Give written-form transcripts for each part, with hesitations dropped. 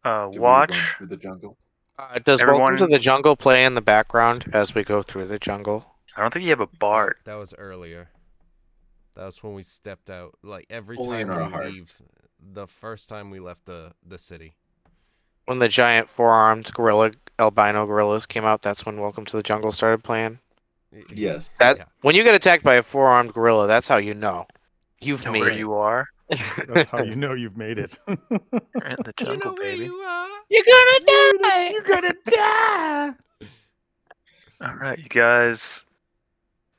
Do we run watch. through the jungle? Does Welcome to Everyone, the Jungle play in the background as we go through the jungle? I don't think you have a bard. That was earlier. That was when we stepped out. Like every Only in time our we leave, hearts. the first time we left the city. When the giant four-armed gorilla, albino gorillas came out, that's when Welcome to the Jungle started playing. Yes. Yeah. When you get attacked by a four-armed gorilla, that's how you know you've Know made where it. you are. That's how you know you've made it. You're in the jungle, baby. are. You're gonna die. You're gonna die. All right, you guys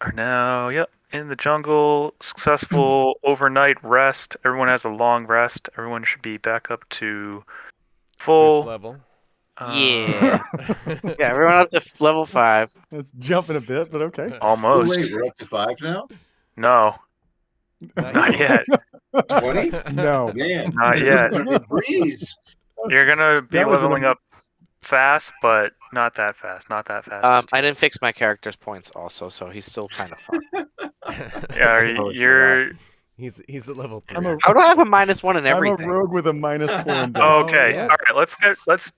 are now, in the jungle. Successful overnight rest. Everyone has a long rest. Everyone should be back up to full. Fifth level. Yeah. Yeah, everyone up to level 5. It's jumping a bit, but okay. Oh, Almost. wait, we're up to 5 now? No, not yet. 20? No. Man, Not this is yet. gonna be a breeze. You're gonna be That was an leveling up fast, but not that fast. Not that fast. I didn't fix my character's points also, so he's still kind of fun. Yeah, Totally you're He's at level 3. How do I have a -1 in I'm a everything? rogue with a -4 in dex. okay. yeah. All right,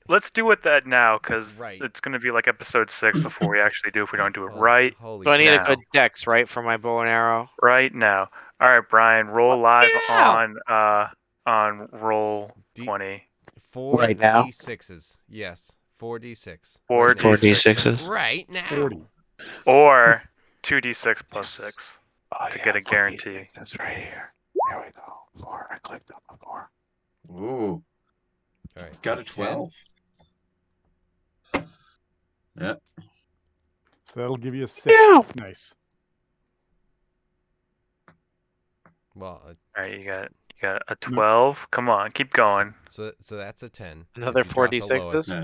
let's do with that now, because Right. it's gonna be like episode 6 before we actually do if we don't do it right Holy So I need now. a good dex, right, for my bow and arrow? right now. All right, Brian, roll live Yeah. on roll D- 20. 4 Right now? D6s. Yes. 4d6. 4 Right now. D6s. Right now. 40. Or 2d6 plus 6 Oh, to get a guarantee. That's right here. There we go. 4. I clicked on the 4. Ooh, All right. got so a 12. Yep. So that'll give you a 6. Yeah. Nice. Well, All right, you got a 12. Come on, keep going. so that's a 10. 'cause Another you dropped the 4d6s? lowest.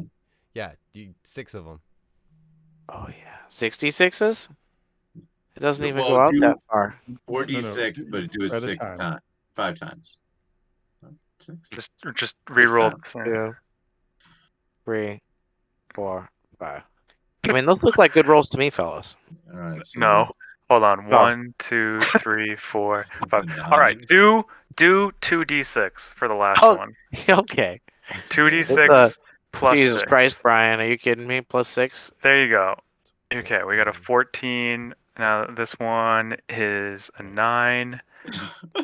Yeah. Yeah, 6 of them. Oh, yeah. 66s? It doesn't even Well, go out do- that far. 4d6, No, but do it at a 6 time. times. 5 times. 6. Just re-roll. times. 2, 3, 4, 5. I mean, those look like good rolls to me, fellas. All right. So No, hold on. No. 1, 2, 3, 4, 5. Nine. All right, do 2d6 for the last Oh, one. Okay. 2d6 plus Jesus 6. Christ, Brian, are you kidding me? Plus 6? There you go. Okay, we got a 14. Now this one is a 9.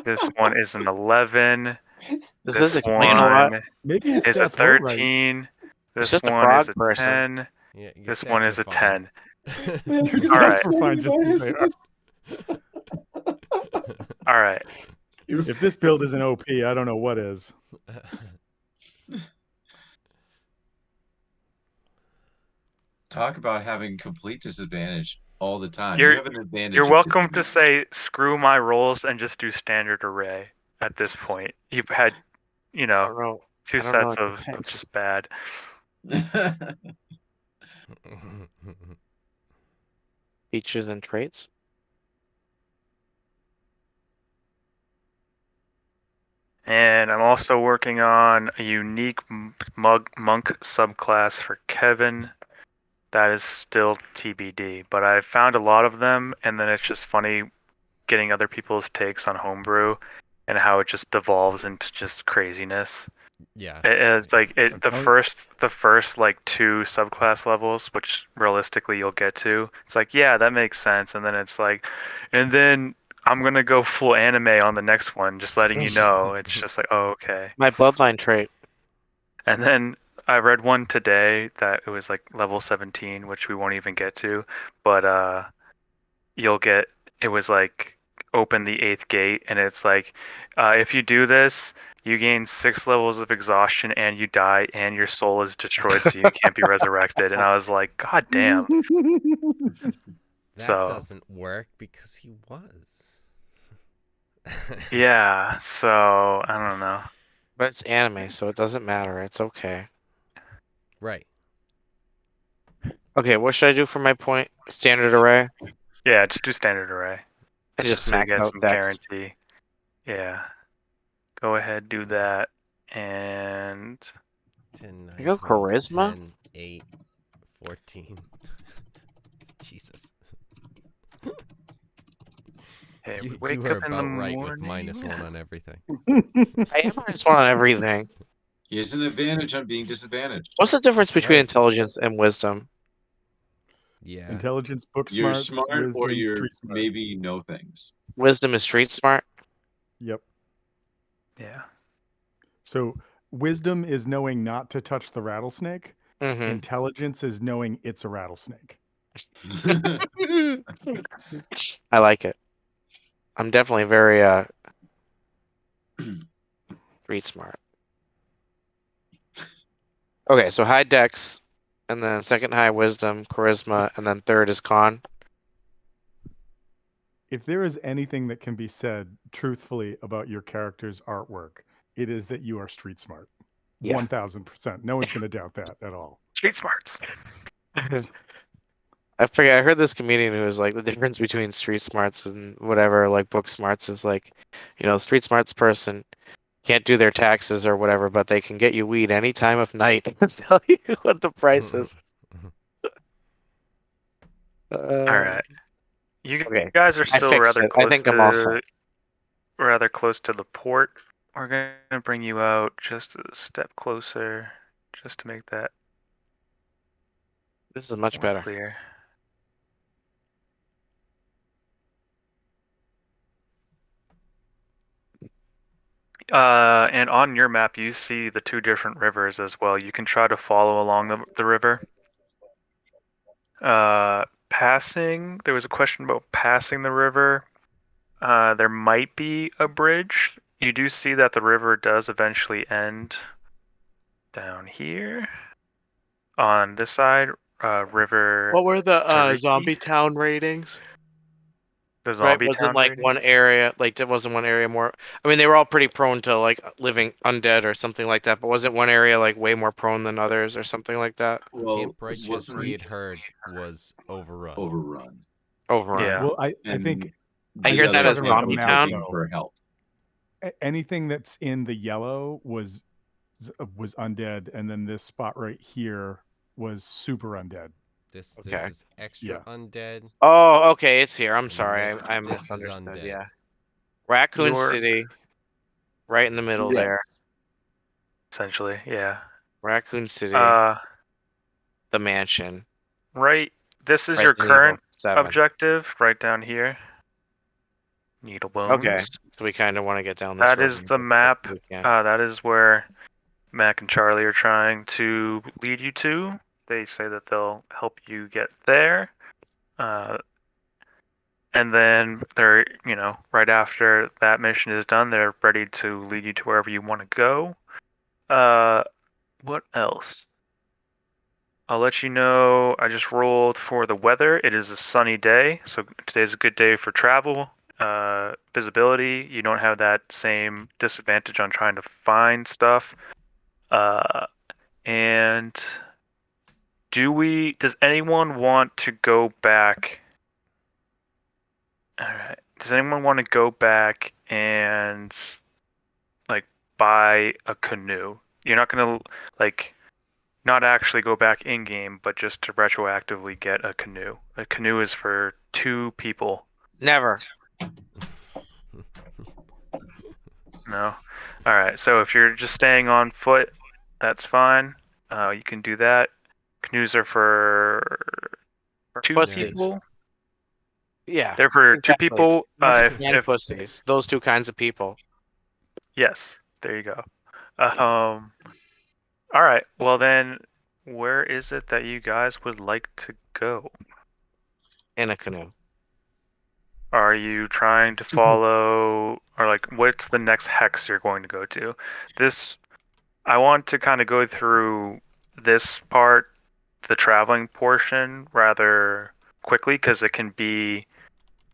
This one is an 11. Does This this explain a lot? one Maybe his is a stats weren't right. 13. It's This just a one frog is a person. 10. Yeah, your This stats one are is a fine. 10. Your All stats right. were fine just to say. All right. If this build isn't OP, I don't know what is. Talk about having complete disadvantage all the time. You're- you have an advantage. You're of welcome to disadvantage. say screw my rolls and just do standard array at this point. You've had, I don't know. two I don't know sets what to of think. just bad. Features and traits. And I'm also working on a unique monk subclass for Kevin. That is still TBD, but I found a lot of them, and then it's just funny getting other people's takes on homebrew and how it just devolves into just craziness. Yeah. It's like the That's first like 2 subclass levels, which realistically you'll get to. It's like, yeah, that makes sense, and then it's like, and then I'm gonna go full anime on the next one, just letting you know. It's just like, oh, okay. My bloodline trait. And then I read one today that it was like level 17, which we won't even get to, but you'll get, it was like open the 8th gate, and it's like, if you do this, you gain 6 levels of exhaustion and you die and your soul is destroyed, so you can't be resurrected. And I was like, God damn. That So- doesn't work because he was. Yeah, so I don't know. But it's anime, so it doesn't matter. It's okay. Right. Okay, what should I do for my point? Standard array? Yeah, just do standard array. And just so you max get out some dex. guarantee. Yeah. Go ahead, do that. And 10, 9, You go 12, charisma? 10, 8, 14. Jesus. hey, we You wake are up in the about right morning. with -1 on everything. I am -1 on everything. He has an advantage on being disadvantaged. What's the difference between Right. intelligence and wisdom? Yeah. Intelligence, book You're smarts, smart or wisdom, you're street smart. maybe know things. Wisdom is street smart. Yep. Yeah. So wisdom is knowing not to touch the rattlesnake. Mm-hmm. Intelligence is knowing it's a rattlesnake. I like it. I'm definitely very street smart. Okay, so high dex, and then second high wisdom, charisma, and then third is con. If there is anything that can be said truthfully about your character's artwork, it is that you are street smart. Yeah. 1000%. No one's going to doubt that at all. Street smarts. I forget. I heard this comedian who was like, the difference between street smarts and whatever, like book smarts, is like, street smarts person can't do their taxes or whatever, but they can get you weed any time of night and tell you what the price is. All right. You Okay. guys are I still fixed rather it. I close think I'm all set. to the port. We're gonna bring you out just a step closer, just to make that This is much more better. clear. And on your map, you see the two different rivers as well. You can try to follow along the river. There was a question about passing the river. There might be a bridge. You do see that the river does eventually end down here on this side. River What were the Tariski. zombie town ratings? The Right, zombie wasn't town like one ratings. area, like there wasn't one area more. I mean, they were all pretty prone to like living undead or something like that, but wasn't one area like way more prone than others or something like that? Well, Camp Righteous, wasn't we had heard, was overrun. overrun. Overrun. Yeah. Well, I And think I the hear just that other as talking about camp the zombie was map, town. looking though. for help. Anything that's in the yellow was undead, and then this spot right here was super undead. This Okay. is extra undead. Oh, okay, it's here. I'm And sorry, this- I this is misunderstood. undead. Yeah, Raccoon You're City, right in the middle there. essentially, yeah. Raccoon City, Uh, the mansion. right. This is your Resident Evil current 7. objective, right down here. Needle bones. Okay, so we kind of want to get down this That road. is the map. We can. That is where Mac and Charlie are trying to lead you to. They say that they'll help you get there. And then they're, right after that mission is done, they're ready to lead you to wherever you want to go. What else? I'll let you know. I just rolled for the weather. It is a sunny day, so today's a good day for travel. Visibility, you don't have that same disadvantage on trying to find stuff. And does anyone want to go back? All right. Does anyone want to go back and like buy a canoe? You're not gonna not actually go back in game, but just to retroactively get a canoe. A canoe is for 2 people. Never. No. All right. So if you're just staying on foot, that's fine. You can do that. Canoes are for 2 Pussies. people. Yeah. They're for exactly. 2 people. And pussies. Those two kinds of people. Yes, there you go. All right. Well then, where is it that you guys would like to go? In a canoe. Are you trying to follow, or what's the next hex you're going to go to? I want to kind of go through this part, the traveling portion, rather quickly because it can be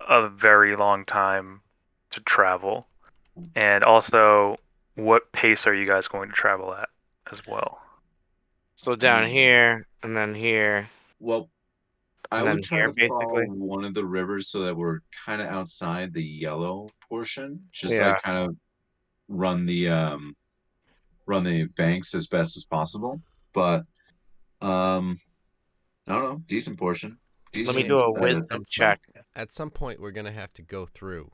a very long time to travel. And also, what pace are you guys going to travel at as well? So down here, and then here. Well, I And then would try here, to follow basically. one of the rivers so that we're kind of outside the yellow portion. Just Yeah. like kind of run the banks as best as possible. But I don't know, decent portion. Let me Decent. do a At wisdom check. At some point, we're gonna have to go through,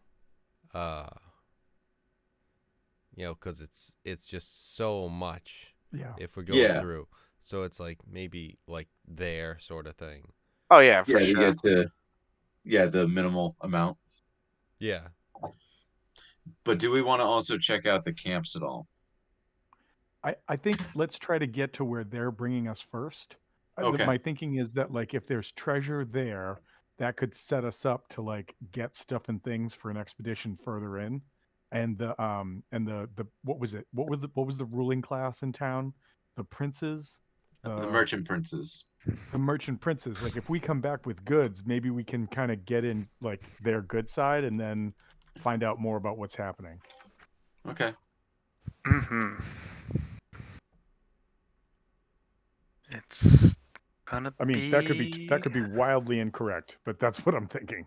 because it's just so much Yeah. if we're going Yeah. through. So it's like maybe like there sort of thing. Oh yeah, for Yeah, to sure. get to the minimal amount. Yeah. But do we want to also check out the camps at all? I think let's try to get to where they're bringing us first. Okay. My thinking is that like if there's treasure there, that could set us up to like get stuff and things for an expedition further in. And the what was it? What was the ruling class in town? The princes, The the merchant princes. the merchant princes. Like if we come back with goods, maybe we can kind of get in like their good side and then find out more about what's happening. Okay. Mm-hmm. It's gonna I mean, that be. could be wildly incorrect, but that's what I'm thinking.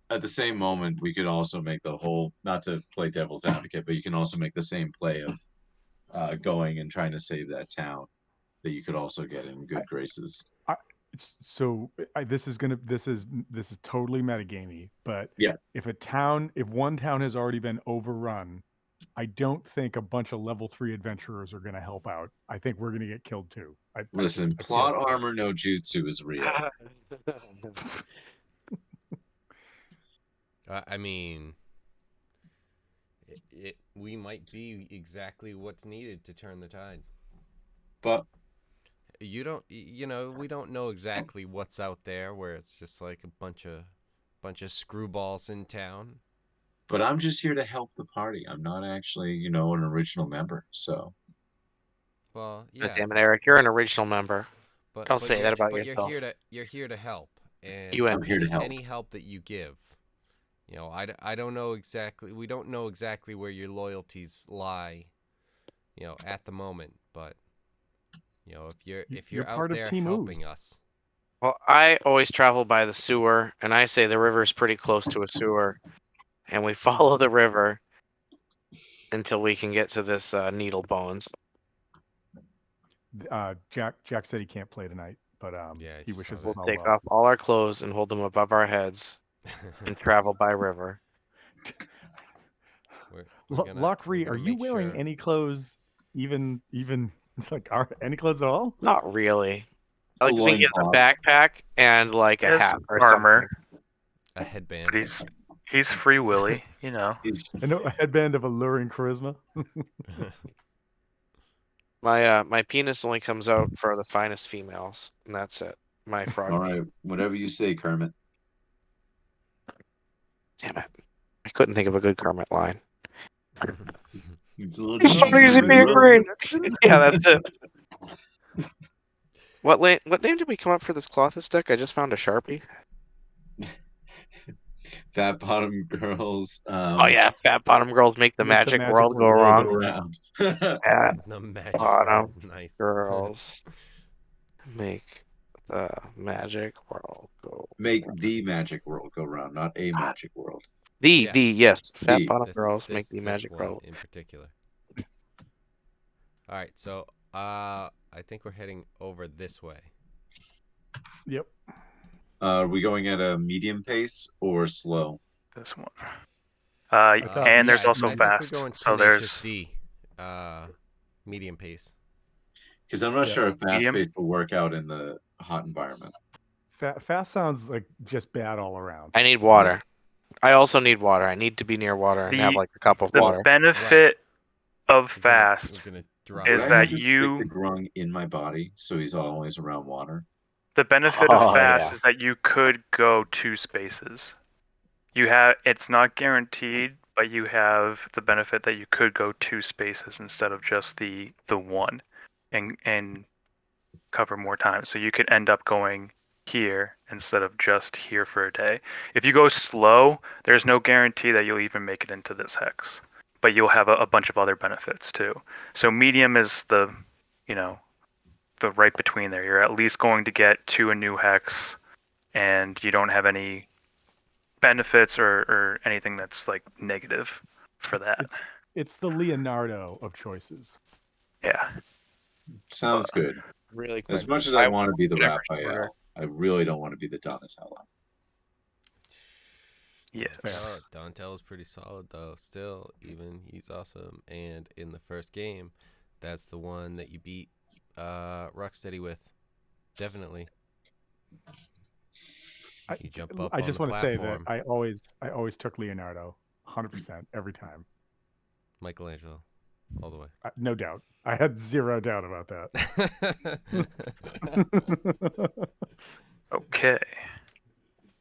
At the same moment, we could also make the whole, not to play devil's advocate, but you can also make the same play of going and trying to save that town that you could also get in good graces. I, so this is this is totally metagamey, but Yeah. if one town has already been overrun, I don't think a bunch of level 3 adventurers are going to help out. I think we're going to get killed too. Listen, I feel plot that way. armor no jutsu is real. I mean, we might be exactly what's needed to turn the tide. But You don't, you know, we don't know exactly what's out there where it's just like a bunch of screwballs in town. I'm just here to help the party. I'm not actually, an original member. So Well, God yeah, damn it, Eric, you're an original member. Don't say that about you're yourself. you're here to help, and You I'm and here to me. help. any help that you give, you know, I don't know exactly. We don't know exactly where your loyalties lie, you know, at the moment. But you know, if You're you're out part of there Team Ooze. helping us, Well, I always travel by the sewer, and I say the river is pretty close to a sewer, and we follow the river until we can get to this Needle Bones. Jack said he can't play tonight, but yeah, I he just saw wishes We'll us all take well. off all our clothes and hold them above our heads and travel by river. we're Lockree, are gonna you make wearing sure. any clothes? Even like any clothes at all? Not really. I A like to think he has a loincloth. backpack and like He a has hat or armor, A but headband. he's Free Willy, you know. He's I know a headband of alluring charisma. something. My penis only comes out for the finest females, and that's it. My frog. all right. Whatever you say, Kermit. Damn it! I couldn't think of a good Kermit line. It's a lot Oh, easier you than made that. that connection? Yeah, that's it. What name did we come up for this Clothes deck? I just found a Sharpie. Fat bottom girls. Oh yeah, fat bottom girls make the Make the magic magic world go world Roll wrong. go around. Fat The magic world. bottom Nice. girls make the magic world go. Make the magic world go round, not a magic world. Yeah. Yes, fat The. bottom girls make the This magic one world. in particular. All right, so I think we're heading over this way. Yep. Are we going at a medium pace or slow? This one. thought And there's yeah, also I think we're fast. going So tenacious there's D, medium pace. Because I'm not Yeah. sure if fast medium. pace will work out in the hot environment. Fast sounds like just bad all around. I need water. I also need water. I need to be near water and have The like a cup of the water. benefit of We're fast gonna drop Would is I down. have that to stick the grung in my body so he's always around water? the benefit of Oh fast yeah. is that you could go 2 spaces. It's not guaranteed, but you have the benefit that you could go 2 spaces instead of just the one, and cover more time. So you could end up going here instead of just here for a day. If you go slow, there's no guarantee that you'll even make it into this hex, but you'll have a bunch of other benefits too. So medium is you know, the right between there. You're at least going to get to a new hex, and you don't have any benefits or anything that's like negative for that. It's the Leonardo of choices. Yeah. Sounds good. Really quick. As much as I want to be the whatever, Raphael, I really don't want to be the Donatello. Yes. Donatello's pretty solid though. Still, even he's awesome. And in the first game, That's the one that you beat Rocksteady with. Definitely. You jump up I on just the want to say that platform. I always took Leonardo, 100% every time. Michelangelo, all the way. No doubt. I had zero doubt about that. Okay.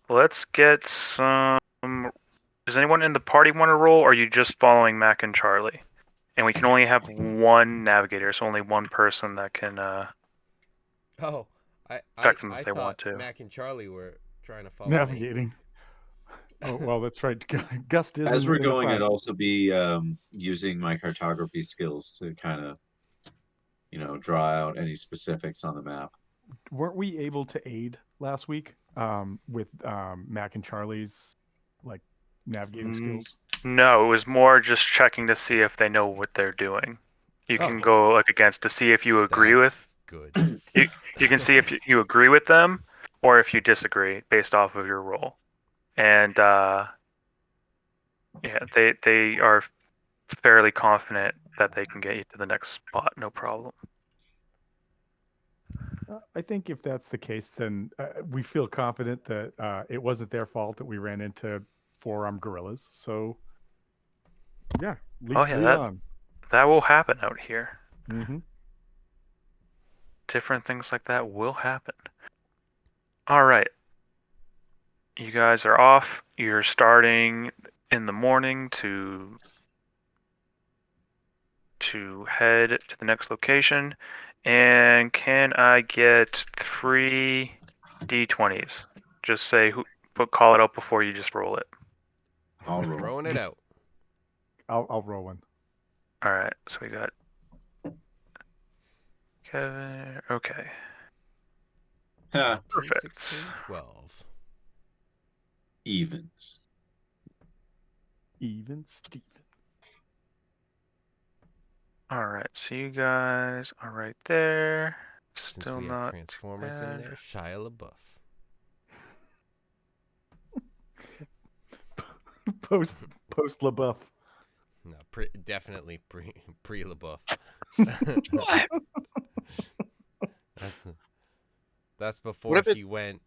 Let's get some. Does anyone in the party want to roll, or are you just following Mac and Charlie? And we can only have one navigator, so only one person that can Oh, I affect them if they thought want to. Mac and Charlie were trying to follow me. Navigating. Oh well, that's right. Gust is As in, we're in the going, I'd front. also be using my cartography skills to kind of, draw out any specifics on the map. Weren't we able to aid last week with Mac and Charlie's like navigating Mm, skills? No, it was more just checking to see if they know what they're doing. You can Oh, go like against to see if you agree that's with good. you can see if you agree with them or if you disagree based off of your role. And yeah, they are fairly confident that they can get you to the next spot, no problem. I think if that's the case, then we feel confident that it wasn't their fault that we ran into four-armed gorillas. So, yeah, Oh yeah, lead on. that will happen out here. Mm-hmm. Different things like that will happen. All right. You guys are off. You're starting in the morning to head to the next location. And can I get 3 d20s? Just say call it out before you just roll it. I'll roll. Throwing it out. I'll roll one. All right. So we got Kevin. Okay. Ha, 14, Perfect. 16, 12. evens. Even Steven. All right. So you guys are right there. Since Still we have not too Transformers in bad. there, Shia LaBeouf. Post LaBeouf. No, definitely pre LaBeouf. That's before if it- he went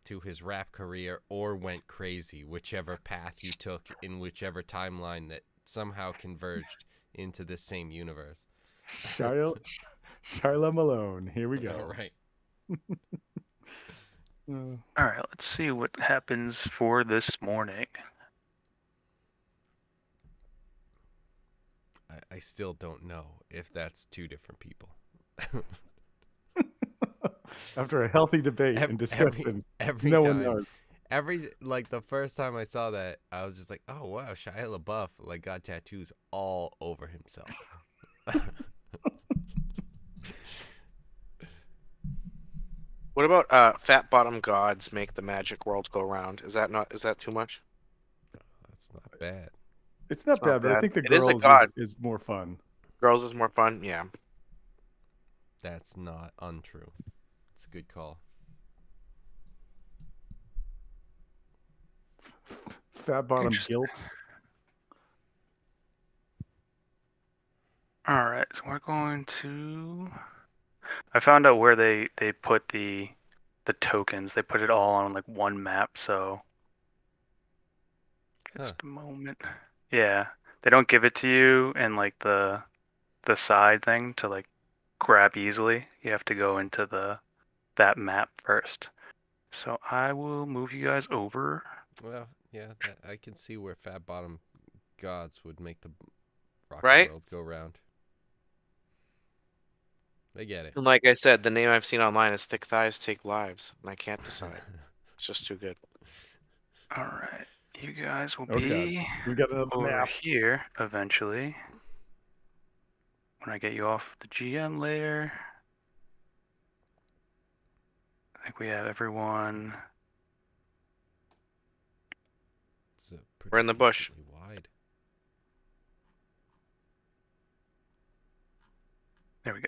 to his rap career or went crazy, whichever path you took in whichever timeline that somehow converged into this same universe. Shyla Malone. Here we go. All right. All right. Let's see what happens for this morning. I still don't know if that's two different people. After a healthy debate and discussion, every no one time, knows. the first time I saw that, I was just like, oh wow, Shia LaBeouf got tattoos all over himself. What about fat bottom gods make the magic world go round? Is that too much? That's not bad. It's not It's not bad, but I bad. think the It is a girls god. is more fun. Girls is more fun. Yeah. That's not untrue. It's a good call. Fat bottom Interesting. gilts. All right, so we're going to. I found out where they put the tokens. They put it all on like one map. So just a moment. Yeah, they don't give it to you in like the side thing to like grab easily. You have to go into that map first. So I will move you guys over. Well, yeah, I can see where fat bottom gods would make the rocket Right? world go round. I get it. And like I said, the name I've seen online is Thick Thighs Take Lives, and I can't decide. It's just too good. All right, you guys will Oh god, be we got another over map. here eventually. When I get you off the GM layer. I think we have everyone. It's a pretty We're in the bush. decently wide. There we go.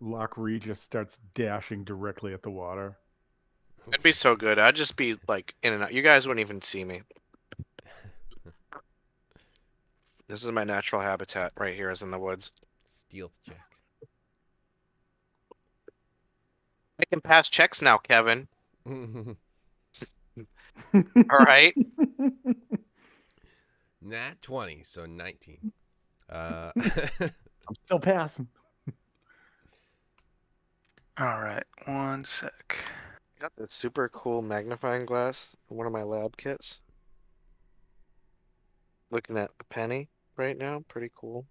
Lock Regis starts dashing directly at the water. That'd be so good. I'd just be like in and out. You guys wouldn't even see me. This is my natural habitat right here, is in the woods. Stealth check. I can pass checks now, Kevin. Nat All right. 20, so 19. I'm still passing. All right, one sec. Got this super cool magnifying glass in one of my lab kits. Looking at a penny right now. Pretty cool.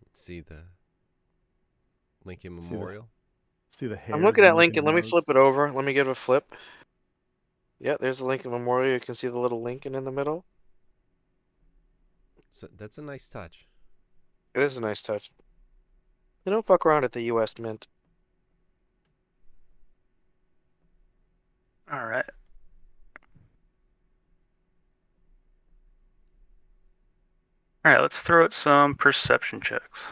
Let's see the Lincoln See the- Memorial. See the hairs. I'm looking in at Lincoln. Lincoln's Let me nose? flip it over. Let me give it a flip. Yeah, there's the Lincoln Memorial. You can see the little Lincoln in the middle. So that's a nice touch. It is a nice touch. They don't fuck around at the U.S. Mint. All right. All right, let's throw out some perception checks.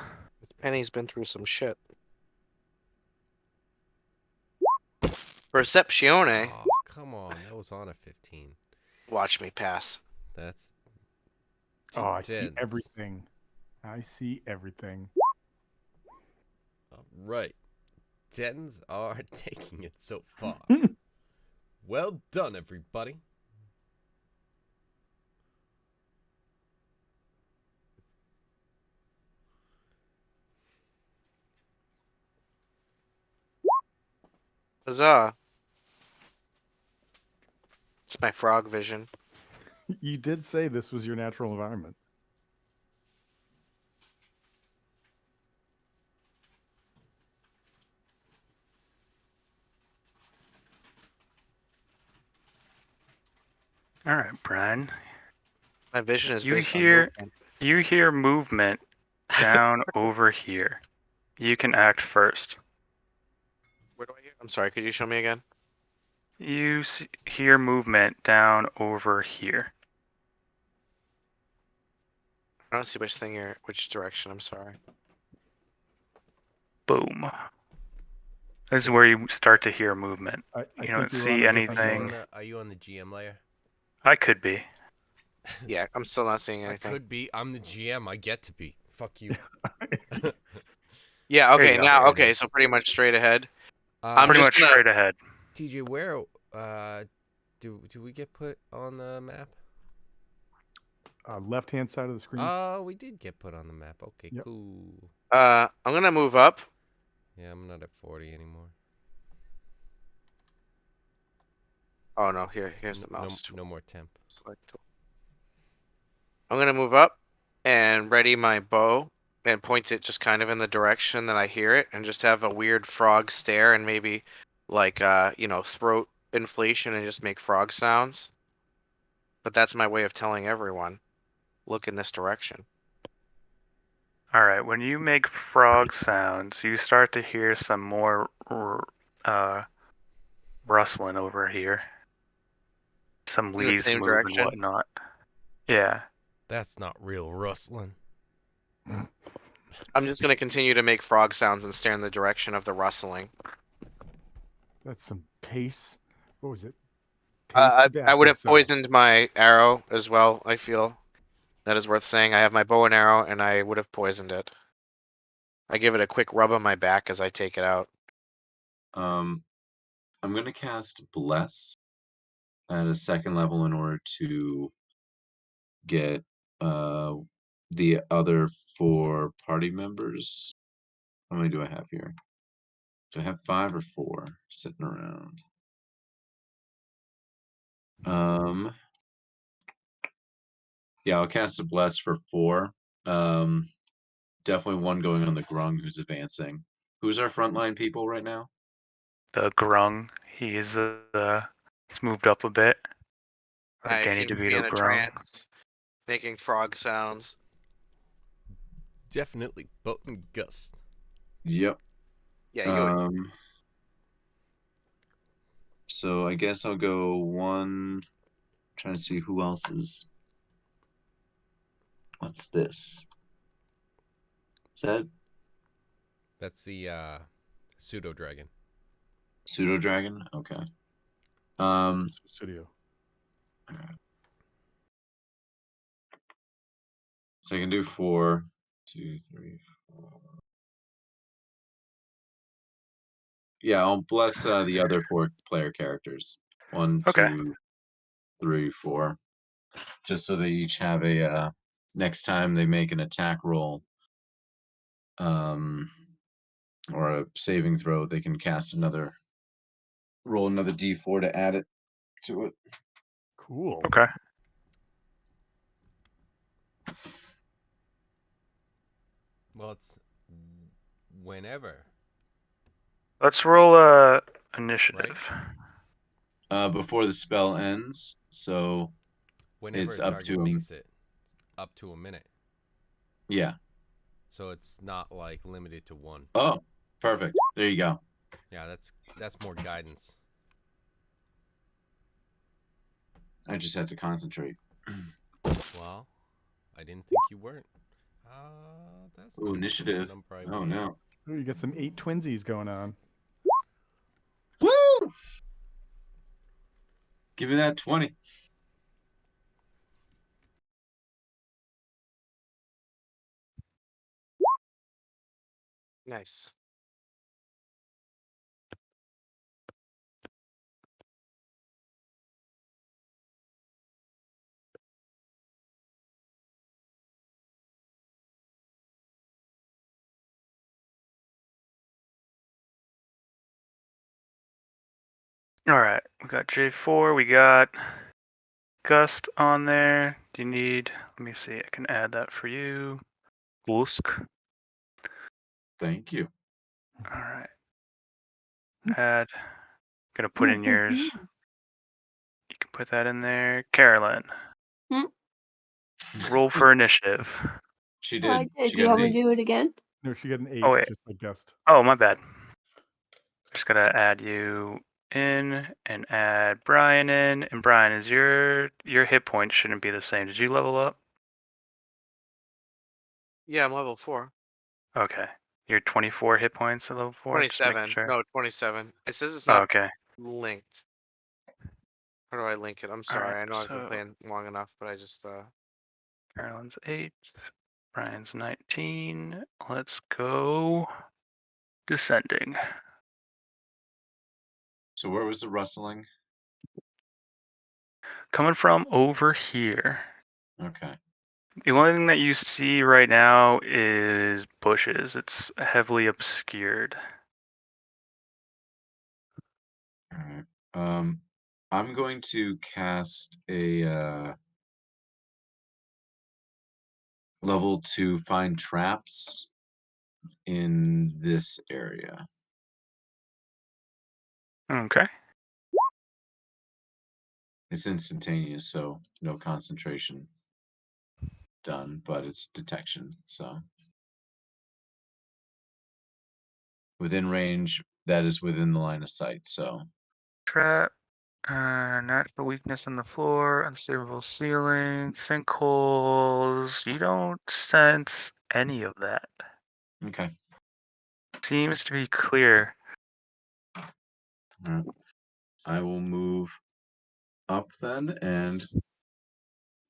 Penny's been through some shit. Perceptione. Oh, come on. That was on a 15. Watch me pass. That's Oh, I see 2 10s. everything. I see everything. All right. 10s are taking it so far. Well done, everybody. Huzzah. It's my frog vision. You did say this was your natural environment. All right, Brian. My vision is You based on hear movement. you hear movement down over here. You can act first. Where do I hear? I'm sorry, could you show me again? You hear movement down over here. I don't see which direction, I'm sorry. Boom. This is where you start to hear movement. I You think don't you're see on a different anything. layer. Are you on the GM layer? I could be. Yeah, I'm still not seeing I anything. could be. I'm the GM. I get to be. Fuck you. Yeah, There you okay, go. now, There it okay, is. so pretty much straight ahead. I'm Pretty just much gonna, straight ahead. TJ, where do we get put on the map? Left-hand side of the screen. Oh, we did get put on the map. Okay, Yep. cool. I'm gonna move up. Yeah, I'm not at 40 anymore. Oh no, here's the No, mouse tool. no more temp. Select tool. I'm gonna move up and ready my bow and point it just kind of in the direction that I hear it and just have a weird frog stare and maybe like throat inflation and just make frog sounds. But that's my way of telling everyone, look in this direction. All right. When you make frog sounds, you start to hear some more rustling over here. Some In the leaves same move and direction. whatnot. Yeah. That's not real rustling. I'm just gonna continue to make frog sounds and stare in the direction of the rustling. That's some pace. What was it? I Tabasco would have sauce. poisoned my arrow as well, I feel. That is worth saying. I have my bow and arrow, and I would have poisoned it. I give it a quick rub on my back as I take it out. I'm gonna cast Bless at a second level in order to get the other 4 party members. How many do I have here? Do I have 5 or 4 sitting around? Yeah, I'll cast a Bless for 4. Definitely one going on the Grung who's advancing. Who's our frontline people right now? The grung. He's moved up a bit. Or I Danny seem to be in DeVito a grung. trance, making frog sounds. Definitely Boat Gust. Yep. Yeah, you. So I guess I'll go 1. Trying to see who else is. What's this? Is that That's the pseudo dragon. Pseudo Dragon? Okay. Studio. So I can do 4, 2, 3, 4. Yeah, I'll bless the other 4 player characters. 1, Okay. 2, 3, 4. Just so they each have a next time they make an attack roll, or a saving throw, they can cast roll another D4 to add it to it. Cool. Okay. Well, it's whenever. Let's roll initiative. Before the spell ends, so Whenever it's a up target to him. makes it up to a minute. Yeah. So it's not like limited to 1. Oh, perfect. There you go. Yeah, that's more guidance. I just had to concentrate. Well, I didn't think you weren't. That's Ooh, not the initiative. number I Oh wanted. no. Ooh, you got some 8 twinsies going on. Woo! Give me that 20. Nice. All right. We got J4. We got Gust on there. Do you need? Let me see. I can add that for you. Glusk. Thank you. All right. Add. Gonna put in yours. You can put that in there. Carolyn. Roll for initiative. She Oh, I did. did. She Do you got want an me to 8. do it again? No, she got an 8, Oh, wait. just like Gust. Oh, my bad. Just gotta add you in and add Brian in. And Brian, is your hit points shouldn't be the same. Did you level up? Yeah, I'm level 4. Okay. You're 24 hit points at level 4. Just making 27. sure. No, 27. It says it's Oh, not okay. linked. How do I link it? I'm All sorry. right. I know I've been So playing long enough, but I just Carolyn's 8. Brian's 19. Let's go descending. So where was the rustling? Coming from over here. Okay. The only thing that you see right now is bushes. It's heavily obscured. All right. I'm going to cast a level 2 find traps in this area. Okay. It's instantaneous, so no concentration done, but it's detection. So within range, that is within the line of sight. So Trap. Natural weakness on the floor, unstable ceiling, sinkholes. You don't sense any of that. okay. Seems to be clear. All right. I will move up then and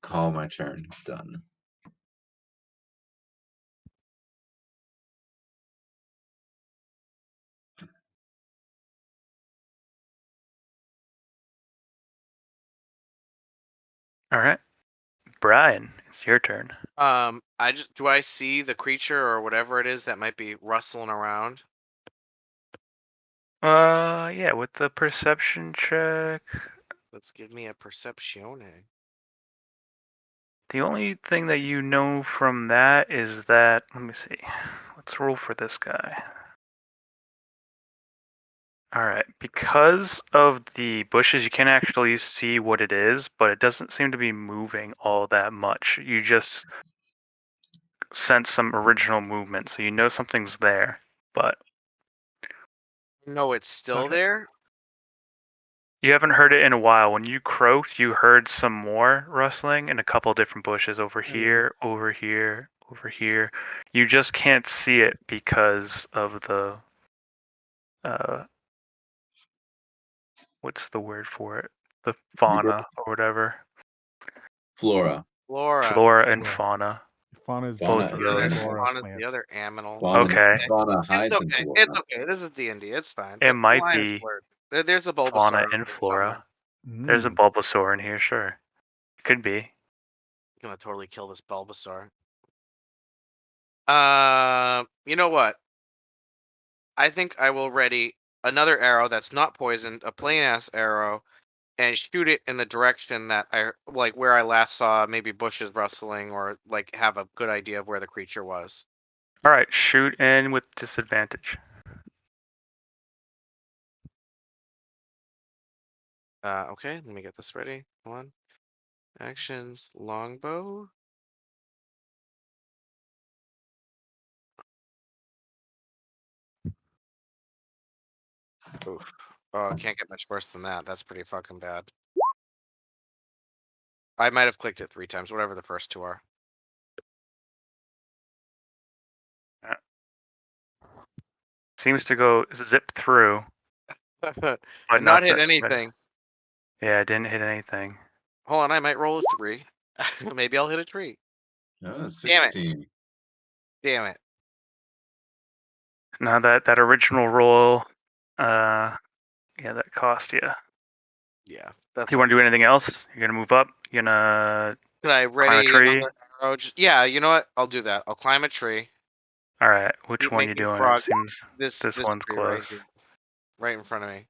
call my turn. Done. All right. Brian, it's your turn. do I see the creature or whatever it is that might be rustling around? Yeah, with the perception check. Let's give me a perceptione. The only thing that you know from that is that, let me see. Let's roll for this guy. All right, because of the bushes, you can actually see what it is, but it doesn't seem to be moving all that much. You just sense some original movement, so you know something's there, but No, it's still okay. there. You haven't heard it in a while. When you croaked, you heard some more rustling in a couple different bushes over here, over here, over here. You just can't see it because of the what's the word for it? The fauna or whatever. Flora. Flora. Flora and fauna. Fauna is Fauna Both dead. of those. Flora is Fauna's the plants. other animals. Okay. Fauna It's hides in okay. It's flora. okay. This is D&D. It's fine. It The might lion's be word. There's a fauna Bulbasaur and somewhere. flora. There's a Mm. Bulbasaur in here, sure. Could be. I'm gonna totally kill this Bulbasaur. You know what? I think I will ready another arrow that's not poisoned, a plain ass arrow, and shoot it in the direction that I like where I last saw maybe bushes rustling or like have a good idea of where the creature was. All right, shoot in with disadvantage. Okay, let me get this ready. One. Actions, longbow. Oof. Oh, it can't get much worse than that. That's pretty fucking bad. I might have clicked it 3 times, whatever the first 2 are. Seems to go zip through, but And not hit nothing. anything. Yeah, it didn't hit anything. Hold on, I might roll a 3. Maybe I'll hit a tree. Oh, Damn it. 16. Damn it. Now that original roll, yeah, that cost you. Yeah, that's You want to do anything else? You're gonna move up. You're gonna Could I climb a ready tree. another arrow? Yeah, you know what? I'll do that. I'll climb a tree. All right, which Keep one you making doing? It progress. seems This this one's tree right close. here, right in front of me.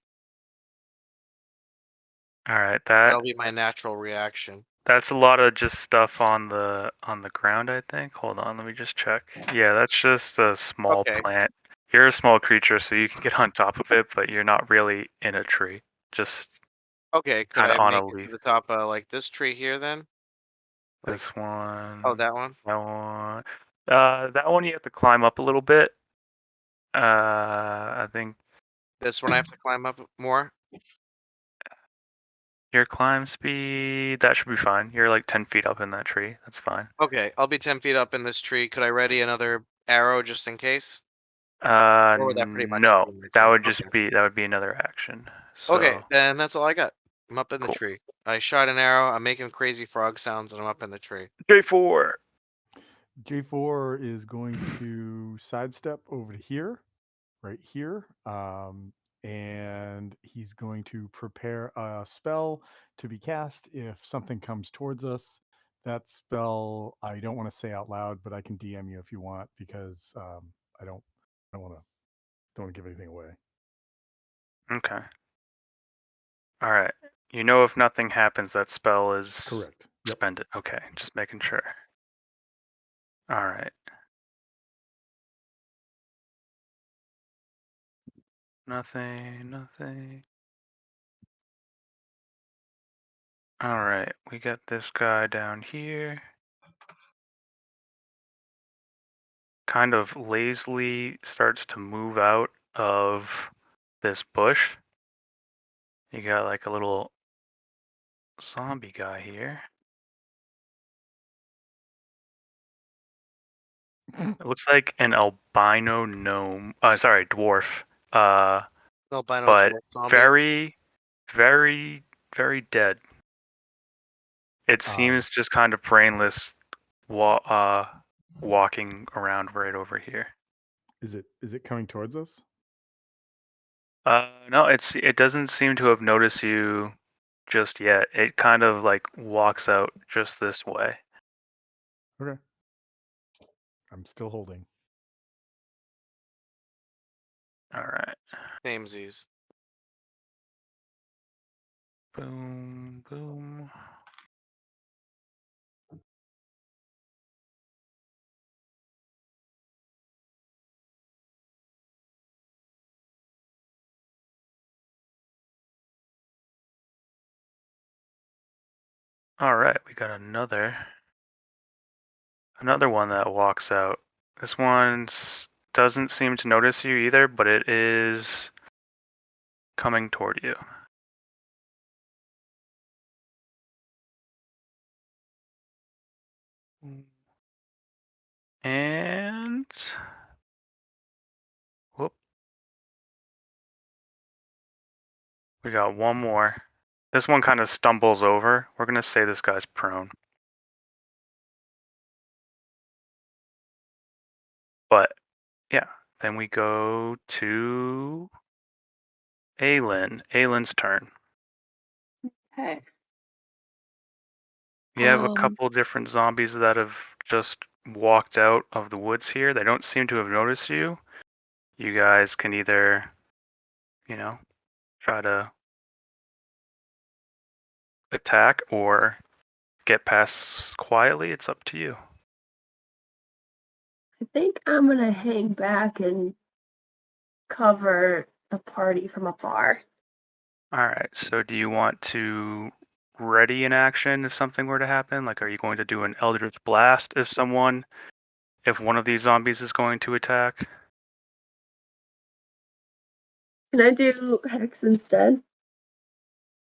All right, That'll be my natural reaction. that's a lot of just stuff on the ground, I think. Hold on, let me just check. Yeah, that's just a small Okay. plant. You're a small creature, so you can get on top of it, but you're not really in a tree. Just Okay, could kind I of on a make it to leaf. the top of like this tree here then? Like, This oh, one, that one? that one. That one you have to climb up a little bit. I think This one I have to climb up more? your climb speed, that should be fine. You're like 10 feet up in that tree. That's fine. Okay, I'll be 10 feet up in this tree. Could I ready another arrow just in case? Or would that pretty much No, be my that turn? would just be another action. Okay, So then that's all I got. I'm up in the cool. tree. I shot an arrow. I'm making crazy frog sounds, and I'm up in the tree. J4. J4 is going to sidestep over to here, right here, and he's going to prepare a spell to be cast if something comes towards us. That spell I don't want to say out loud, but I can DM you if you want because I don't want to give anything away. Okay. All right. You know, if nothing happens, that spell is Correct. Yep. expended. Okay, just making sure. All right. Nothing. All right, we got this guy down here. Kind of lazily starts to move out of this bush. You got like a little zombie guy here. It looks like an albino gnome. Sorry, dwarf. Albino But dwarf zombie. very, very, very dead. It seems just kind of brainless, walking around right over here. Is it coming towards us? No, it doesn't seem to have noticed you just yet. It kind of like walks out just this way. Okay. I'm still holding. All right. Samesies. Boom, boom. All right, we got another one that walks out. This one doesn't seem to notice you either, but it is coming toward you. And whoop. We got one more. This one kind of stumbles over. We're gonna say this guy's prone. But yeah, then we go to Aelin. Aelin's turn. Okay. We have a couple different zombies that have just walked out of the woods here. They don't seem to have noticed you. You guys can either, try to attack or get past quietly. It's up to you. I think I'm gonna hang back and cover the party from afar. All right. So do you want to ready in action if something were to happen? Like, are you going to do an Eldritch Blast if one of these zombies is going to attack? Can I do Hex instead?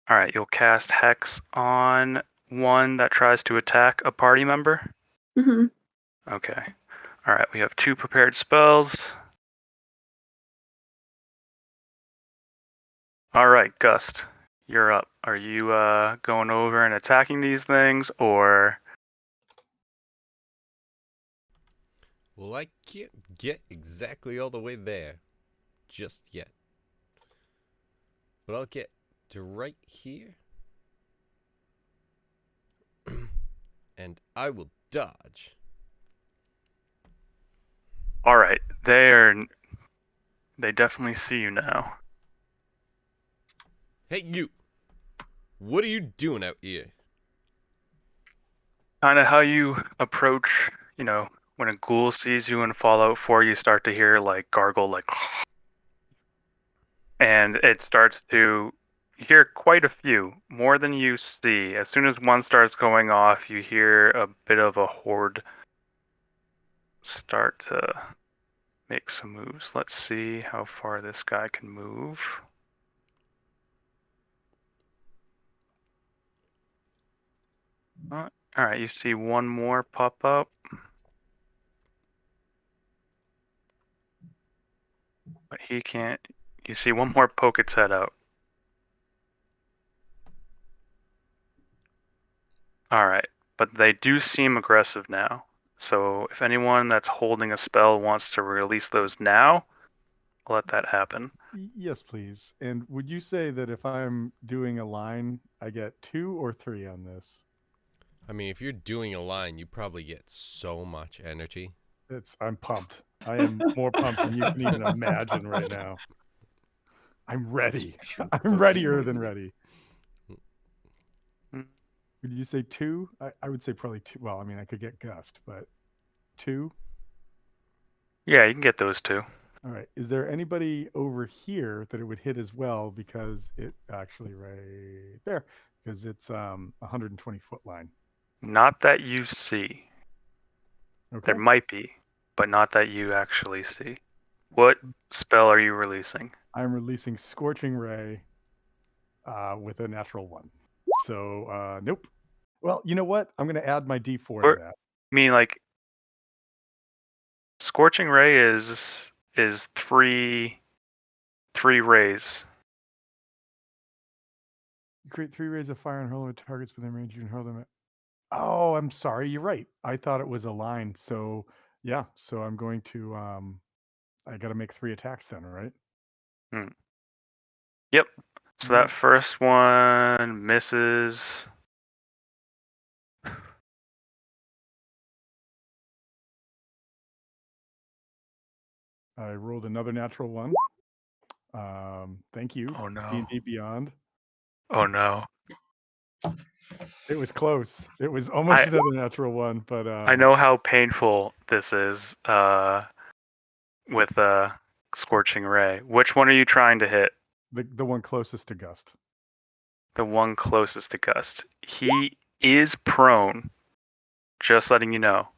All right. You'll cast Hex on one that tries to attack a party member. Mm-hmm. Okay. All right. We have 2 prepared spells. All right, Gust, you're up. Are you going over and attacking these things, or? Well, I can't get exactly all the way there just yet. But I'll get to right here. And I will dodge. All right, they definitely see you now. Hey, you! What are you doing out here? Kind of how you approach, when a ghoul sees you in Fallout 4, you start to hear like gargle, like, and it starts to hear quite a few, more than you see. As soon as one starts going off, you hear a bit of a horde start to make some moves. Let's see how far this guy can move. All right, you see one more pop up. But he can't. You see one more poke its head out. All right, but they do seem aggressive now. So if anyone that's holding a spell wants to release those now, I'll let that happen. Yes, please. And would you say that if I'm doing a line, I get 2 or 3 on this? I mean, if you're doing a line, you probably get so much energy. I'm pumped. I am more pumped than you can even imagine right now. I'm ready. I'm readier than ready. Mm. Would you say 2? I would say probably 2. Well, I mean, I could get Gust, but 2? Yeah, you can get those 2. All right. Is there anybody over here that it would hit as well? Because it actually right there, because it's 120-foot line. Not that you see. Okay. There might be, but not that you actually see. What spell are you releasing? I'm releasing Scorching Ray with a natural 1. So nope. Well, you know what? I'm going to add my D4 to that. I mean, like, Scorching Ray is 3 rays. You create 3 rays of fire and hurl at targets within range. You can hurl them at. Oh, I'm sorry. You're right. I thought it was a line. So yeah. So I'm going to. I got to make 3 attacks then, right? Yep. So that first one misses. I rolled another natural 1. Thank you. Oh no. D&D Beyond. Oh no. It was close. It was almost another natural 1, but I know how painful this is with Scorching Ray. Which one are you trying to hit? the one closest to Gust. The one closest to Gust. He is prone. Just letting you know.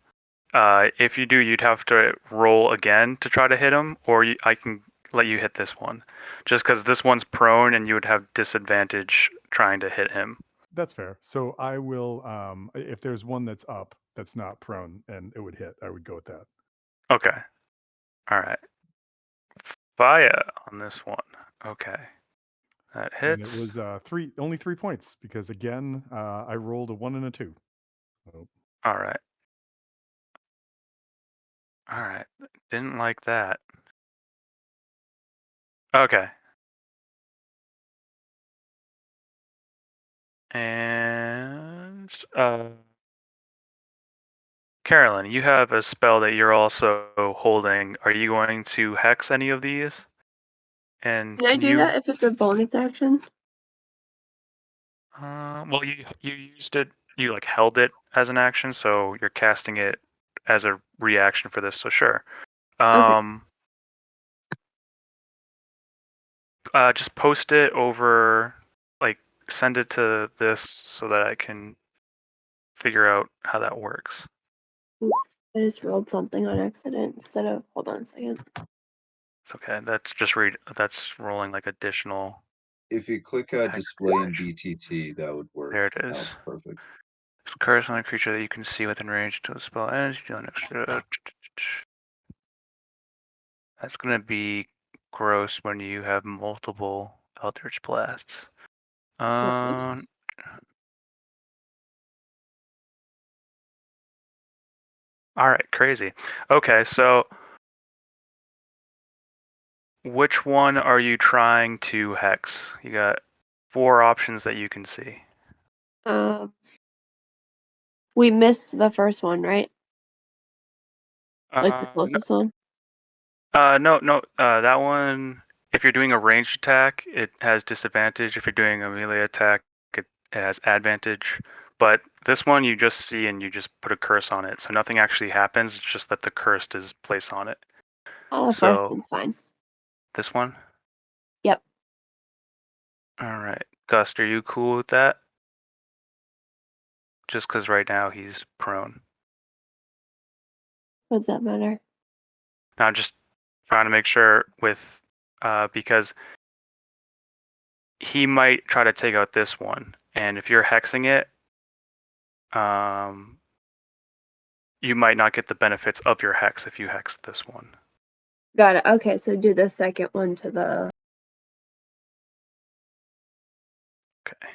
If you do, you'd have to roll again to try to hit him, or I can let you hit this one. Just because this one's prone and you would have disadvantage trying to hit him. That's fair. So I will, if there's one that's up, that's not prone, and it would hit, I would go with that. Okay. All right. Fire on this one. Okay. That And hits. it was only 3 points because again, I rolled a 1 and a 2. So. All right. All right. Didn't like that. Okay. And Carolyn, you have a spell that you're also holding. Are you going to hex any of these? And Can I can do you? that if it's a bonus action? Well, you used it. You like held it as an action, so you're casting it as a reaction for this. So sure. Okay. Just post it over, like send it to this so that I can figure out how that works. Oops, I just rolled something on accident instead of. Hold on a second. It's okay. That's rolling like additional. If you click Hex display in damage. BTT, that would work There it out is. perfect. It's curse on a creature that you can see within range until the spell ends. You deal an extra. That's gonna be gross when you have multiple Eldritch Blasts. Gross. All right, crazy. Okay, so which one are you trying to hex? You got 4 options that you can see. We missed the first one, right? Like the No, closest one. no. That one, if you're doing a ranged attack, it has disadvantage. If you're doing a melee attack, it has advantage. But this one you just see and you just put a curse on it, so nothing actually happens. It's just that the curse is placed on it. Oh, the first So one's fine. this one. Yep. All right, Gust, are you cool with that? Just because right now he's prone. What does that matter? Now, I'm just trying to make sure with because he might try to take out this one, and if you're hexing it, you might not get the benefits of your hex if you hex this one. Got it. Okay, so do the second one to the. Okay.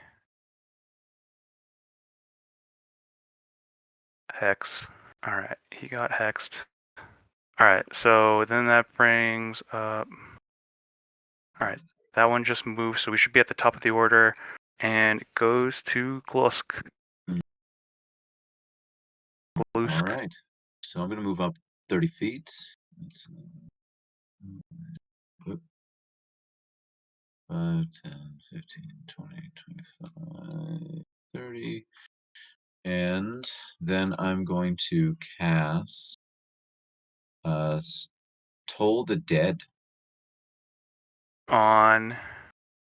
Hex. All right, he got hexed. All right, so then that brings up. All right, that one just moved, so we should be at the top of the order, and it goes to Glusk. All right. So I'm going to move up 30 feet. Let's, 5, 10, 15, 20, 25, 30. And then I'm going to cast Toll the Dead. On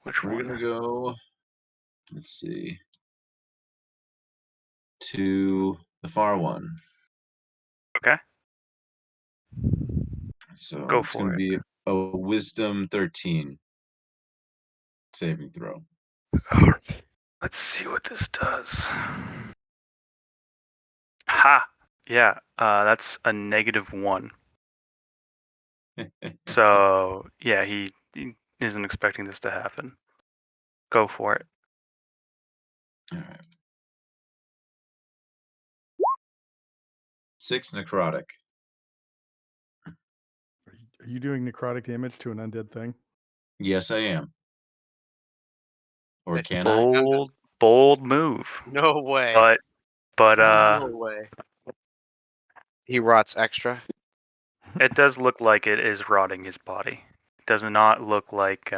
which We're one? going to go, let's see, to the far one. Okay, So go it's going for to it. be a Wisdom 13 saving throw. Let's see what this does. Ha! Yeah, that's a -1. So yeah, he isn't expecting this to happen. Go for it. All right. 6 necrotic. Are you doing necrotic damage to an undead thing? Yes, I am. Or But can I? Bold move. no way. But No way. He rots extra. it does look like it is rotting his body. It does not look like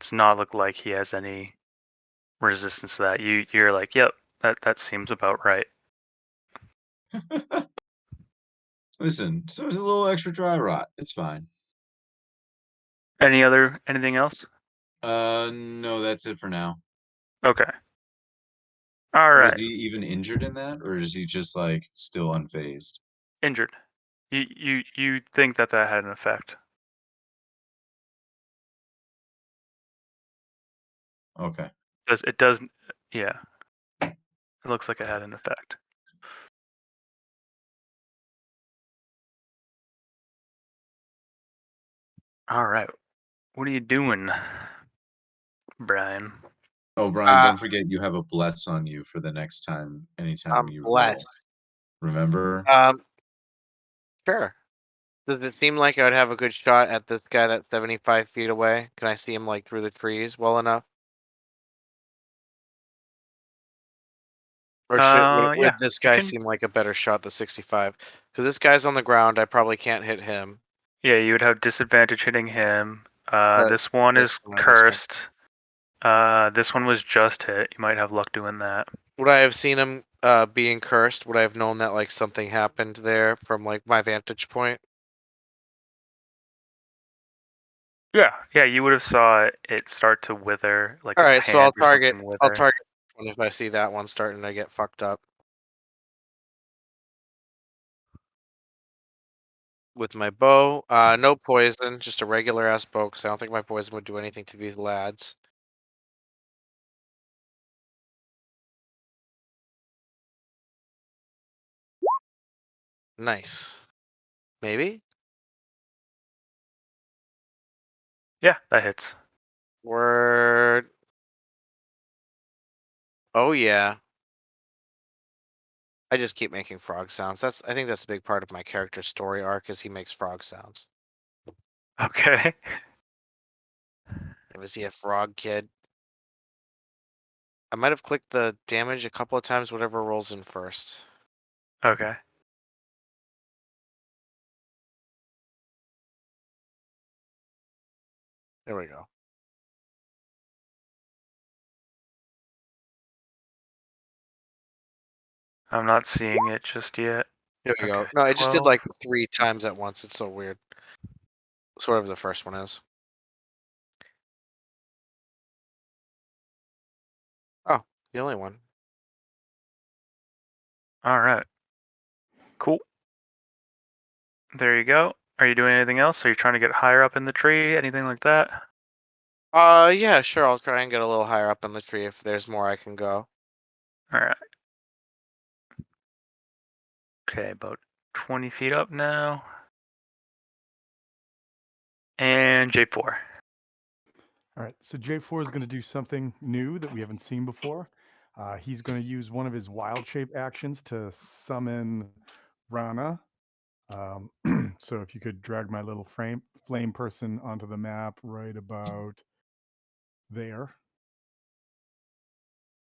it's not look like he has any resistance to that. You're like, yep, that seems about right. Listen, so it's a little extra dry rot. It's fine. Anything else? No, that's it for now. Okay. All Was right. he even injured in that, or is he just like still unfazed? Injured. You think that had an effect? Okay. It does. Yeah. It looks like it had an effect. All right. What are you doing, Brian? Oh, Brian, don't forget you have a bless on you for the next time, anytime I'm you roll. blessed. Remember? Sure. Does it seem like I would have a good shot at this guy that's 75 feet away? Can I see him like through the trees well enough? Or would Yeah, this you guy can. seem like a better shot than 65? Because this guy's on the ground, I probably can't hit him. Yeah, you would have disadvantage hitting him. But This one this is one or this one. cursed. This one was just hit. You might have luck doing that. Would I have seen him being cursed? Would I have known that like something happened there from like my vantage point? Yeah, you would have saw it start to wither, like All its right, so I'll hand or target. something I'll wither. target one if I see that one starting to get fucked up with my bow. No poison, just a regular ass bow. Because I don't think my poison would do anything to these lads. Nice. Maybe. Yeah, that hits. Word. Oh yeah. I just keep making frog sounds. I think that's a big part of my character's story arc is he makes frog sounds. Okay. Was he a frog kid? I might have clicked the damage a couple of times, whatever rolls in first. Okay. There we go. I'm not seeing it just yet. Here we Okay. go. No, I just did 12. like 3 times at once. It's so weird. Sort of the first one is. Oh, the only one. All right. Cool. There you go. Are you doing anything else? Are you trying to get higher up in the tree? Anything like that? Yeah, sure. I'll try and get a little higher up in the tree if there's more I can go. All right. Okay, about 20 feet up now. And J4. All right, so J4 is going to do something new that we haven't seen before. He's going to use one of his wild shape actions to summon Rana. So if you could drag my little flame person onto the map right about there.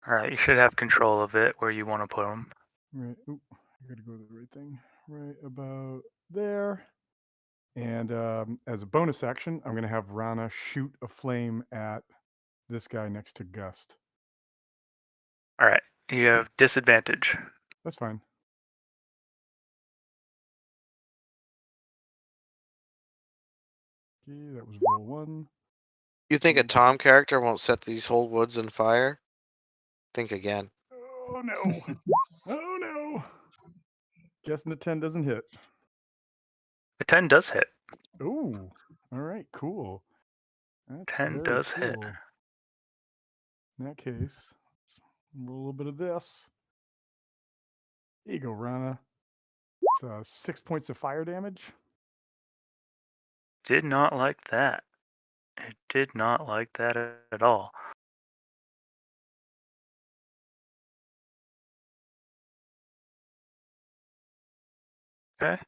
All right, you should have control of it where you want to put them. Right. Oop, I got to go to the right thing. Right about there. And as a bonus action, I'm going to have Rana shoot a flame at this guy next to Gust. All right, you have disadvantage. That's fine. Okay, that was roll 1. You think a Mm. Tom character won't set these whole woods on fire? Think again. Oh no. Oh no. Guessing the 10 doesn't hit. The 10 does hit. Ooh. All right, cool. That's 10 very does hit. cool. In that case, let's roll a little bit of this. There you go, Rana. It's 6 points of fire damage. Did not like that. It did not like that at all. Okay.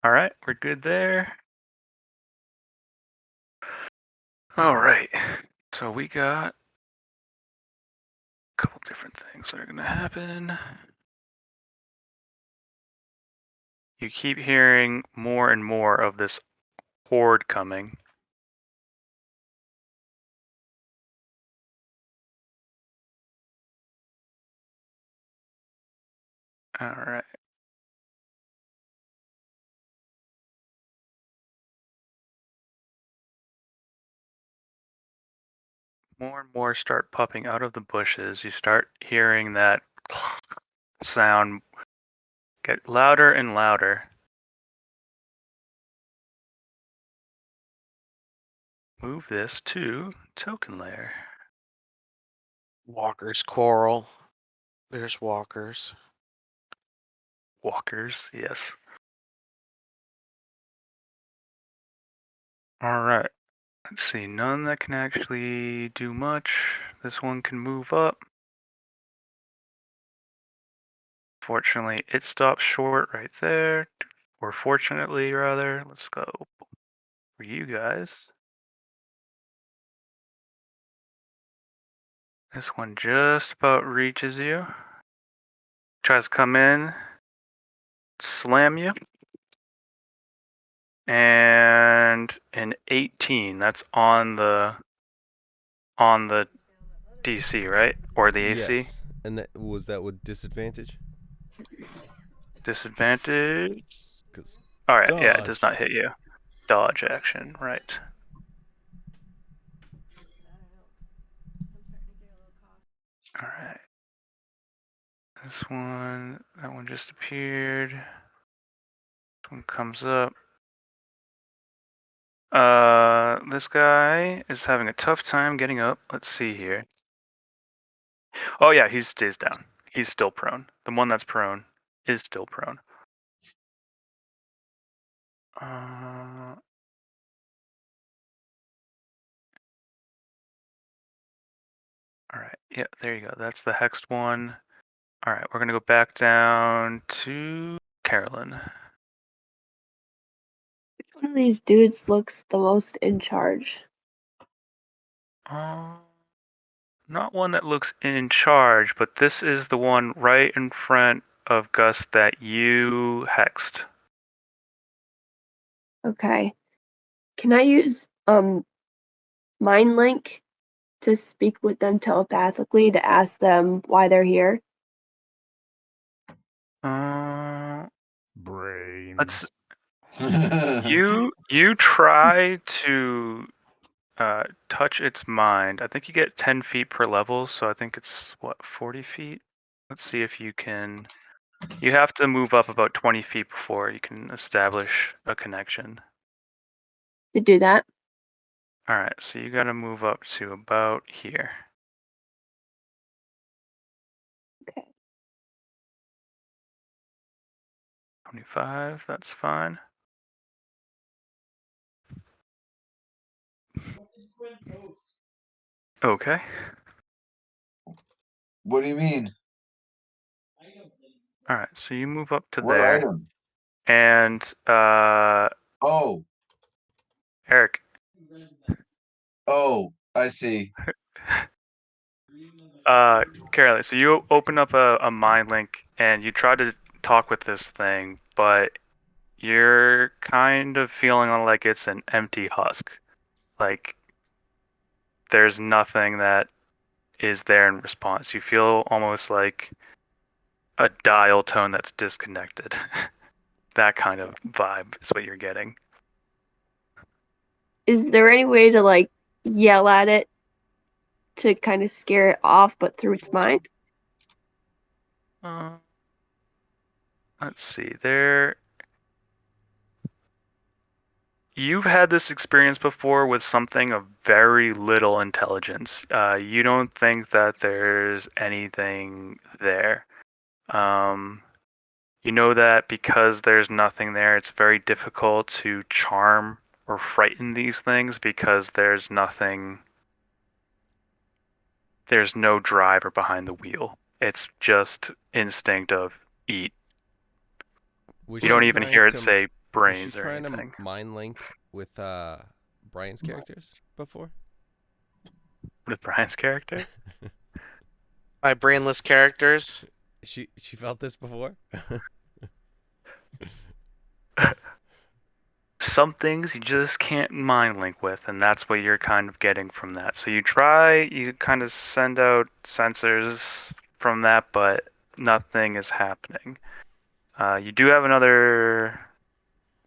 All right, we're good there. All right. So we got a couple different things that are going to happen. You keep hearing more and more of this horde coming. All right. More and more start popping out of the bushes. You start hearing that sound get louder and louder. Move this to token layer. Walker's Coral. There's walkers. Walkers, yes. All right. Let's see. None that can actually do much. This one can move up. Fortunately, it stops short right there. Or fortunately, rather. Let's go for you guys. This one just about reaches you. Tries to come in, slam you. And an 18. That's on the DC, right? Or the AC? Yes. And that with disadvantage? Disadvantage. 'Cause All right, yeah, it does dodge. not hit you. Dodge action, right? All right. That one just appeared. This one comes up. This guy is having a tough time getting up. Let's see here. Oh yeah, he stays down. He's still prone. The one that's prone is still prone. All right. Yeah, there you go. That's the hexed one. All right, we're gonna go back down to Carolyn. Which one of these dudes looks the most in charge? Not one that looks in charge, but this is the one right in front of Gus that you hexed. Okay. Can I use mind link to speak with them telepathically to ask them why they're here? Brains. You try to touch its mind. I think you get 10 feet per level, so I think it's what, 40 feet? Let's see if you can. You have to move up about 20 feet before you can establish a connection. To do that? All right, so you got to move up to about here. Okay. 25, that's fine. Okay. What do you mean? All right, so you move up to What there, item? and Oh, Eric, I see. Caroline, so you open up a mind link and you try to talk with this thing, but you're kind of feeling like it's an empty husk. Like there's nothing that is there in response. You feel almost like a dial tone that's disconnected. That kind of vibe is what you're getting. Is there any way to like yell at it to kind of scare it off, but through its mind? Uh, let's see. There, you've had this experience before with something of very little intelligence. You don't think that there's anything there. You know that because there's nothing there, it's very difficult to charm or frighten these things because there's nothing, there's no driver behind the wheel. It's just instinct of eat. Was You she don't even trying hear it to say was she brains or trying to anything. mind link with Brian's characters before? With Brian's character? My brainless characters. She felt this before? Some things you just can't mind link with, and that's what you're kind of getting from that. So you kind of send out sensors from that, but nothing is happening. You do have another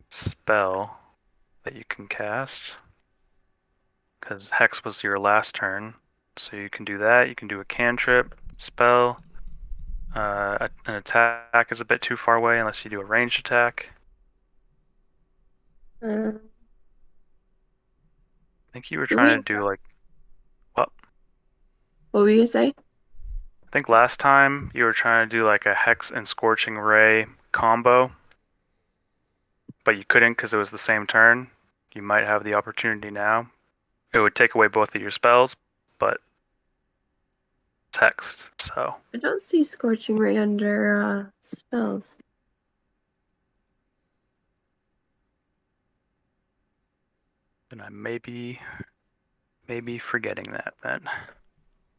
spell that you can cast, because Hex was your last turn. So you can do that. You can do a cantrip, spell. An attack is a bit too far away unless you do a ranged attack. Uh, I think you were do trying we? to do like, well, What were you gonna say? I think last time you were trying to do like a Hex and Scorching Ray combo, but you couldn't because it was the same turn. You might have the opportunity now. It would take away both of your spells, but text. So I don't see Scorching Ray under spells. then I may be forgetting that then.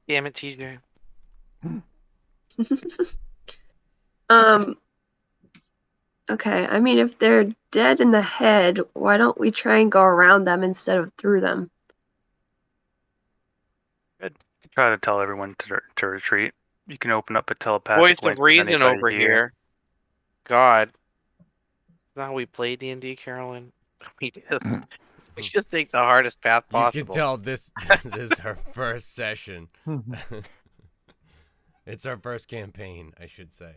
Damn it, TJ. Okay, I mean, if they're dead in the head, why don't we try and go around them instead of through them? Good. Try to tell everyone to retreat. You can open up a telepathic Voice link of with reason anybody over here. God. Not how we play D&D, Carolyn. We just take the hardest path You possible. can tell this is her first session. It's our first campaign, I should say.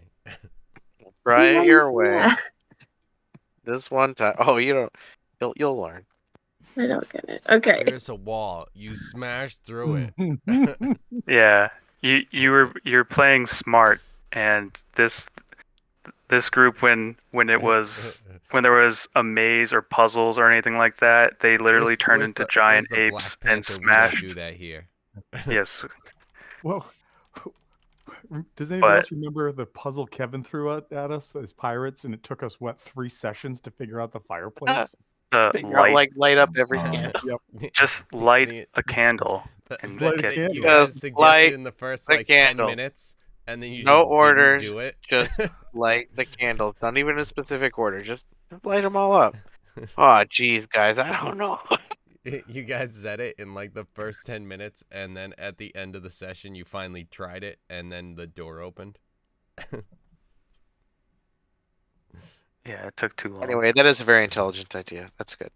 Try it your Yes, way. yeah. This one time. Oh, you don't. You'll learn. I don't get it. Okay. Here's a wall. You smashed through it. Yeah, you're playing smart, and this group when there was a maze or puzzles or anything like that, they literally turned into giant the apes Black and Panther? We don't smashed. do that here. Yes, Well, does anybody but else remember the puzzle Kevin threw at us as pirates, and it took us what 3 sessions to figure out the fireplace? Figure out, light up every Oh, candle. yep. just light a candle and Light a get candle. You through it. guys Just suggested light in the first the like 10 candle. minutes, and then you No just orders. didn't do it. Just light the candles. Not even a specific order. Just light them all up. Oh, geez, guys. I don't know. You guys said it in like the first 10 minutes, and then at the end of the session, you finally tried it, and then the door opened. Yeah, it took too long. Anyway, that is a very intelligent idea. That's good.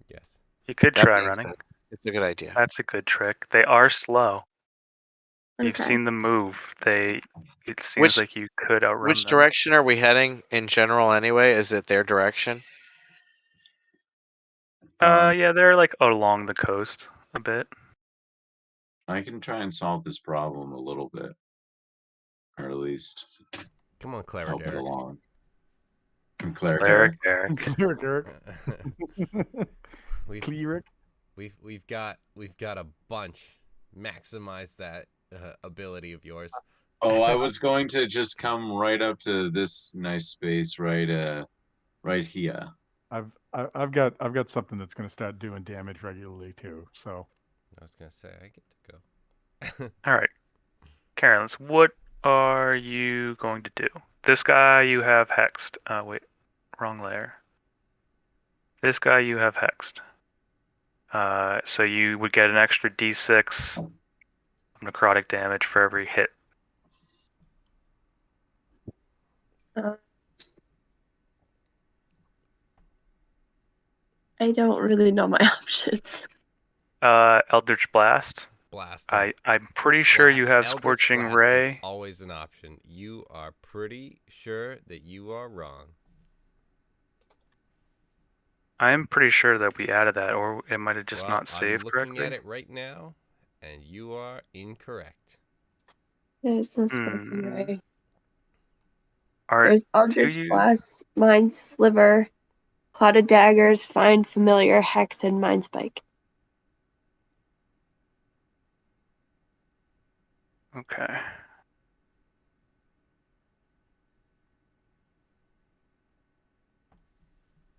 Yes. You could That try being running. said, it's a good idea. That's a good trick. They are slow. You've Okay. seen them move. It seems Which- like you could outrun Which them. direction are we heading in general anyway? Is it their direction? Yeah, they're like along the coast a bit. I can try and solve this problem a little bit, or at least Come on, Cleric help it Eric. along. From Cleric Cleric Eric. Eric. Cleric. we've, Cleric. we've got a bunch. Maximize that ability of yours. Oh, I was going to just come right up to this nice space right here. I've got something that's going to start doing damage regularly too. So I was gonna say I get to go. All right, Carolyn, what are you going to do? This guy you have hexed. Wait, wrong layer. This guy you have hexed. So you would get an extra D6 of necrotic damage for every hit. I don't really know my options. Eldritch Blast. Blast him. I'm pretty sure you have Eldritch Scorching Blast Ray. is always an option. You are pretty sure that you are wrong. I'm pretty sure that we added that, or it might have just not saved I'm looking correctly. at it right now, and you are incorrect. There's no Scorching Ray. Are There's Eldritch Blast, Mind Sliver, Clouded Daggers, Find Familiar, Hex, and Mind Spike. okay?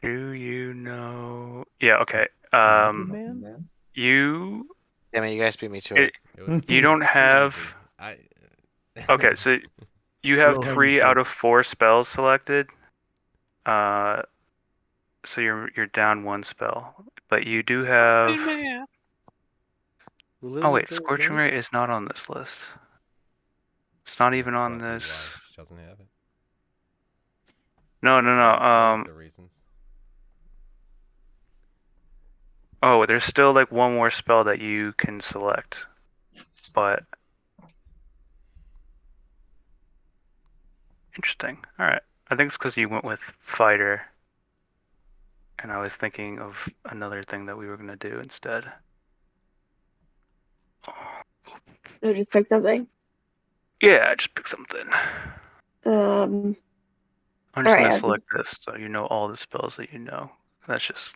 Do you know? Yeah. Okay. Man? You. Damn it, you guys beat me to it. It was. You it don't was too have. easy. Okay, so you have Low-hanging 3 out fruit. of 4 spells selected. So you're down 1 spell, but you do have. Oh wait, Scorching Ray is not on this list. It's not even That's on probably this. why she doesn't have it. No. One of the reasons. Oh, there's still like one more spell that you can select, but interesting. All right, I think it's because you went with fighter, and I was thinking of another thing that we were gonna do instead. So just pick something. Yeah, I just pick something. Um, I'm just Alright, gonna I'll select this so you know all the spells that you know. That's just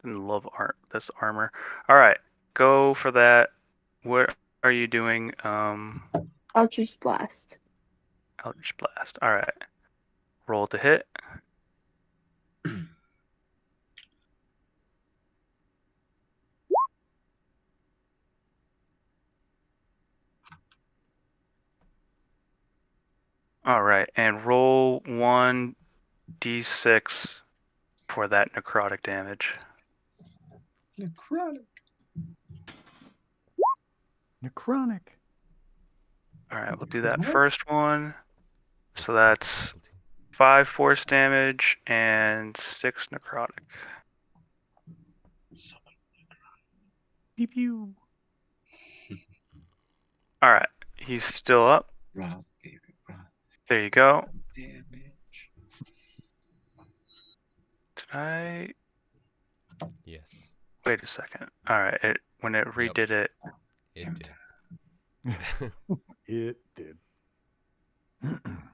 love art. That's armor. All right, go for that. What are you doing? Eldritch Blast. Eldritch Blast. All right. Roll to hit. All right, and roll 1d6 for that necrotic damage. Necrotic. Necronic. All right, we'll do that first one. So that's 5 force damage and 6 necrotic. Pew pew. All right, he's still up. Rob, baby, Rob. There you go. Damage. Did I? Yes, Wait a second. All right, when it redid it, it did. It did.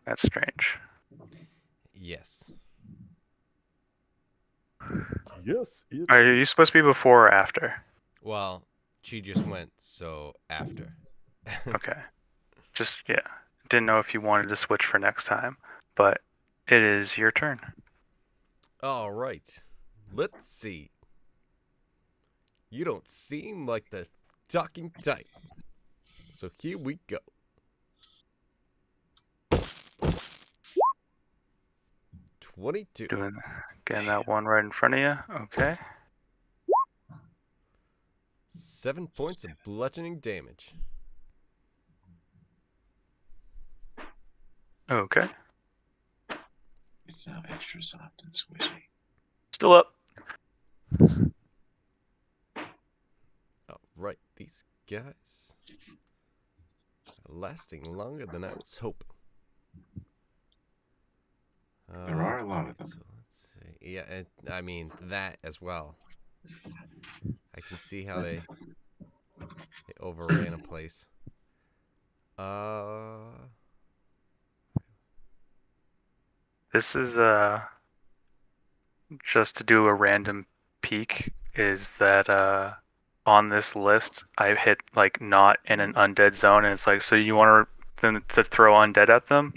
that's strange. Yes. Yes, it Are did. you supposed to be before or after? Well, she just went, so after. Okay. Just, yeah. Didn't know if you wanted to switch for next time, but it is your turn. All right. Let's see. You don't seem like the talking type. So here we go. $22. Getting that one right in front of you. Okay. 7 points of bludgeoning damage. Okay. It's now extra soft and squishy. Still up. All right, these guys are lasting longer than I was hoping. There are a lot of them. So let's see. Yeah, and I mean that as well. I can see how they overran a place. This is just to do a random peek, is that on this list I hit like not in an undead zone, and it's like, so you want them to throw undead at them?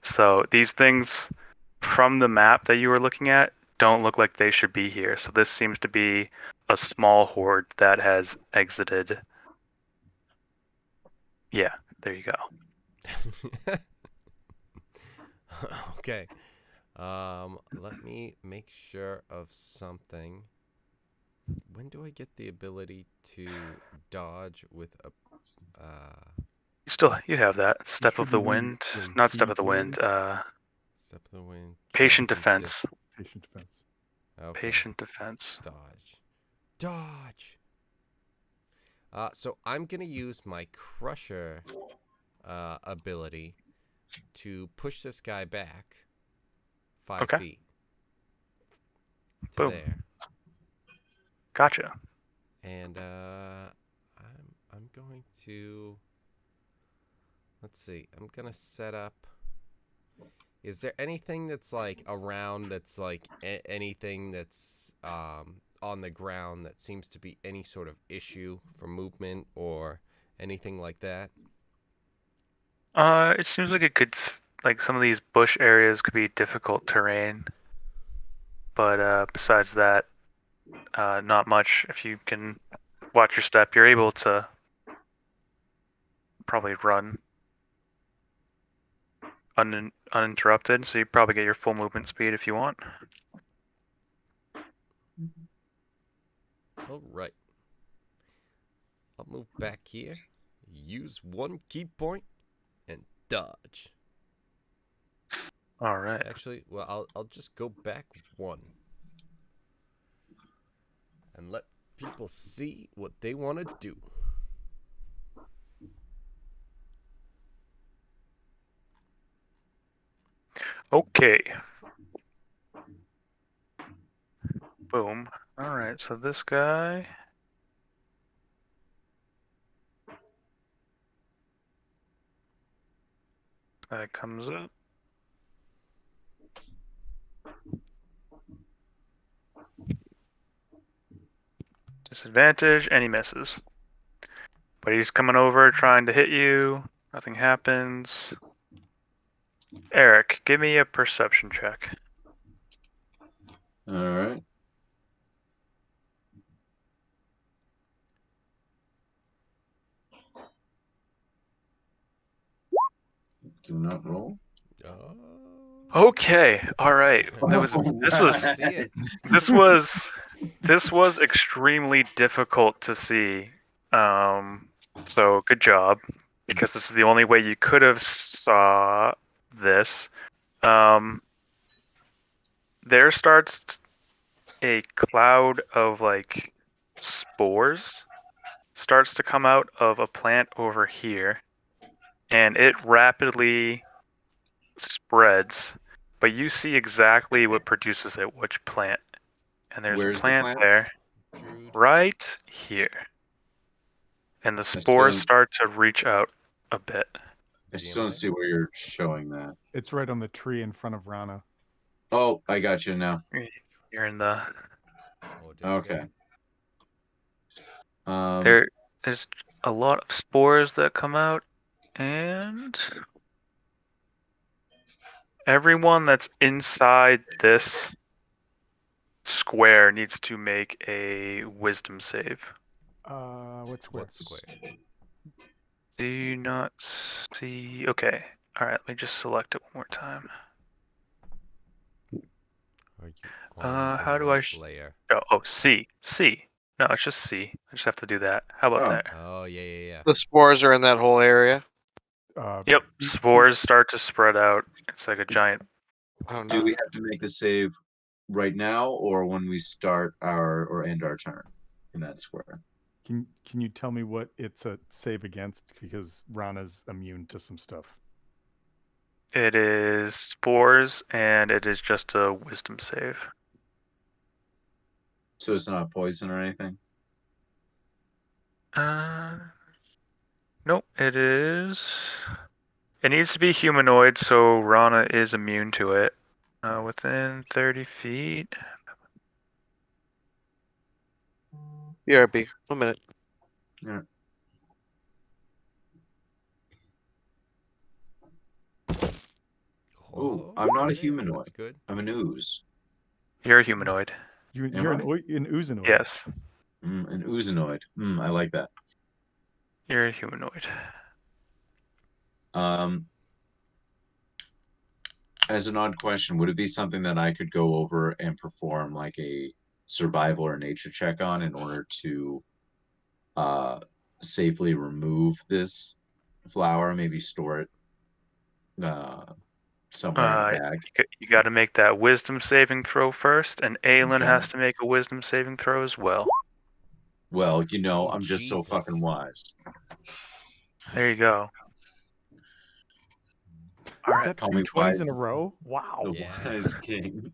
So these things from the map that you were looking at don't look like they should be here. So this seems to be a small horde that has exited. Yeah, there you go. Okay. Let me make sure of something. When do I get the ability to dodge with a You have that. Step of should the be Wind. when Not Step T of the Wind. Step of the Wind? Patient Change in Defense. patient defense. Okay. Patient Defense. Dodge. Dodge! So I'm going to use my Crusher ability to push this guy back 5 Okay. feet to Boom. there. Gotcha. And I'm going to, let's see. I'm going to set up. Is there anything that's like around that's like anything that's on the ground that seems to be any sort of issue for movement or anything like that? It seems like it could, like some of these bush areas could be difficult terrain, but besides that, not much. If you can watch your step, you're able to probably run uninterrupted, so you probably get your full movement speed if you want. All right. I'll move back here, use 1 key point, and dodge. All right. Actually, well, I'll just go back 1 and let people see what they want to do. Okay. Boom. All right, so this guy. Guy comes up. Disadvantage, and he misses. But he's coming over trying to hit you. Nothing happens. Eric, give me a perception check. All right. Do not roll. Oh. Okay, all right. That was this was See it. this was extremely difficult to see. So good job, because this is the only way you could have saw this. There starts a cloud of like spores starts to come out of a plant over here, and it rapidly spreads. But you see exactly what produces it, which plant. And there's Where's a the plant plant? there, Druid. right here. And the I still spores don't, start to reach out a bit. I still don't GMI? see where you're showing that. It's right on the tree in front of Rana. Oh, I got you now. You're in the Oh, Okay. there's a lot of spores that come out, and everyone that's inside this square needs to make a wisdom save. What's What square? Do you not see? Okay. All right. Let me just select it one more time. Are you on the How do I? right layer? Oh, C. C. No, it's just C. I just have to do that. How about Oh. that? Oh, yeah. The spores are in that whole area. Yep. B- Spores start to spread out. It's like a giant. Oh Do no. we have to make the save right now or when we start our or end our turn in that square? Can you tell me what it's a save against? Because Rana's immune to some stuff. It is spores, and it is just a wisdom save. So it's not poison or anything? Nope. It is. It needs to be humanoid, so Rana is immune to it. Within 30 feet. BRB. 1 minute. Yeah. Oh, I'm not there a it is. humanoid. That's good. I'm an ooze. You're a humanoid. You're I? an oozanoid. Yes. An oozanoid. I like that. You're a humanoid. As an odd question, would it be something that I could go over and perform like a survival or nature check on in order to safely remove this flower, maybe store it somewhere in a bag? You got to make that wisdom saving throw first, and Aelin Okay. has to make a wisdom saving throw as well. Well, Oh, I'm just so fucking Jesus. wise. There you go. All Is right. that Call two me 20s in wise, a row? Wow. the Yeah. wise king.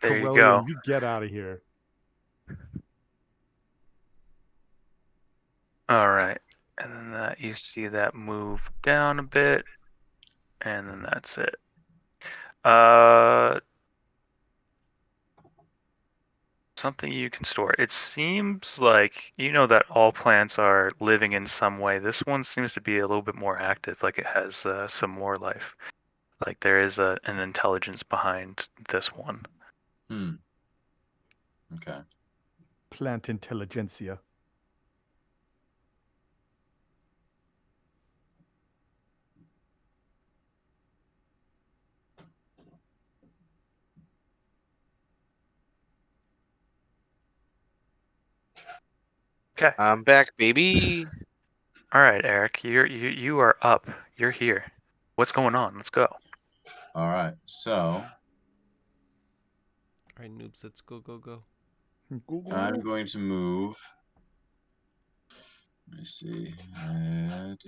There you Corellian, go. you get out of here. All right. And then that you see that move down a bit, and then that's it. Something you can store. It seems like you know that all plants are living in some way. This one seems to be a little bit more active, like it has some more life. Like there is an intelligence behind this one. Okay. Plant intelligentsia. Okay. I'm back, baby. All right, Eric. You are up. You're here. What's going on? Let's go. All right. So All right, noobs, let's go. I'm going to move. Let me see. Let's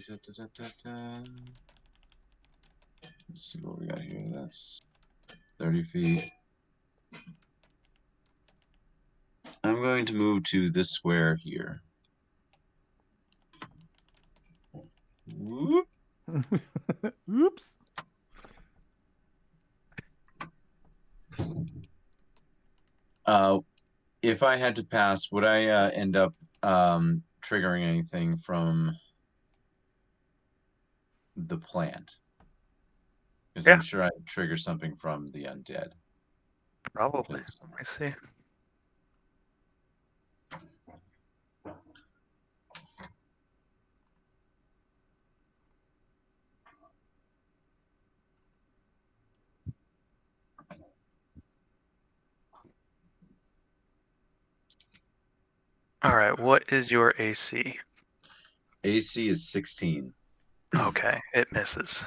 see what we got here. That's 30 feet. I'm going to move to this square here. Whoop. Oops. If I had to pass, would I end up triggering anything from the plant. Because Yeah. I'm sure I'd trigger something from the undead. Probably. 'Cause- Let me see. All right. What is your AC? AC is 16. Okay, it misses.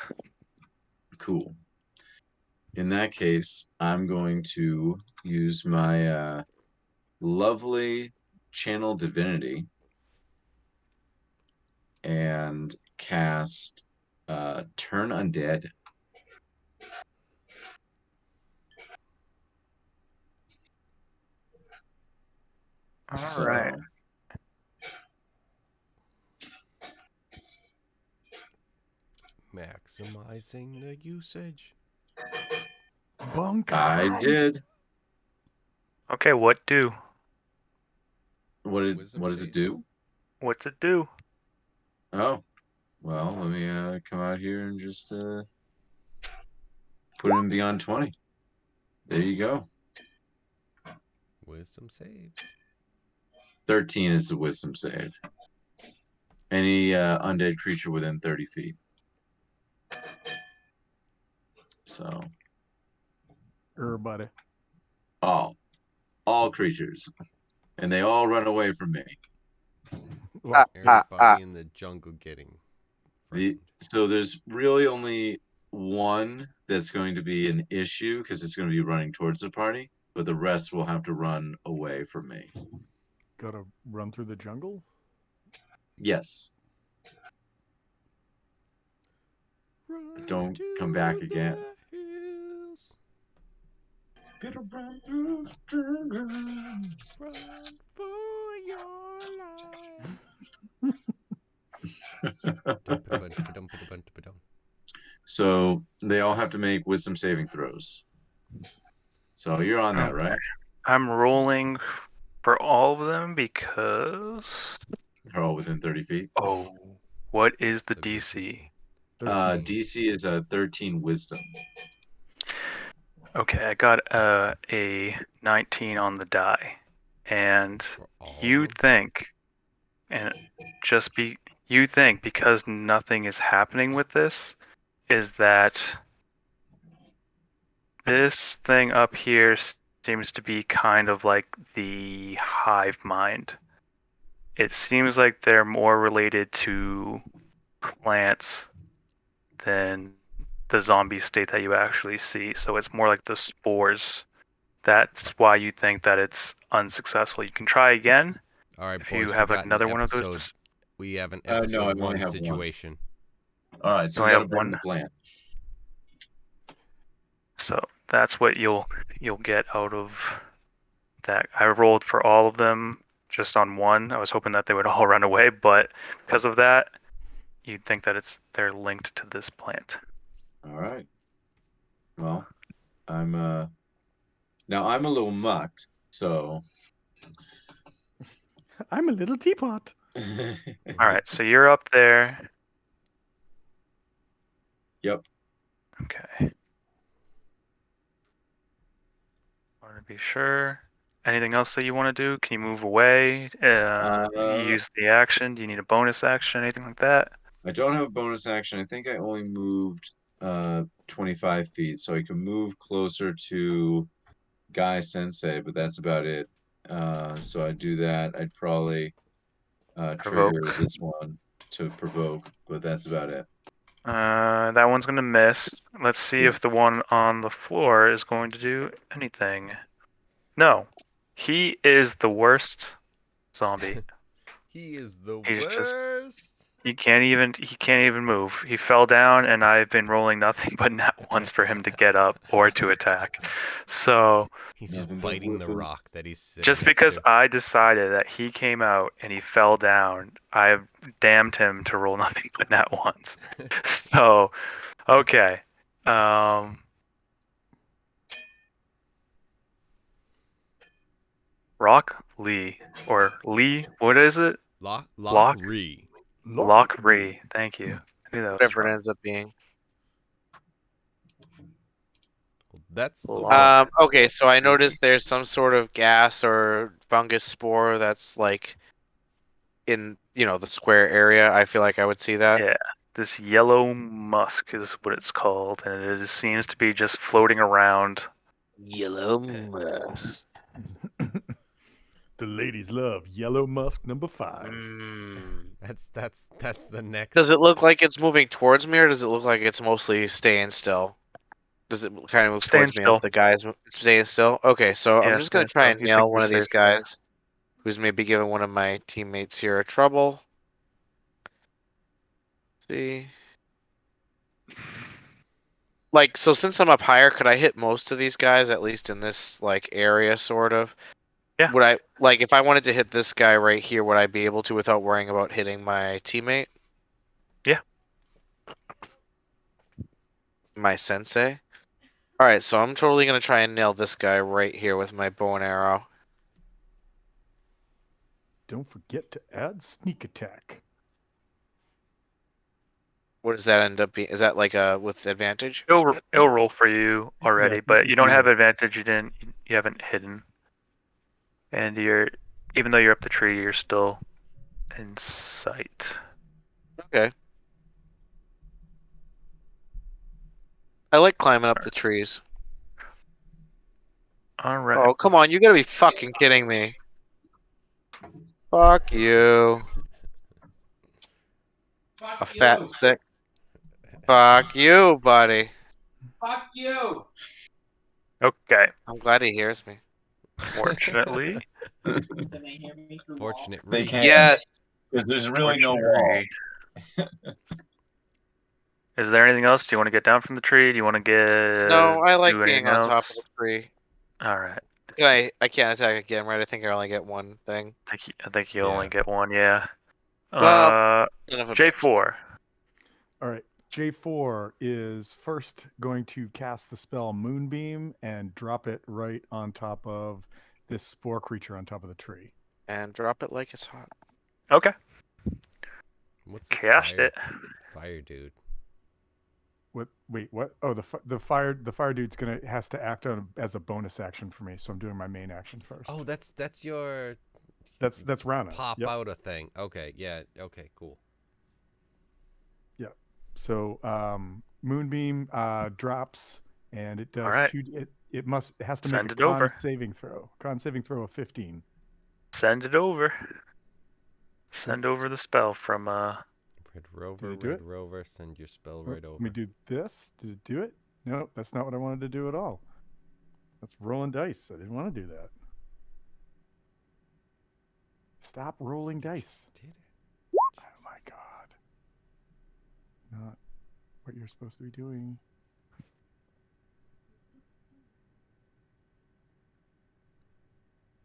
Cool. In that case, I'm going to use my lovely channel divinity and cast Turn Undead. All So right. Maximizing the usage. Bunkai. I did. Okay, what do? Wisdom What does it saves. do? What's it do? Oh, well, let me come out here and just put him beyond 20. There you go. Wisdom saves. 13 is the wisdom save. Any undead creature within 30 feet. So Everybody. all creatures, and they all run away from me. Well, Everybody in the jungle getting frightened. So there's really only one that's going to be an issue because it's going to be running towards the party, but the rest will have to run away from me. gotta run through the jungle? Yes. Run Don't to come back again. the hills. Run for your life. Dum-pa-dum-pa-dum-pa-dum-pa-dum. So they all have to make wisdom saving throws. So you're on that, Okay. right? I'm rolling for all of them because. They're all within 30 feet. Oh, what is the So good, DC? 13. DC is a 13 wisdom. Okay, I got a 19 on the die, and For all you of them? think, and you think because nothing is happening with this, is that this thing up here seems to be kind of like the hive mind. It seems like they're more related to plants than the zombie state that you actually see. So it's more like the spores. That's why you think that it's unsuccessful. You can try again All right, if you boys, we have like got an another one of those. episode. We have an No, I episode only one have one. situation. All right, You so we only got to have burn one. the plant. So that's what you'll get out of that. I rolled for all of them just on one. I was hoping that they would all run away, but because of that, you'd think that they're linked to this plant. All right. Well, I'm now I'm a little mucked, so I'm a little teapot. All right, so you're up there. Yep. Okay. Want to be sure. Anything else that you want to do? Can you move away? Use the action? Do you need a bonus action? Anything like that? I don't have a bonus action. I think I only moved 25 feet, so I can move closer to Guy Sensei, but that's about it. So I'd do that. I'd probably trigger Provoke. this one to provoke, but that's about it. That one's gonna miss. Let's see Yeah. if the one on the floor is going to do anything. No. He is the worst zombie. He is the He's just worst. he can't even move. He fell down and I've been rolling nothing but nat ones for him to get up or to attack. So He's Nothing just but biting the whipping. rock that he's sitting just next because to. I decided that he came out and he fell down, I damned him to roll nothing but nat ones. So, okay. Rock Lee or Lee, what is it? Lock? Re. Lock Re. Thank you. I knew that was Whatever it wrong. ends up being. That's the Lock. one. Okay, so I noticed there's some sort of gas or fungus spore that's like in, the square area. I feel like I would see that. Yeah. This yellow musk is what it's called, and it seems to be just floating around. Yellow musk. The ladies love yellow musk number 5. Mm. That's the next. Does it look like it's moving towards me, or does it look like it's mostly staying still? Does it kind of move Staying towards me as still. the guys staying still? Okay, so I'm Yeah, just gonna staying try still. and You think nail you're one of these safe there. guys who's maybe giving one of my teammates here a trouble. See. Like, so since I'm up higher, could I hit most of these guys, at least in this, like, area, sort of? Yeah. Would I, like, if I wanted to hit this guy right here, would I be able to without worrying about hitting my teammate? Yeah. My sensei? Alright, so I'm totally gonna try and nail this guy right here with my bow and arrow. Don't forget to add sneak attack. What does that end up being? Is that like with advantage? It'll roll for you already, Yeah, but you if don't have you advantage. You haven't hidden, and even though you're up the tree, you're still in sight. Okay. I like climbing up the trees. All right. Oh, come on, you gotta be fucking kidding me. Fuck you. A fat stick. Fuck you, buddy. Fuck you. Okay. I'm glad he hears me. Fortunately, Fortunate They Re. can, Yes. because there's really no wall. Is there anything else? Do you want to get down from the tree? Do you want to No, I like do being anything on top of else? the tree. All right. I can't attack again, right? I think I only get one thing. I think you Yeah. only get one. Yeah. Well, son of a bitch. J4. All right. J4 is first going to cast the spell Moonbeam and drop it right on top of this spore creature on top of the tree. And drop it like it's hot. Okay. What's this Cast it. fire dude? What? Wait, what? Oh, the fire dude's has to act on as a bonus action for me, so I'm doing my main action first. Oh, that's your. that's Rana. Pop Yep. out a thing. Okay, yeah. Okay, cool. Yeah. So Moonbeam drops, and it does All right. it has to Send make a it over. saving throw. Con saving throw of 15. Send it over. Send over the spell from Red Did it do it? Rover, send your spell Oh, right let me over. do this. Did it do it? No, that's not what I wanted to do at all. That's rolling dice. I didn't want to do that. Stop rolling dice. Did it? Oh my god. Not what you're supposed to be doing.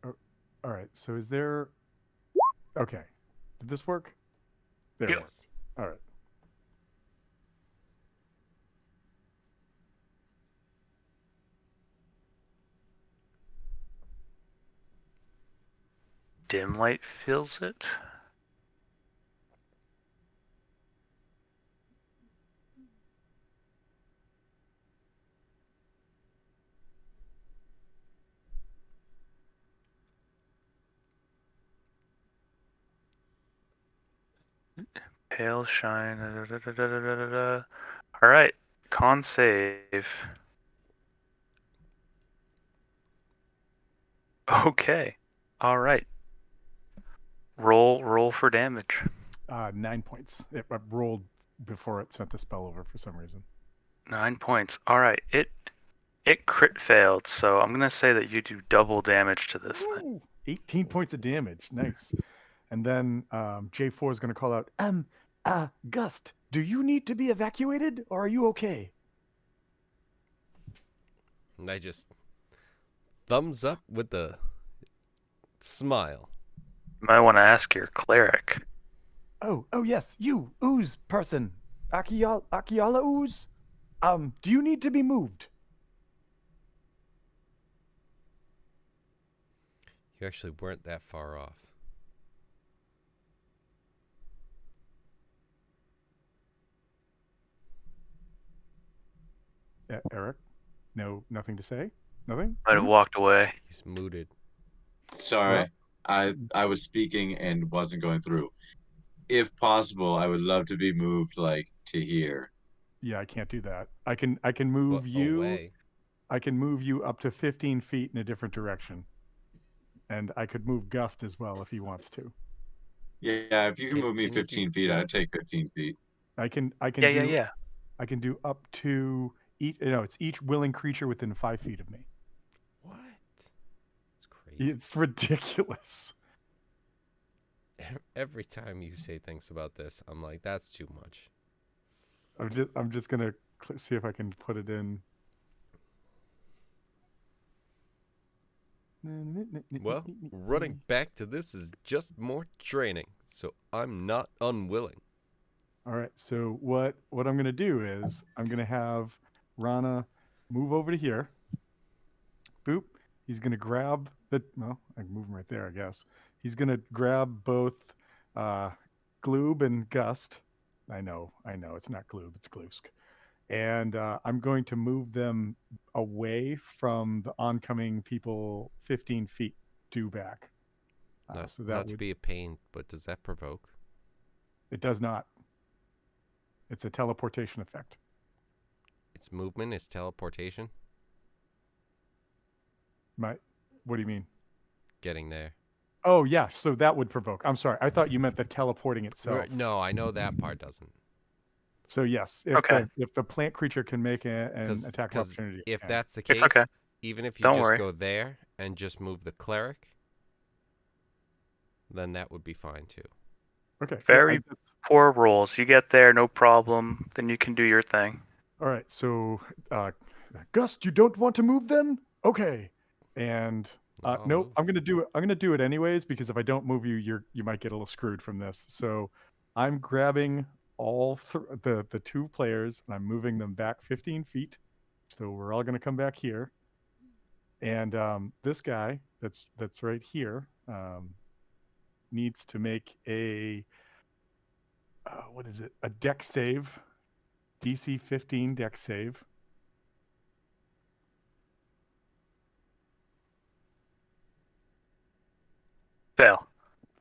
Oh, all right. So is there... Okay. Did this work? There it Yep. worked. All right. dim light fills it. Pale shine. All right. Con save. Okay. All right. Roll for damage. 9 points. It rolled before it sent the spell over for some reason. 9 points. All right. It crit failed, so I'm gonna say that you do double damage to this thing. Ooh, 18 points of damage. Nice. And then J4 is going to call out, Gust, do you need to be evacuated or are you okay? And I just thumbs up with the smile. You might want to ask your cleric. Oh, yes, you, ooze person. Akiala ooze. Do you need to be moved? You actually weren't that far off. Eric, no, nothing to say. Nothing. Might have walked away. He's mooted. Sorry, I was speaking and wasn't going through. If possible, I would love to be moved like to here. Yeah, I can't do that. I can But move you. away. I can move you up to 15 feet in a different direction, and I could move Gust as well if he wants to. Yeah, if you can move me Can you do 15 feet, two? I'd take 15 feet. I can do Yeah. I can do up to each. It's each willing creature within 5 feet of me. What? It's crazy. It's ridiculous. Every time you say things about this, I'm like, that's too much. I'm just gonna see if I can put it in. Well, running back to this is just more training, so I'm not unwilling. All right. So what I'm gonna do is I'm gonna have Rana move over to here. Boop. He's gonna grab the. Well, I can move him right there, I guess. He's gonna grab both Gloob and Gust. I know. It's not Gloob. It's Gloosk. And I'm going to move them away from the oncoming people 15 feet due back. So that Not to would. be a pain, but does that provoke? It does not. It's a teleportation effect. Its movement is teleportation? What do you mean? Getting there. Oh yeah, so that would provoke. I'm sorry. I thought you meant the teleporting itself. No, I know that part doesn't. So yes, Okay. if the plant creature can make an attack of Because opportunity, if yeah. that's the It's case, okay. even if you Don't just worry. go there and just move the cleric, then that would be fine too. Okay. Very poor rolls. You get there, no problem. Then you can do your thing. All right. So, Gust, you don't want to move then? Okay. And I'll nope, move. I'm gonna do it. I'm gonna do it anyways because if I don't move you, you might get a little screwed from this. So, I'm grabbing the two players and I'm moving them back 15 feet. So we're all gonna come back here. And this guy that's right here needs to make a what is it? A deck save, DC 15 deck save. Fail.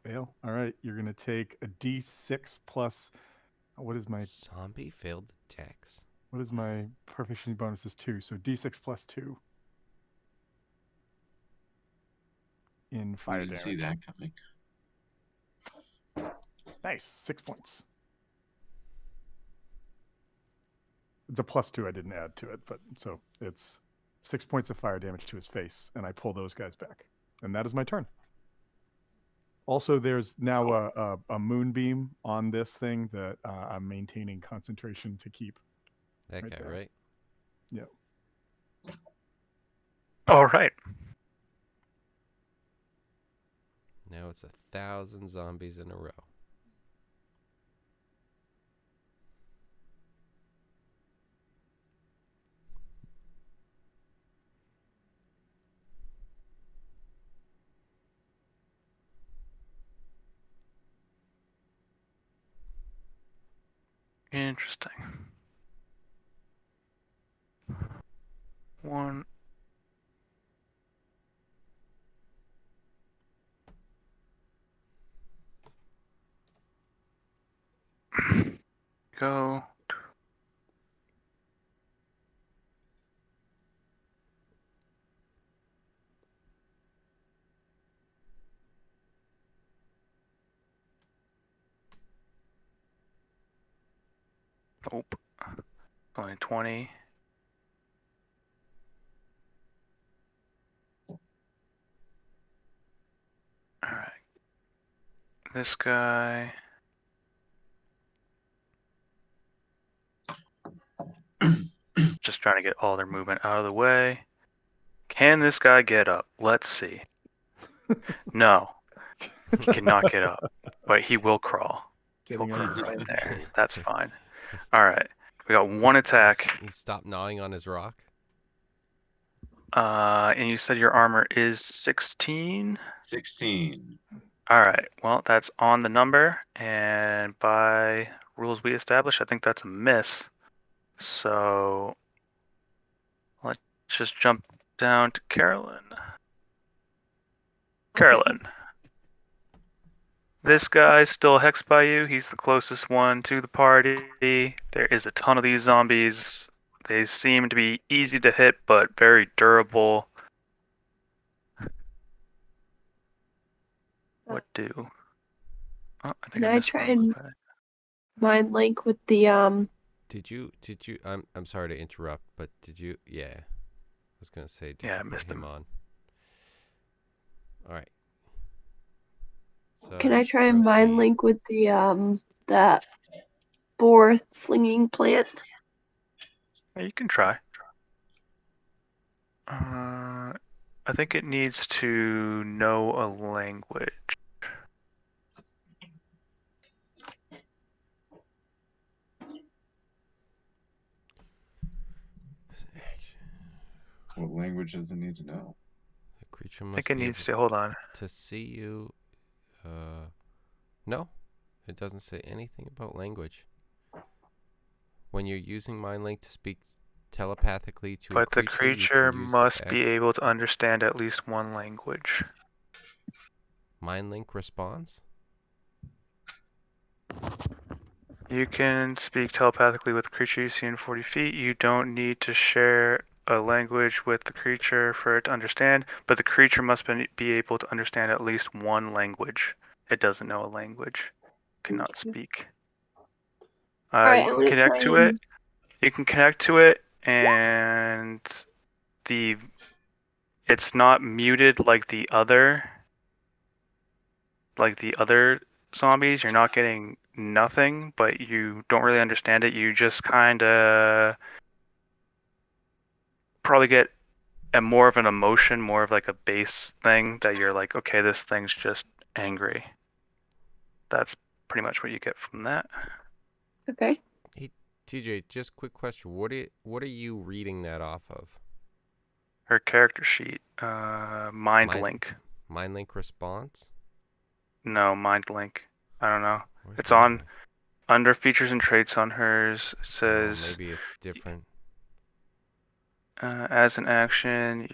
Fail. All right, you're gonna take a D6 plus. What is my Zombie failed the dex. what is my proficiency bonus is 2? So D6 plus 2 in I fire didn't see damage. that coming. Nice, 6 points. It's a plus 2. I didn't add to it, but so it's 6 points of fire damage to his face, and I pull those guys back, and that is my turn. Also, there's now a moonbeam on this thing that I'm maintaining concentration to keep. That Right guy, there. right? Yeah. All right. Now it's 1,000 zombies in a row. Interesting. One. Go. Nope. Only 20. All right. This guy. Just trying to get all their movement out of the way. Can this guy get up? Let's see. No, he cannot get up, but he will crawl. He'll Getting crawl under right the there. table. That's fine. All right. We got one attack. He stopped gnawing on his rock. And you said your armor is 16? 16. All right. Well, that's on the number, and by rules we established, I think that's a miss. So Let's just jump down to Carolyn. Okay. Carolyn. This guy's still hexed by you. He's the closest one to the party. There is a ton of these zombies. They seem to be easy to hit, but very durable. What do? Oh, I think Can I I missed try one. and mind link with the Did you? I'm sorry to interrupt, but did you? Yeah, I was gonna say, did Yeah, I you put missed him him. on? All right. So Can I try and mind proceed. link with the that boar flinging plant? Yeah, you can try. I think it needs to know a language. What language does it need to know? The creature I must think it be needs able to. Hold on. to see you. No, it doesn't say anything about language. When you're using mind link to speak telepathically to a But the creature, you creature can use the must be able to understand at least one language. mind link response. You can speak telepathically with the creature you see in 40 feet. You don't need to share a language with the creature for it to understand, but the creature must be able to understand at least one language. It doesn't know a language. Cannot speak. Alright, You I'm can gonna try connect to it. and You can connect to it, and the it's not muted like the other zombies. You're not getting nothing, but you don't really understand it. You just kind of probably get more of an emotion, more of like a base thing that you're like, okay, this thing's just angry. That's pretty much what you get from that. okay. Hey, TJ, just quick question. What are you reading that off of? Her character sheet, mind link. Mind link response? No, mind link. I don't know. Where's It's mind on link? under features and traits on hers. It Oh, says maybe it's different. as an action,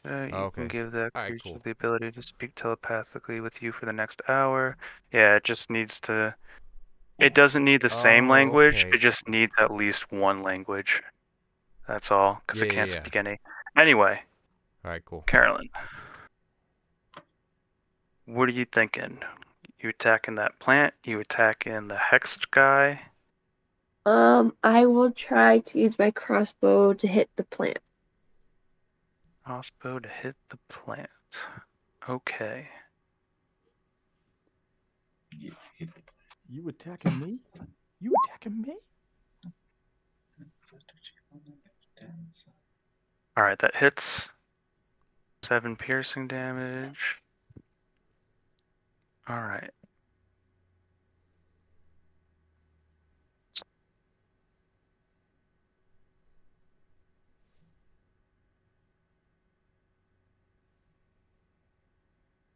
Oh, you can okay. give that All right, creature cool. the ability to speak telepathically with you for the next hour. Yeah, it just needs to. It doesn't need the same Oh, language. okay. It just needs at least one language. That's all, because Yeah, it yeah, can't yeah. speak any. Anyway, All right, cool. Carolyn, what are you thinking? You attacking that plant? You attacking the hexed guy? I will try to use my crossbow to hit the plant. Crossbow to hit the plant. Okay. Yeah, hit the You attacking me? You attacking me? All right, that hits. 7 piercing damage. All right.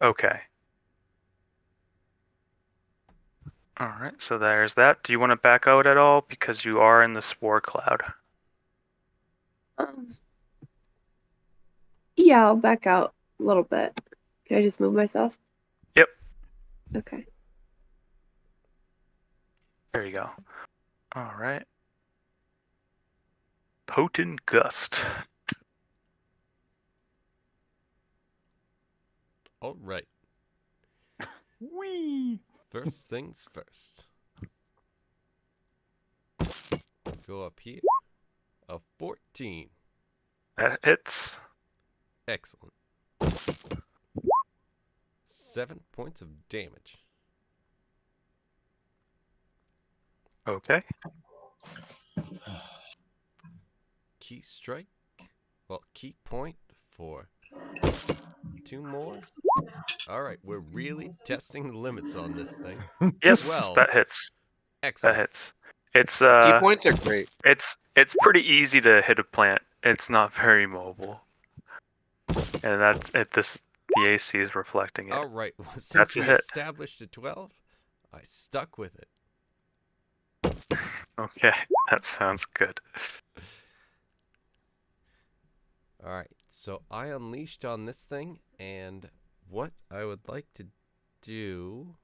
Okay. All right, so there's that. Do you want to back out at all? Because you are in the spore cloud. Um, yeah, I'll back out a little bit. Can I just move myself? Yep. Okay. There you go. All right. Potent Gust. All right. Wee! First things first. Go up here. A 14. That hits. Excellent. 7 points of damage. Okay. Key strike. Well, key point for 2 more. All right, we're really testing the limits on this thing. Yes, 12. that hits. That Excellent. hits. It's Key points are great. it's pretty easy to hit a plant. It's not very mobile. And that's it this the AC is reflecting it. All right, since That's a we hit. established a 12, I stuck with it. Okay, that sounds good. All right. So I unleashed on this thing, and what I would like to do.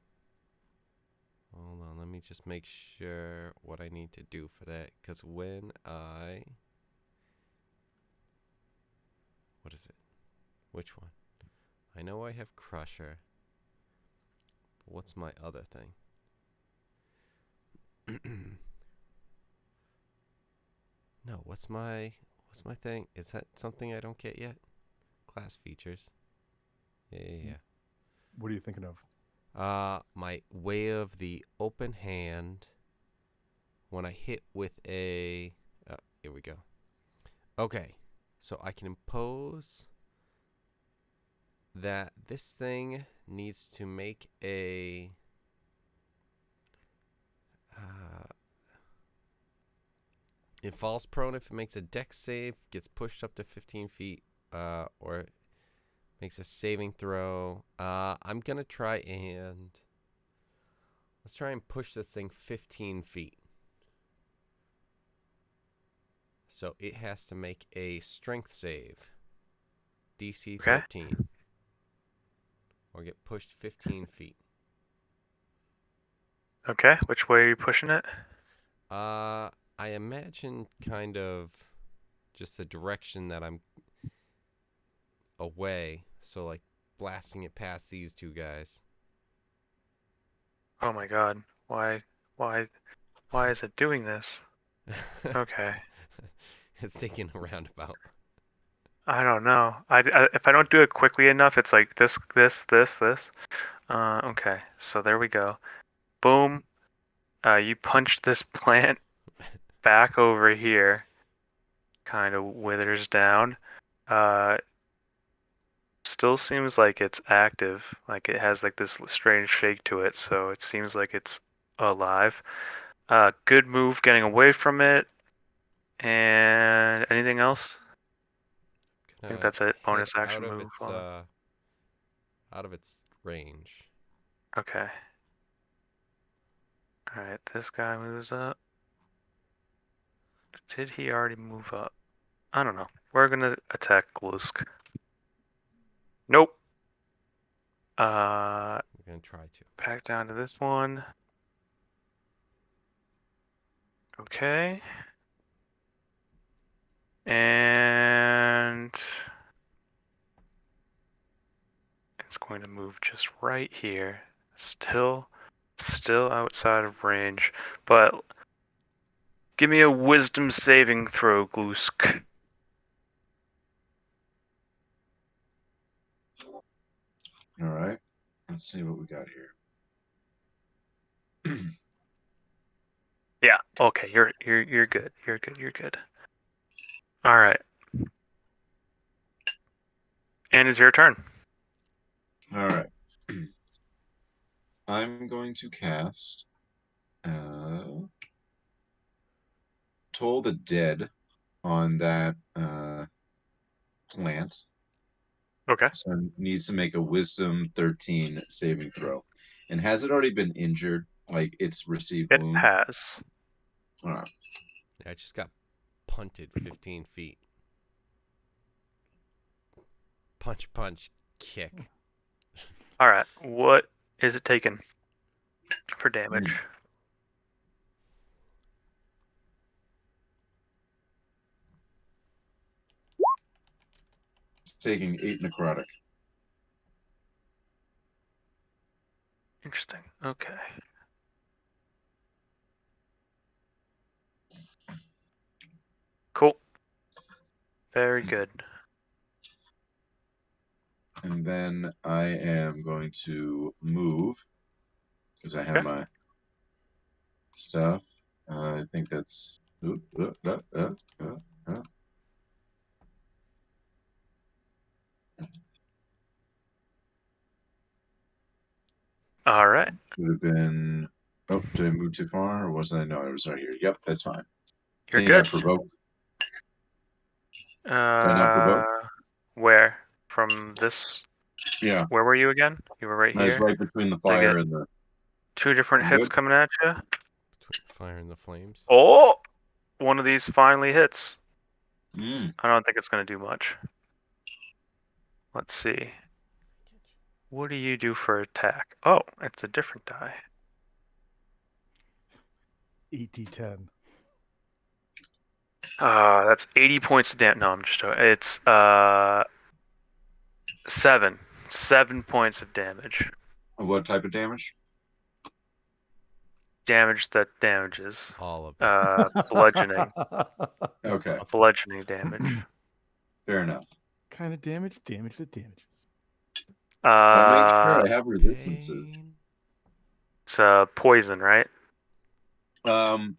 Hold on, let me just make sure what I need to do for that. Because when I. What is it? Which one? I know I have Crusher. But what's my other thing? No, what's my thing? Is that something I don't get yet? Class features. Yeah. What are you thinking of? My way of the open hand when I hit with a. Here we go. Okay, so I can impose that this thing needs to make a. It falls prone if it makes a dex save, gets pushed up to 15 feet, or makes a saving throw. I'm gonna try and let's try and push this thing 15 feet. So it has to make a strength save, DC Okay. 13, or get pushed 15 feet. Okay. Which way are you pushing it? I imagine kind of just the direction that I'm away. So like blasting it past these two guys. Oh my God. Why is it doing this? Okay. It's taking a roundabout. I don't know. If I don't do it quickly enough, it's like this. Okay. So there we go. Boom. You punch this plant back over here. Kind of withers down. Still seems like it's active. Like it has like this strange shake to it, so it seems like it's alive. Good move getting away from it. And anything else? I think Gonna that's it. head Bonus action move on. out of its range. Okay. Alright, this guy moves up. Did he already move up? I don't know. We're gonna attack Glusk. Nope. I'm gonna try to. Back down to this one. Okay. And it's going to move just right here. Still outside of range. But give me a wisdom saving throw, Glusk. All right. Let's see what we got here. Yeah. Okay. You're good. You're good. All right. And it's your turn. All right. I'm going to cast Toll the Dead on that plant. Okay. So it needs to make a Wisdom 13 saving throw. And has it already been injured? Like it's received It wound? has. All right. I just got punted 15 feet. Punch, kick. All right. What is it taken for damage? It's taking 8 necrotic. Interesting. Okay. Cool. Very good. And then I am going to move because I have Okay. my stuff. I think that's. All right. Would have been. Oh, did I move too far, or wasn't I? No, I was right here. Yep, that's fine. You're Think I good. provoked. Did I not Uh, provoke? where? From this? Yeah, Where were you again? You were right I was here. right between the Did I fire get and the. two different I'm hits good. coming at you? Between the fire and the flames. Oh, one of these finally hits. Mm. I don't think it's going to do much. Let's see. What do you do for attack? Oh, it's a different die. 8d10. That's 80 points of damage. No, I'm just joking. It's 7 points of damage. What type of damage? Damage that damages. All of it. Bludgeoning. Okay, Bludgeoning damage. fair enough. Kind of damage that damages. I'll make sure I have resistances. Pain. It's poison, right?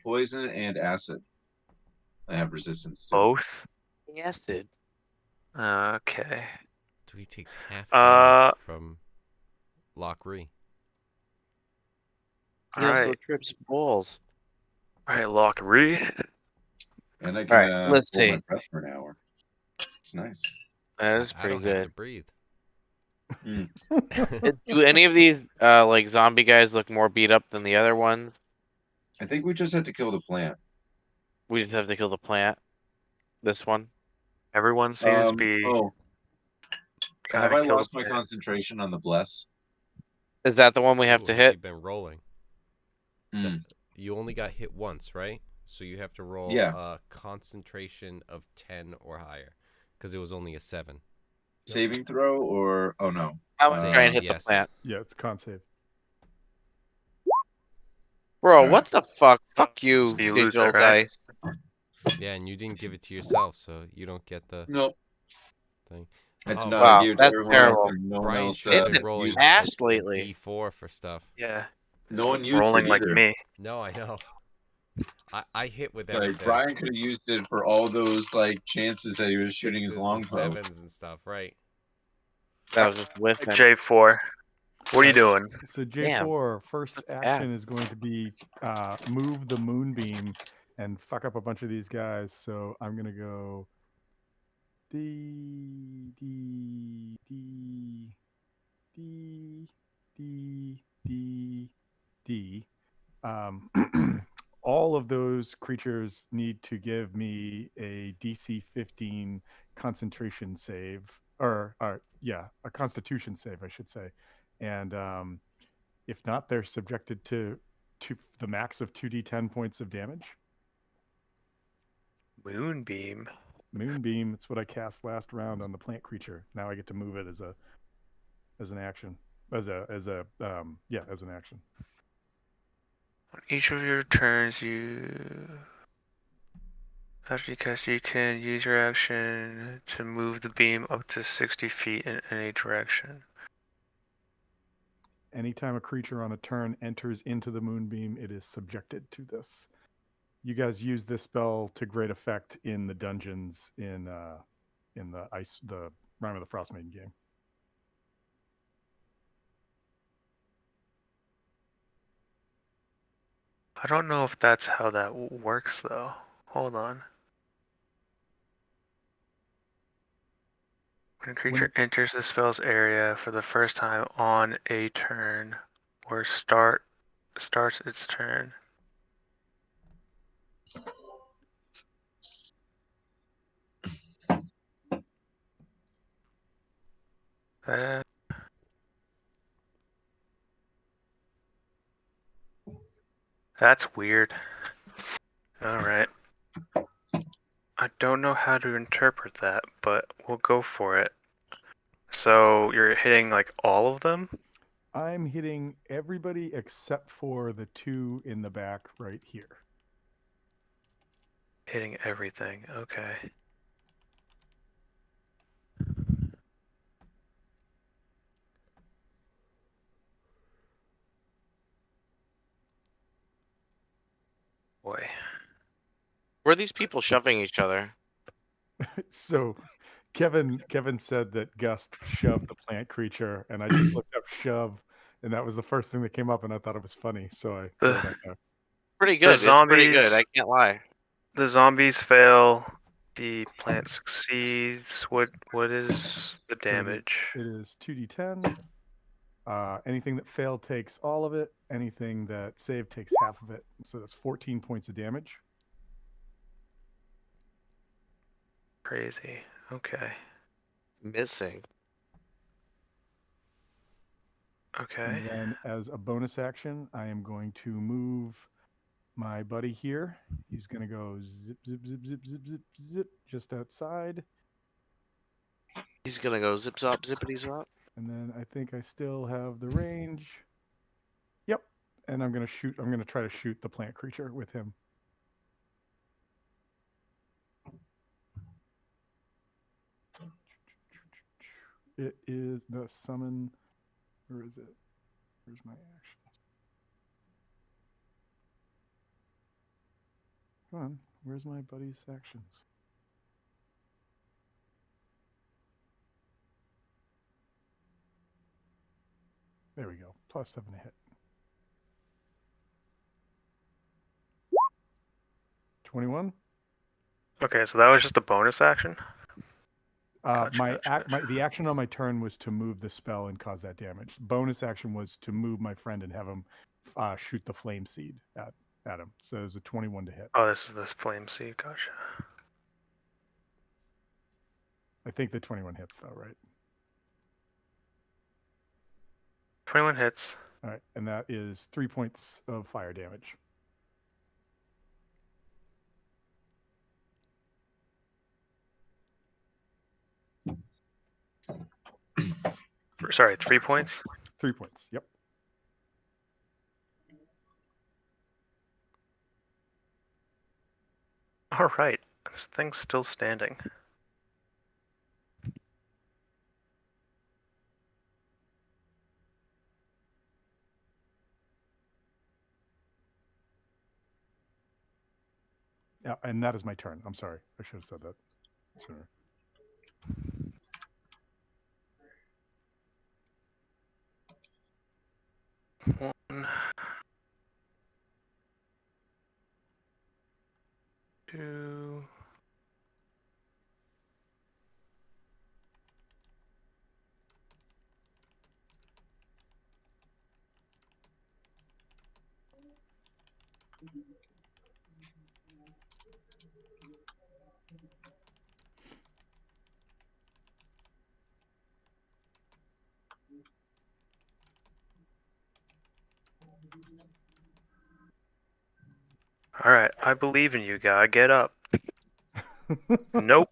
Poison and acid. I have resistance to. Both. Yes, dude. Okay. Dude, he takes half Uh, damage from Lockree. He All also right. trips balls. All right, Lockery. And I All can right, let's hold my see. breath for an hour. It's nice. That is I pretty don't have to good. breathe. Do any of these like zombie guys look more beat up than the other ones? I think we just had to kill the plant. We just have to kill the plant. This one. Everyone seems to be Oh, trying have to I kill the lost my plant. concentration on the bless? Is that the one we have Ooh, to have you hit? been rolling? Hmm. You only got hit once, right? So you have to roll Yeah. a concentration of 10 or higher, because it was only a 7. Saving throw or oh no. I was trying to hit yes. the plant. Yeah, it's con save. Bro, All right. what the fuck? Fuck you, So you lose digital it, right? dice. Yeah, and you didn't give it to yourself, so you don't get the Nope. thing. I did Oh, not. I Wow, gave it to that's everyone else, terrible. and no one Brian else should have It's been been rolling used. ass a lately. D4 for stuff. Yeah. No one used Rolling it like either. me. No, I know. I hit with It's like everything. Brian could have used it for all those like chances that he was shooting his 6s and longbow. 7s and stuff, right? That was just with him. J4. What are you doing? So Damn. J4, first That's action ass. is going to be move the moonbeam and fuck up a bunch of these guys. So I'm gonna go D D D D D D D. All of those creatures need to give me a DC 15 concentration save, or yeah, a Constitution save, I should say. And if not, they're subjected to the max of 2d10 points of damage. Moonbeam. Moonbeam. It's what I cast last round on the plant creature. Now I get to move it as an action, as an action. On each of your turns, after you cast, you can use your action to move the beam up to 60 feet in any direction. Anytime a creature on a turn enters into the moonbeam, it is subjected to this. You guys use this spell to great effect in the dungeons in the Rime of the Frostmaiden game. I don't know if that's how that works, though. Hold on. When a creature enters the spell's area for the first time on a turn, or starts its turn. That's weird. Alright. I don't know how to interpret that, but we'll go for it. So you're hitting like all of them? I'm hitting everybody except for the two in the back right here. Hitting everything. Okay. Boy. Where are these people shoving each other? So Kevin said that Gust shoved the plant creature, and I just looked up shove, and that was the first thing that came up, and I thought it was funny, so I threw it out there. Pretty good. It's pretty good. I can't lie. The zombies fail. The plant succeeds. What is the damage? So it is 2d10. Anything that failed takes all of it. Anything that saved takes half of it. So that's 14 points of damage. Crazy. Okay. Missing. Okay. And then as a bonus action, I am going to move my buddy here. He's going to go zip, zip, zip, zip, zip, zip, zip, just outside. He's gonna go zip zop zippity zop. And then I think I still have the range. Yep. And I'm going to shoot. I'm going to try to shoot the plant creature with him. It is the summon. Where is it? Where's my action? Come on. Where's my buddy's actions? There we go. +7 to hit. 21. Okay, so that was just a bonus action. The action on my turn was to move the spell and cause that damage. Bonus action was to move my friend and have him shoot the flame seed at him. So it was a 21 to hit. Oh, this is this flame seed. Gotcha. I think the 21 hits though, right? 21 hits. All right, and that is 3 points of fire damage. Sorry, 3 points. 3 points. Yep. All right, this thing's still standing. Yeah, and that is my turn. I'm sorry. I should have said that sooner. One, two. All right, I believe in you, guy. Get up. Nope.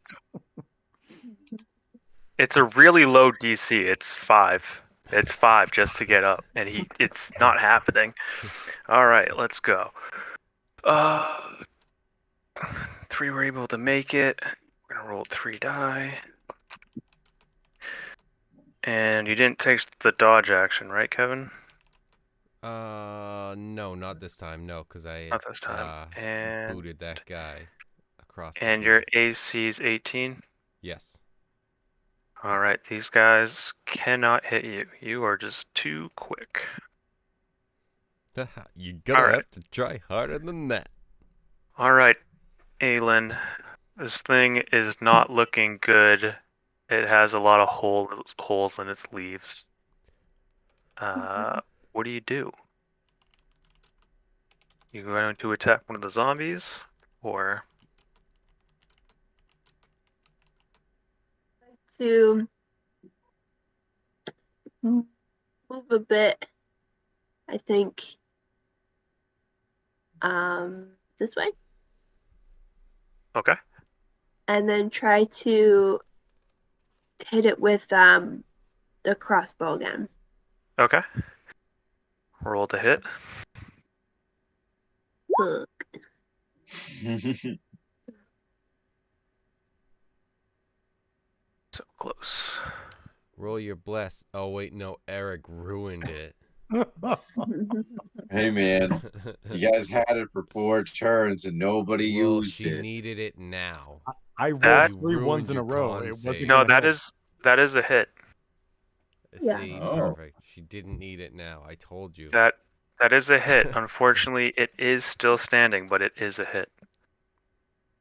It's a really low DC. It's 5. It's 5 just to get up, and it's not happening. All right, let's go. 3 were able to make it. We're gonna roll 3 die. And you didn't take the dodge action, right, Kevin? No, not this time. No, because I Not this time. And booted that guy across the and field. your AC is 18. Yes. All right, these guys cannot hit you. You are just too quick. You're gonna Alright. have to try harder than that. All right, Aelin, this thing is not looking good. It has a lot of holes in its leaves. What do you do? You going to attack one of the zombies, or To move a bit, I think, this way, okay? and then try to hit it with the crossbow again. Okay. Roll to hit. Ugh. So close. Roll your bless. Oh wait, no, Eric ruined it. Hey man, you guys had it for 4 turns and nobody Well, used she it. needed it now. I rolled That- 3 You ones ruined in a your row. con It save. wasn't No, gonna that help. is a hit. Yeah. See, Oh. perfect. She didn't need it now. I told you. That is a hit. Unfortunately, it is still standing, but it is a hit.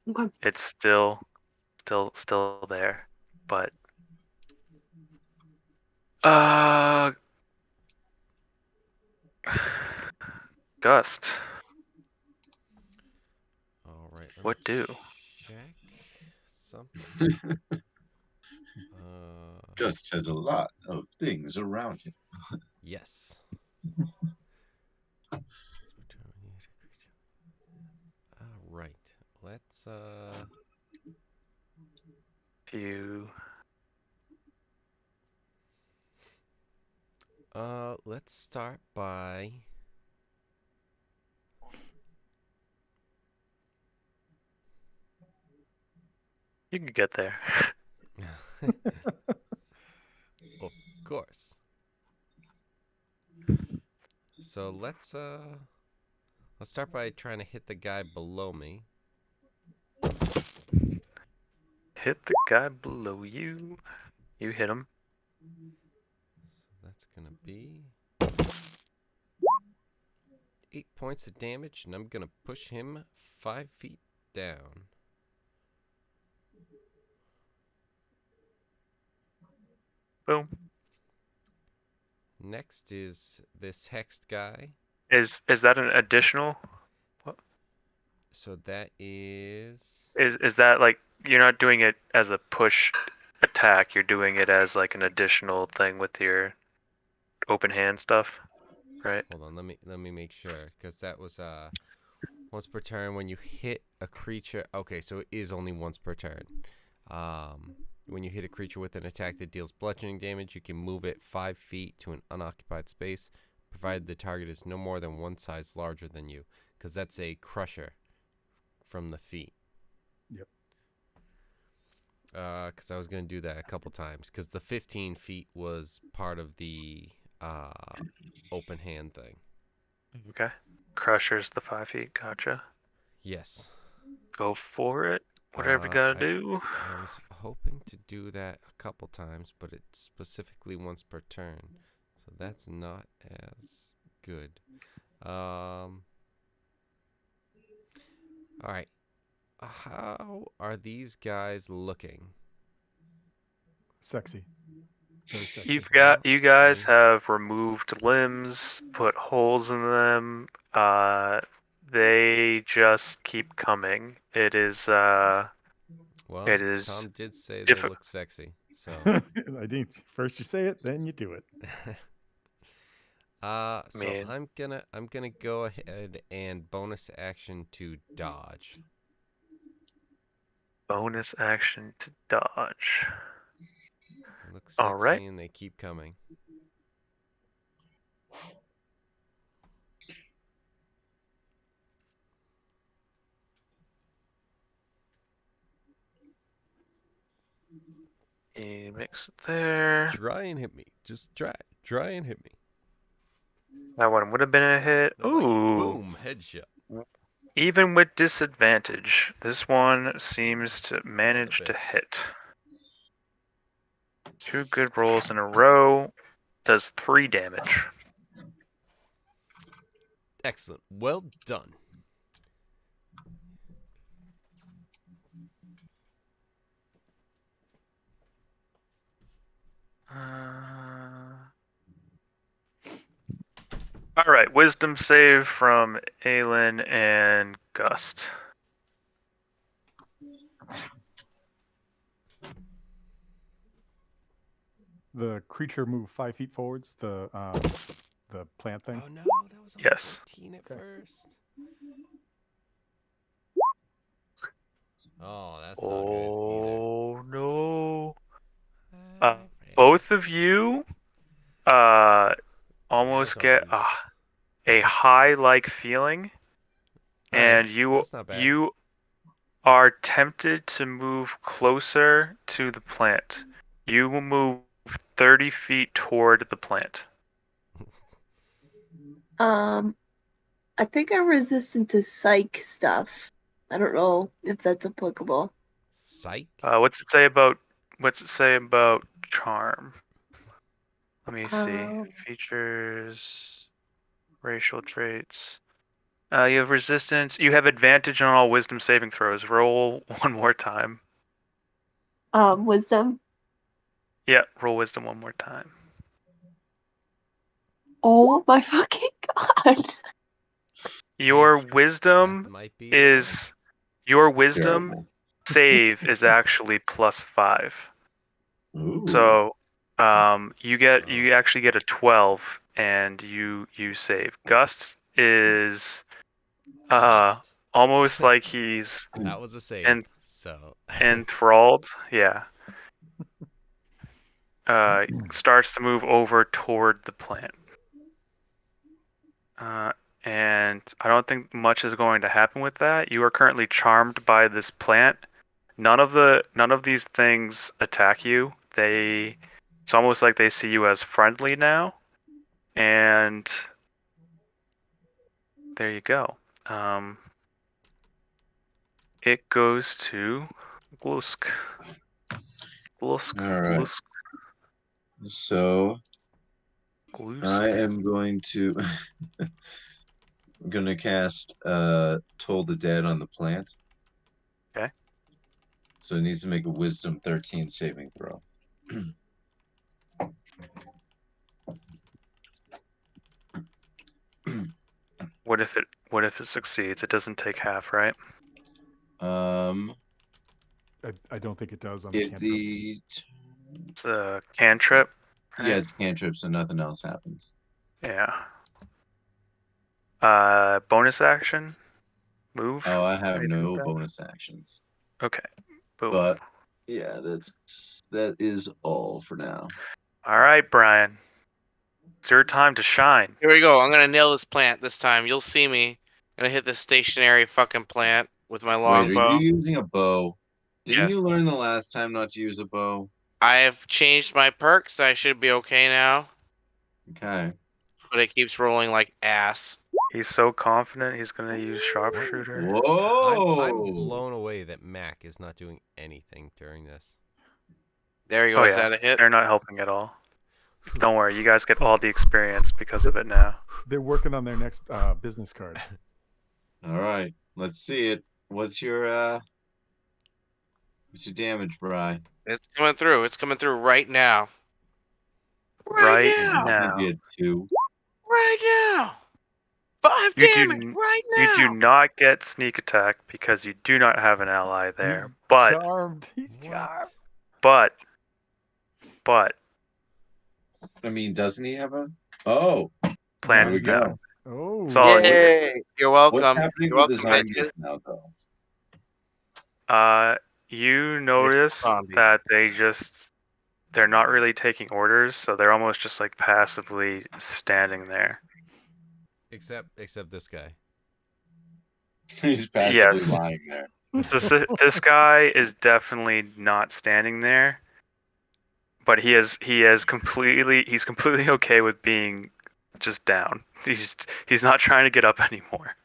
Okay. It's still there, but Gust. All right. Let What me do? check. something. Just has a lot of things around him. Yes. All right. Let's You let's start by can get there. of course. So let's start by trying to hit the guy below me. Hit the guy below you. You hit him. So that's gonna be 8 points of damage, and I'm gonna push him 5 feet down. Boom. Next is this hexed guy. Is that an additional? So that is Is that like you're not doing it as a push attack? You're doing it as like an additional thing with your open hand stuff, right? hold on, let me make sure, because that was once per turn when you hit a creature. Okay, so it is only once per turn. When you hit a creature with an attack that deals bludgeoning damage, you can move it 5 feet to an unoccupied space, provided the target is no more than one size larger than you, because that's a crusher from the feet. Yep. Because I was going to do that a couple times, because the 15 feet was part of the open hand thing. Okay. Crusher's the 5 feet. Gotcha. Yes. Go for it. Whatever you gotta I do. I was hoping to do that a couple times, but it's specifically once per turn, so that's not as good. All right. How are these guys looking? Sexy. Very sexy. You guys Okay. have removed limbs, put holes in them. They just keep coming. It is Well, it is Tom did say they difficult. look sexy, so. I think first you say it, then you do it. So I'm gonna go ahead and bonus action to dodge. Bonus action to dodge. They look All sexy right. and they keep coming. He makes it there. Try and hit me. Just try and hit me. That one would have been a hit. They're like, Ooh. boom, headshot. Even with disadvantage, this one seems to What a manage to bitch. hit. 2 good rolls in a row. Does 3 damage. Excellent. Well done. All right, wisdom save from Aelin and Gust. The creature moved 5 feet forwards. The plant thing. Oh no, that was only Yes. 14 at Okay. first. Oh, that's not good either. Oh no. My friend. Both of you uh Now almost get zombies. a high like feeling, All right, and you that's not bad. you are tempted to move closer to the plant. You will move 30 feet toward the plant. I think I'm resistant to psych stuff. I don't know if that's applicable. Psych. What's it say about charm? Let me see. Um, Features, racial traits. You have resistance. You have advantage on all wisdom saving throws. Roll one more time. wisdom. Yeah, roll wisdom one more time. Oh my fucking god. Your That wisdom might be enough. is your wisdom Terrible. save is actually +5. Ooh. So you actually get a 12 and you save. Gus is almost like he's That was a save. And- So enthralled. Yeah. Starts to move over toward the plant. And I don't think much is going to happen with that. You are currently charmed by this plant. None of these things attack you. It's almost like they see you as friendly now. And there you go. It goes to Glusk. Glusk. All right. Glusk. So Glusk. I am going to cast Toll the Dead on the plant. Okay. So it needs to make a Wisdom 13 saving throw. What if it succeeds? It doesn't take half, right? Um, I don't think it does on the if cantrip. the It's a cantrip. Right? yeah, it's cantrip, so nothing else happens. Yeah. Bonus action? Move? Oh, I have Anything like no that? bonus actions. Okay. Boom. But yeah, that is all for now. All right, Brian. It's your time to shine. Here we go. I'm gonna nail this plant this time. You'll see me. I'm gonna hit this stationary fucking plant with my Wait, are you longbow. using a bow? Didn't Yes. you learn the last time not to use a bow? I've changed my perks. I should be okay now. Okay. But it keeps rolling like ass. He's so confident he's gonna use sharpshooter. Whoa! I'm blown away that Mac is not doing anything during this. There you go. Oh Is yeah, that a hit? they're not helping at all. Don't worry, you guys get all the experience because of it now. They're working on their next business card. All right, let's see it. What's your damage, Bri? It's coming through. It's coming through right now. Right It's now. gonna be a 2. Right now. 5 You damage do right you now. do not get sneak attack because you do not have an ally there. He's But charmed. He's What? charmed. but I mean, doesn't he have a? Oh, plan there is we down. go. Oh, It's all you. Yay. You're What's welcome. happening You're with the welcome, zombies bitches. now, though? You notice zombie. that they're not really taking orders, so they're almost just like passively standing there. Except this guy. He's passively Yes. lying there. This guy is definitely not standing there, but he's completely okay with being just down. He's not trying to get up anymore.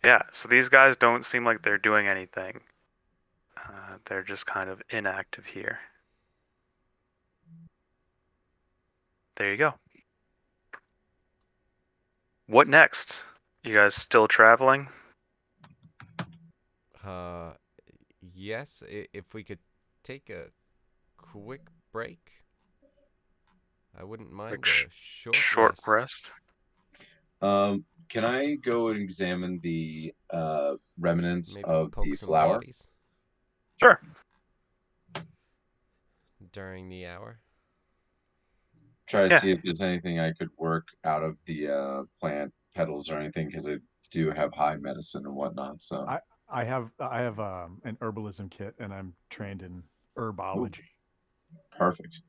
Yeah. So these guys don't seem like they're doing anything. They're just kind of inactive here. There you go. What next? You guys still traveling? Yes, if we could take a quick break, I wouldn't mind Quick a short rest. Can I go and examine the remnants Maybe of poke the some flower? bodies Sure. during the hour. Try to Yeah. see if there's anything I could work out of the plant petals or anything, because I do have high medicine and whatnot. So I have an herbalism kit, and I'm trained in herbology. perfect.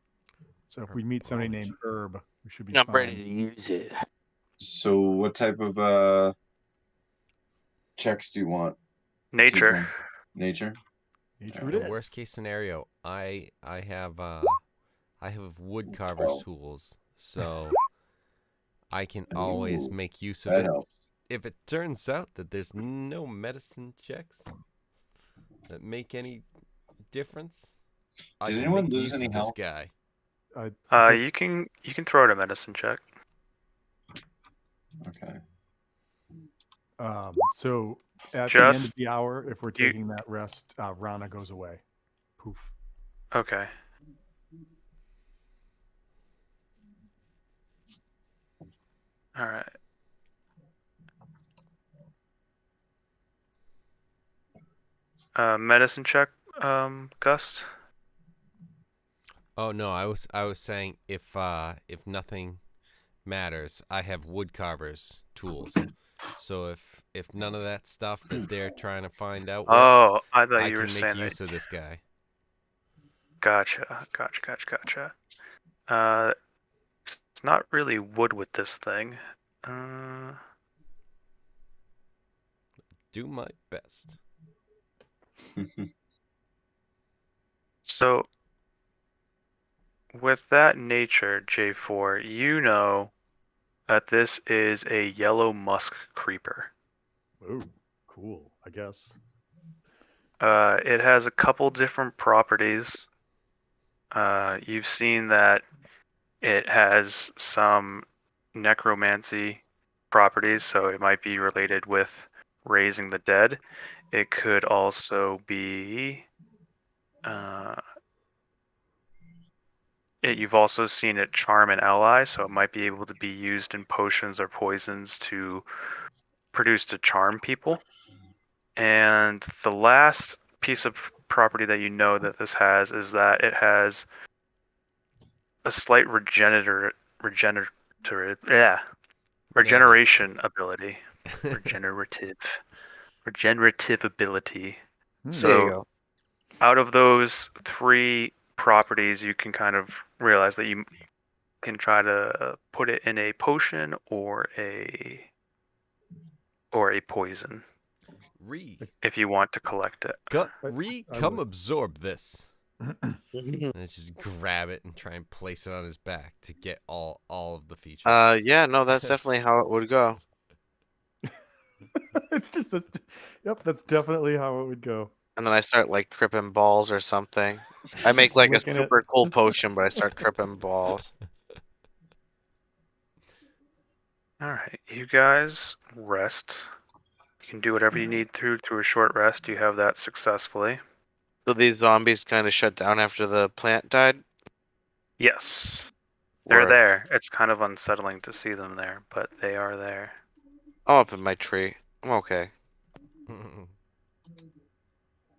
So if we meet somebody named Herb, we should be I'm fine. ready to use it. So what type of checks do you want? Nature. TJ? Nature? Nature it In is. worst case scenario, I have wood carver's 12. tools, so I can always Ooh, make use of that it. helps. If it turns out that there's no medicine checks that make any difference, I Did can anyone make lose use any of this health? guy. Just- You can throw out a medicine check. Okay. so at the end of Just the hour, if we're you- taking that rest, Rana goes away. Poof. okay. All right. Medicine check, Gust. Oh no, I was saying if nothing matters, I have wood carvers tools. So if none of that stuff that they're trying to find out works, Oh, I thought I you were can make saying that. use of this guy. Gotcha. It's not really wood with this thing. Uh, Do my best. so with that nature, J4, you know that this is a yellow musk creeper. Oh, cool. I guess. It has a couple different properties. You've seen that it has some necromancy properties, so it might be related with raising the dead. It could also be. You've also seen it charm an ally, so it might be able to be used in potions or poisons to produce to charm people. And the last piece of property that you know that this has is that it has a slight Nailed it. regeneration ability. Regenerative. Regenerative ability. Hmm. There you So go. out of those three properties, you can kind of realize that you can try to put it in a potion or a poison Re, if you want to collect it. I come would. absorb this. Mhm. And just grab it and try and place it on his back to get all of the features. Yeah, no, that's definitely how it would go. It's just yep, that's definitely how it would go. And then I start like tripping balls or something. I make Just like a licking it. super cool potion, but I start tripping balls. All right, you guys rest. You can do whatever you need through a short rest. You have that successfully. So these zombies kind of shut down after the plant died. Yes, they're Word. there. It's kind of unsettling to see them there, but they are there. I'm up in my tree. I'm okay.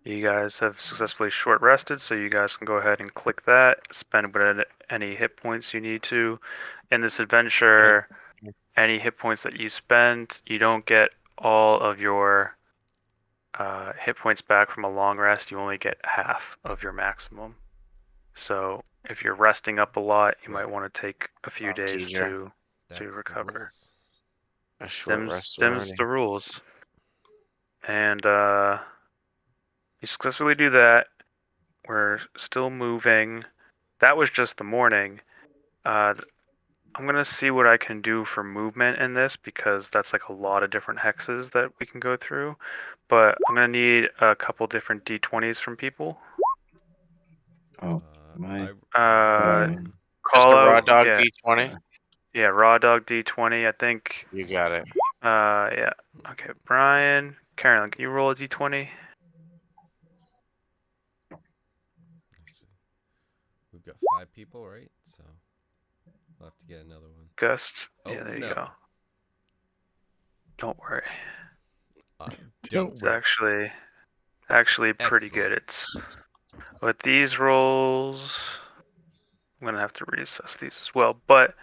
You guys have successfully short rested, so you guys can go ahead and click that. Spend any hit points you need to. In this adventure, any hit points that you spend, you don't get all of your hit points back from a long rest. You only get half of your maximum. So if you're resting up a lot, you might Right. want to take a few Oh, days teaser. to That's the recover. rules. A short rest Them's already. the rules. And you successfully do that. We're still moving. That was just the morning. I'm gonna see what I can do for movement in this because that's like a lot of different hexes that we can go through. But I'm gonna need a couple different d20s from people. Oh, my I rolled Uh, one. Brian. Just call a raw out, dog yeah, D20. yeah, raw dog d20. I think, You got it. yeah. Okay, Brian, Carolyn, can you roll a d20? Actually, we've got 5 people, right? So we'll have to get another one. Gust, Oh yeah, there you no, go. Don't worry, I Don't don't. it's worry. actually pretty good. Excellent. It's with these rolls. I'm gonna have to reassess these as well, but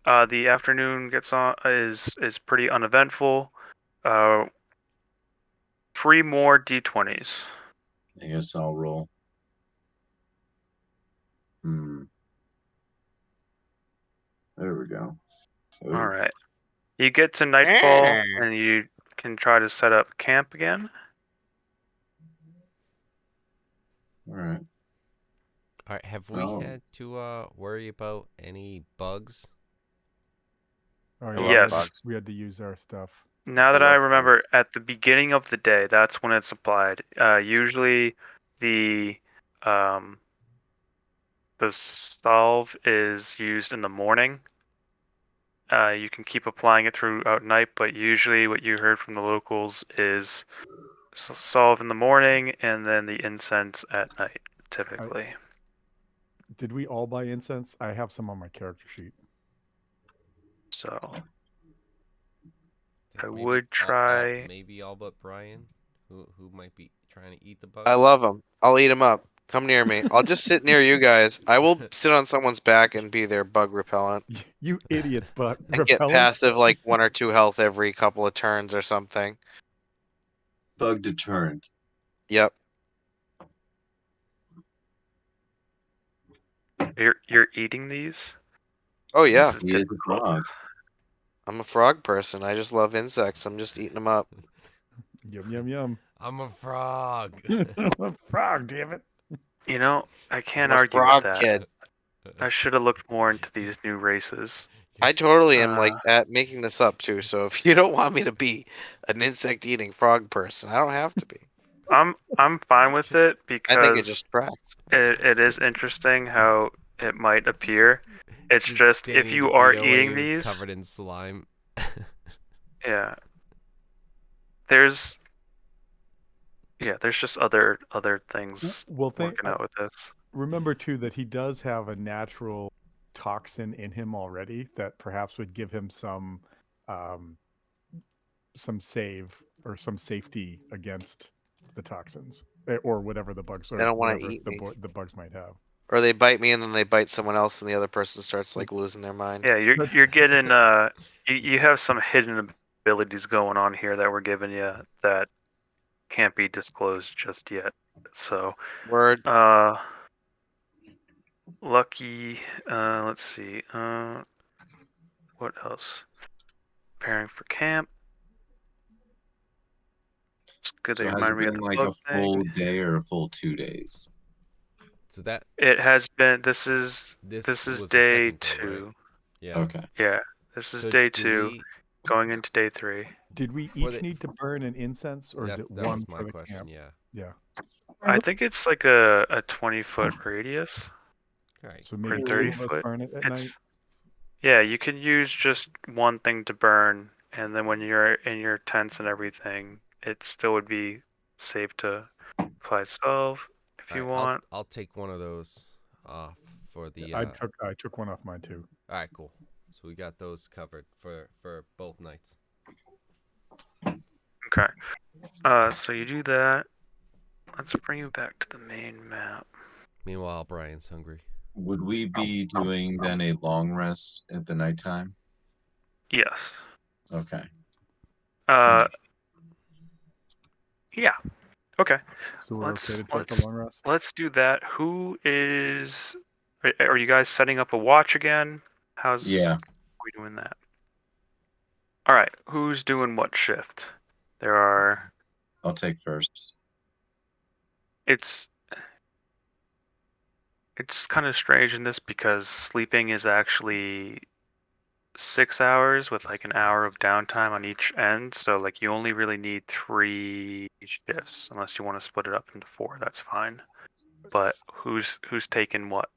the afternoon gets on is pretty uneventful. Uh, 3 more d20s. I guess I'll roll. Hmm. There we go. All Oh, right. You get to nightfall and you can try to set up camp again. all right. All right, have we Oh, had to worry about any bugs? Oh I yeah, love Yes. bugs. we had to use our stuff. Now I that I love remember, bugs. at the beginning of the day, that's when it's applied. Usually, the um, the salve is used in the morning. You can keep applying it throughout night, but usually what you heard from the locals is salve in the morning and then the incense at night, I typically. did we all buy incense? I have some on my character sheet. So I I think would try. maybe all but Brian, who might be trying to eat the bugs? I love them. I'll eat them up. Come near me. I'll just sit near you guys. I will sit on someone's back and be their bug repellent You idiots, but and get repellent. passive like 1 or 2 health every couple of turns or something. Bug deterrent. Yep. You're eating these? Oh yeah. This is He is a difficult. frog. I'm a frog person. I just love insects. I'm just eating them up. Yum yum yum. I'm a frog. A frog, damn it. You know, I can't I'm a argue with frog that. kid. I should have looked more into these new races. I totally am Uh, like at making this up too. So if you don't want me to be an insect eating frog person, I don't have to be. I'm fine with it I think it because just tracks. it is interesting how it might appear. It's Just just if Danny you are DeVito when he eating was these, covered in slime. yeah, there's there's just other things Well, working out with this. remember too that he does have a natural toxin in him already that perhaps would give him um, some save or some safety against the toxins or whatever the bugs They or don't want to whatever eat me. the bugs might have. Or they bite me and then they bite someone else and the other person starts like losing their mind. Yeah, you're getting you have some hidden abilities going on here that we're giving you that can't be disclosed just yet. So, Word. lucky. Let's see. What else? Preparing for camp. It's good that So you has reminded it me of been the like bug a thing. full day or a full 2 days? So that It has been. This is this day was the second day, right? two. Yeah. Okay. Yeah, this is So day did 2, we going into day 3. Did we for each the need to burn an incense, or is it that one was my for the question, camp? yeah. Yeah. I think it's like a 20-foot radius All right, So or maybe cool. 30 two of us foot. burn it at night. It's Yeah, you can use just one thing to burn, and then when you're in your tents and everything, it still would be safe to apply salve if All you right, want. I'll take one of those off for the I took one off mine too. All right, cool. So we got those covered for both nights. Okay. So you do that. Let's bring you back to the main map. Meanwhile, Brian's hungry. Would we be doing then a long rest at the nighttime? Yes. Okay. Yeah. Okay. So we're okay to take let's the long rest. let's do that. Who is? Are you guys setting up a watch again? Yeah. We doing that? All right. Who's doing what shift? There are. I'll take first. It's kind of strange in this because sleeping is actually 6 hours with like an hour of downtime on each end. So like you only really need 3 shifts unless you want to split it up into 4. That's fine. But who's taking what?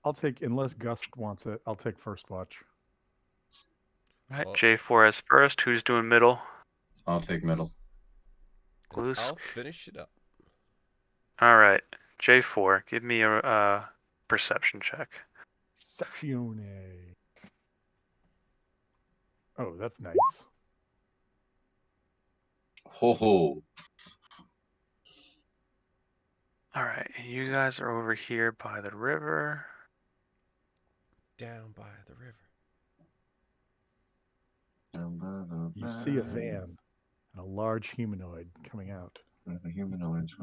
I'll take, unless Gus wants it, I'll take first watch. All right. Well, J4 as first. Who's doing middle? I'll take middle. and Glusk. I'll finish it up. All right. J4. Give me a perception check. Perceptione. Oh, that's nice. Ho ho. All right. And you guys are over here by the river. Down by the river. You see a van and a large humanoid coming out. The humanoids.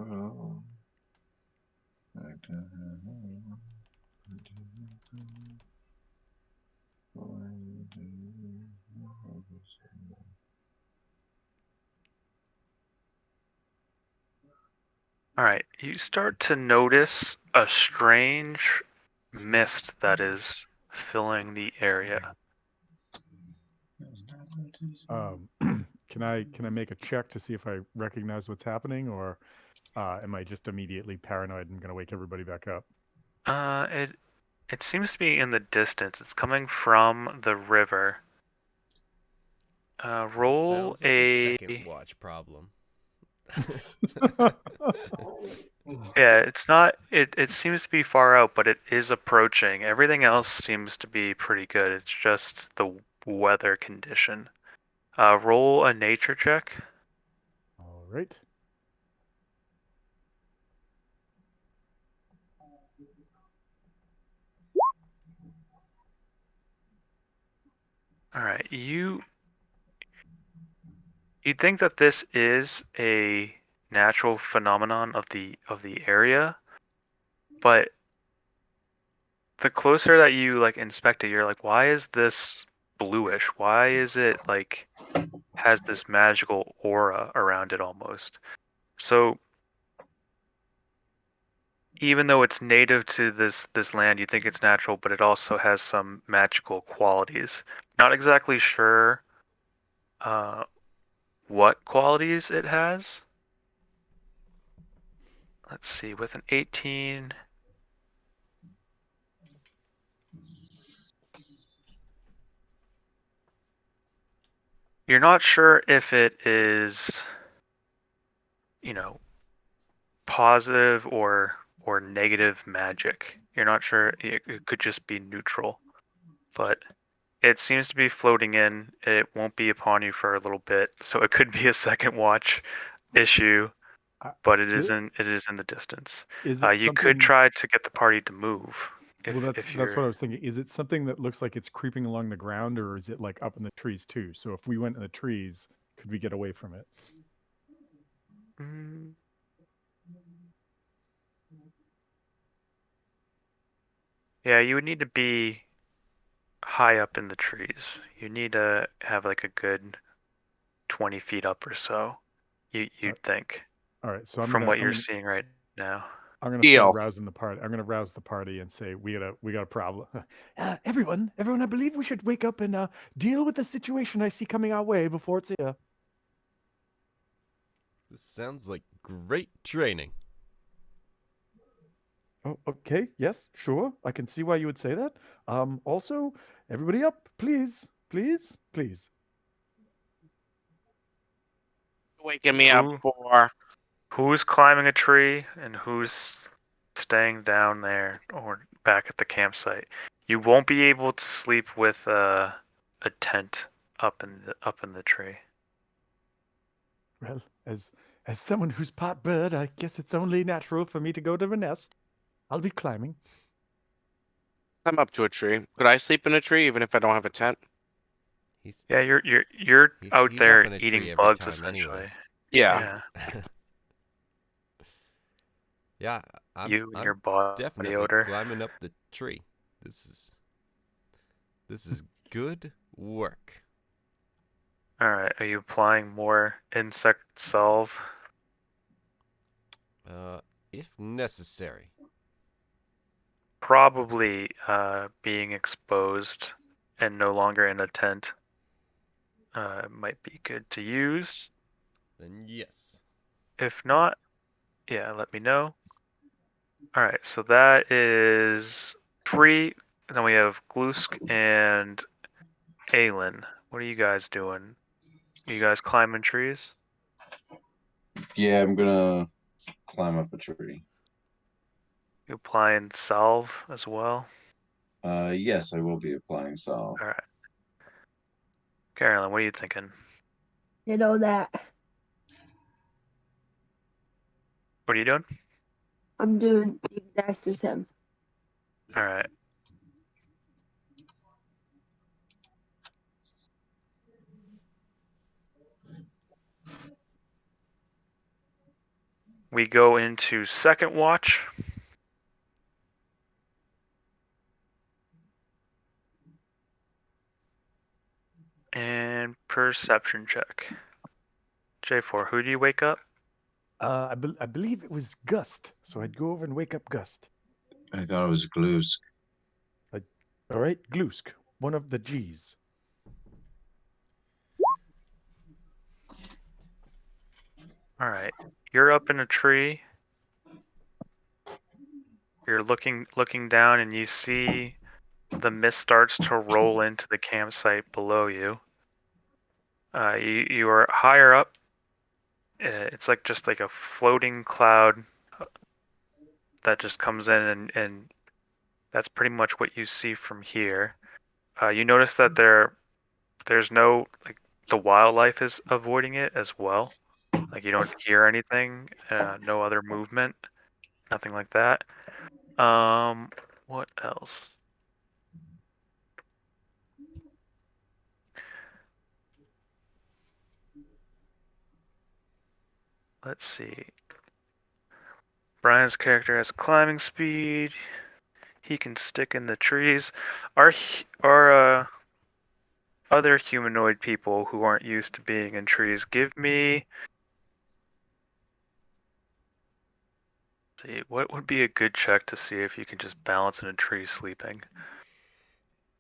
All right. You start to notice a strange mist that is filling the area. Can I make a check to see if I recognize what's happening, or am I just immediately paranoid and going to wake everybody back up? It seems to be in the distance. It's coming from the river. Roll Sounds like a second watch problem. Yeah, it's not. It seems to be far out, but it is approaching. Everything else seems to be pretty good. It's just the weather condition. Roll a nature check. All right. All right, you'd think that this is a natural phenomenon of the area, but the closer that you like inspect it, you're like, why is this bluish? Why is it like has this magical aura around it almost? So even though it's native to this land, you think it's natural, but it also has some magical qualities. Not exactly sure uh, what qualities it has. Let's see, with an 18, you're not sure if it is, you know, positive or negative magic. You're not sure. It could just be neutral, but it seems to be floating in. It won't be upon you for a little bit, so it could be a second watch issue. Uh, But it i- isn't. It is in the distance. is it You could something? try to get the party to move Well, if that's what you're. I was thinking. Is it something that looks like it's creeping along the ground, or is it like up in the trees too? So if we went in the trees, could we get away from it? Mm, yeah, you would need to be high up in the trees. You need to have like a good 20 feet up or so. Uh, You'd think all right, so from what you're seeing right now. I'm gonna start Deal. rousing the party. I'm gonna rouse the party and say we got a problem. Everyone, I believe we should wake up and deal with the situation I see coming our way before it's here. This sounds like great training. Oh, okay. Yes, sure. I can see why you would say that. Also, everybody up, please, please, please. Waking me up Who for. who's climbing a tree and who's staying down there or back at the campsite? You won't be able to sleep with a tent up in the tree. Well, as someone who's part bird, I guess it's only natural for me to go to the nest. I'll be climbing. I'm up to a tree. Could I sleep in a tree even if I don't have a tent? He's Yeah, you're out he's up there in a eating tree every bugs time anyway. essentially. Yeah. Yeah, Yeah, I'm you and your I'm body definitely odor. climbing up the tree. This is good work. All right, are you applying more insect salve? Uh, if necessary. Probably being exposed and no longer in a tent might be good to use. Then yes. If not, yeah, let me know. All right, so that is free. Then we have Glusk and Aelin. What are you guys doing? You guys climbing trees? Yeah, I'm gonna climb up a tree. You applying salve as well? Yes, I will be applying salve. All right. Carolyn, what are you thinking? You know that What are you doing? I'm doing the exact as him. All right. We go into second watch. And perception check. J4, who do you wake up? I believe it was Gust, so I'd go over and wake up Gust. I thought it was Glues. All right, Glusk, one of the G's. All right. You're up in a tree. You're looking down and you see the mist starts to roll into the campsite below you. You are higher up. It's like just like a floating cloud that just comes in and that's pretty much what you see from here. You notice that there's no like the wildlife is avoiding it as well. Like you don't hear anything, no other movement, nothing like that. What else? let's see. Brian's character has climbing speed. He can stick in the trees. Are other humanoid people who aren't used to being in trees, give me. See, what would be a good check to see if you can just balance in a tree sleeping?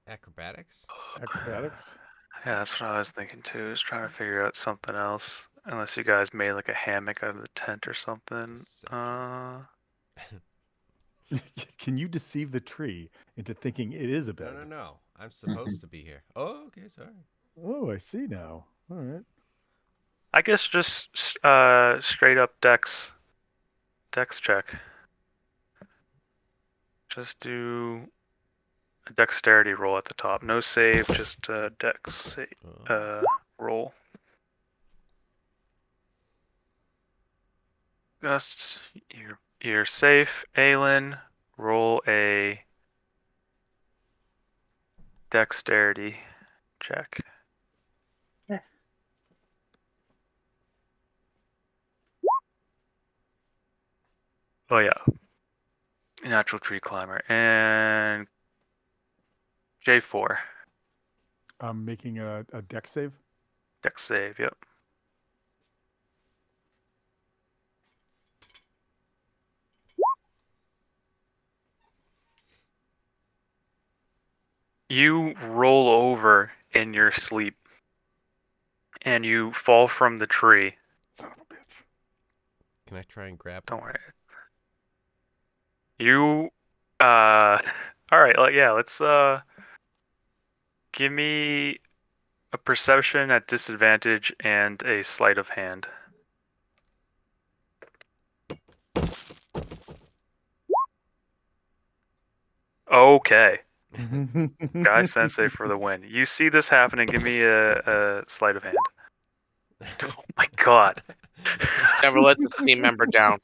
Acrobatics? Acrobatics. Yeah, that's what I was thinking too. Is trying to figure out something else. Unless you guys made like a hammock out of the tent or something. Deception. Can you deceive the tree into thinking it is a No, bed? no, no. I'm supposed to be here. Oh, okay, sorry. Oh, I see now. All right. I guess just straight up dex check. Just do a dexterity roll at the top. No save, just dex Oh. roll. Just you're safe, Aelin. Roll a dexterity check. Yeah. Oh yeah, natural tree climber and J4 I'm making a deck save. dex save. Yep. You roll over in your sleep and you fall from the tree. Son of a bitch. Can I try and grab him? Don't worry. You all right, yeah, let's give me a perception at disadvantage and a sleight of hand. Okay. Guy Sensei for the win. You see this happening, give me a sleight of hand. Oh my god. Never let the team member down.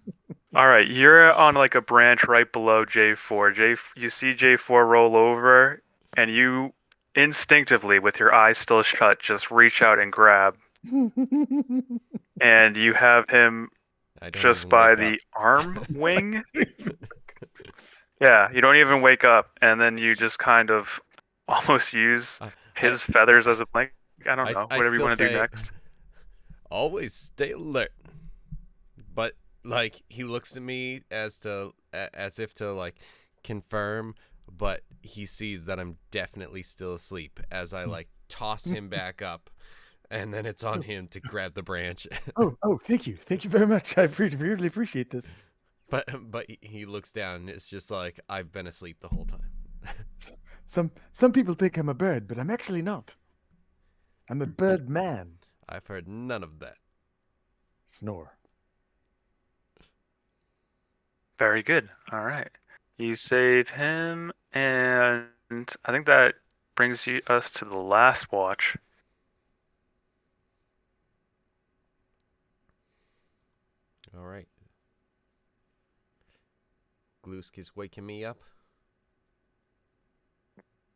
All right, you're on like a branch right below J4. You see J4 roll over, and you instinctively, with your eyes still shut, just reach out and grab, and you have him I don't just even by wake up. the arm wing. Yeah, you don't even wake up, and then you just kind of almost use his feathers as a blanket. I don't know, I whatever you still want to do say, next. always stay alert. But like he looks at me as if to like confirm, but he sees that I'm definitely still asleep as I like toss him back up, and then it's on him to grab the branch. Oh, thank you very much. I really appreciate this. But he looks down and it's just like I've been asleep the whole time. Some people think I'm a bird, but I'm actually not. I'm a bird man. I've heard none of that. Snore. Very good. All right. You save him, and I think that brings us to the last watch. All right. Glusk is waking me up.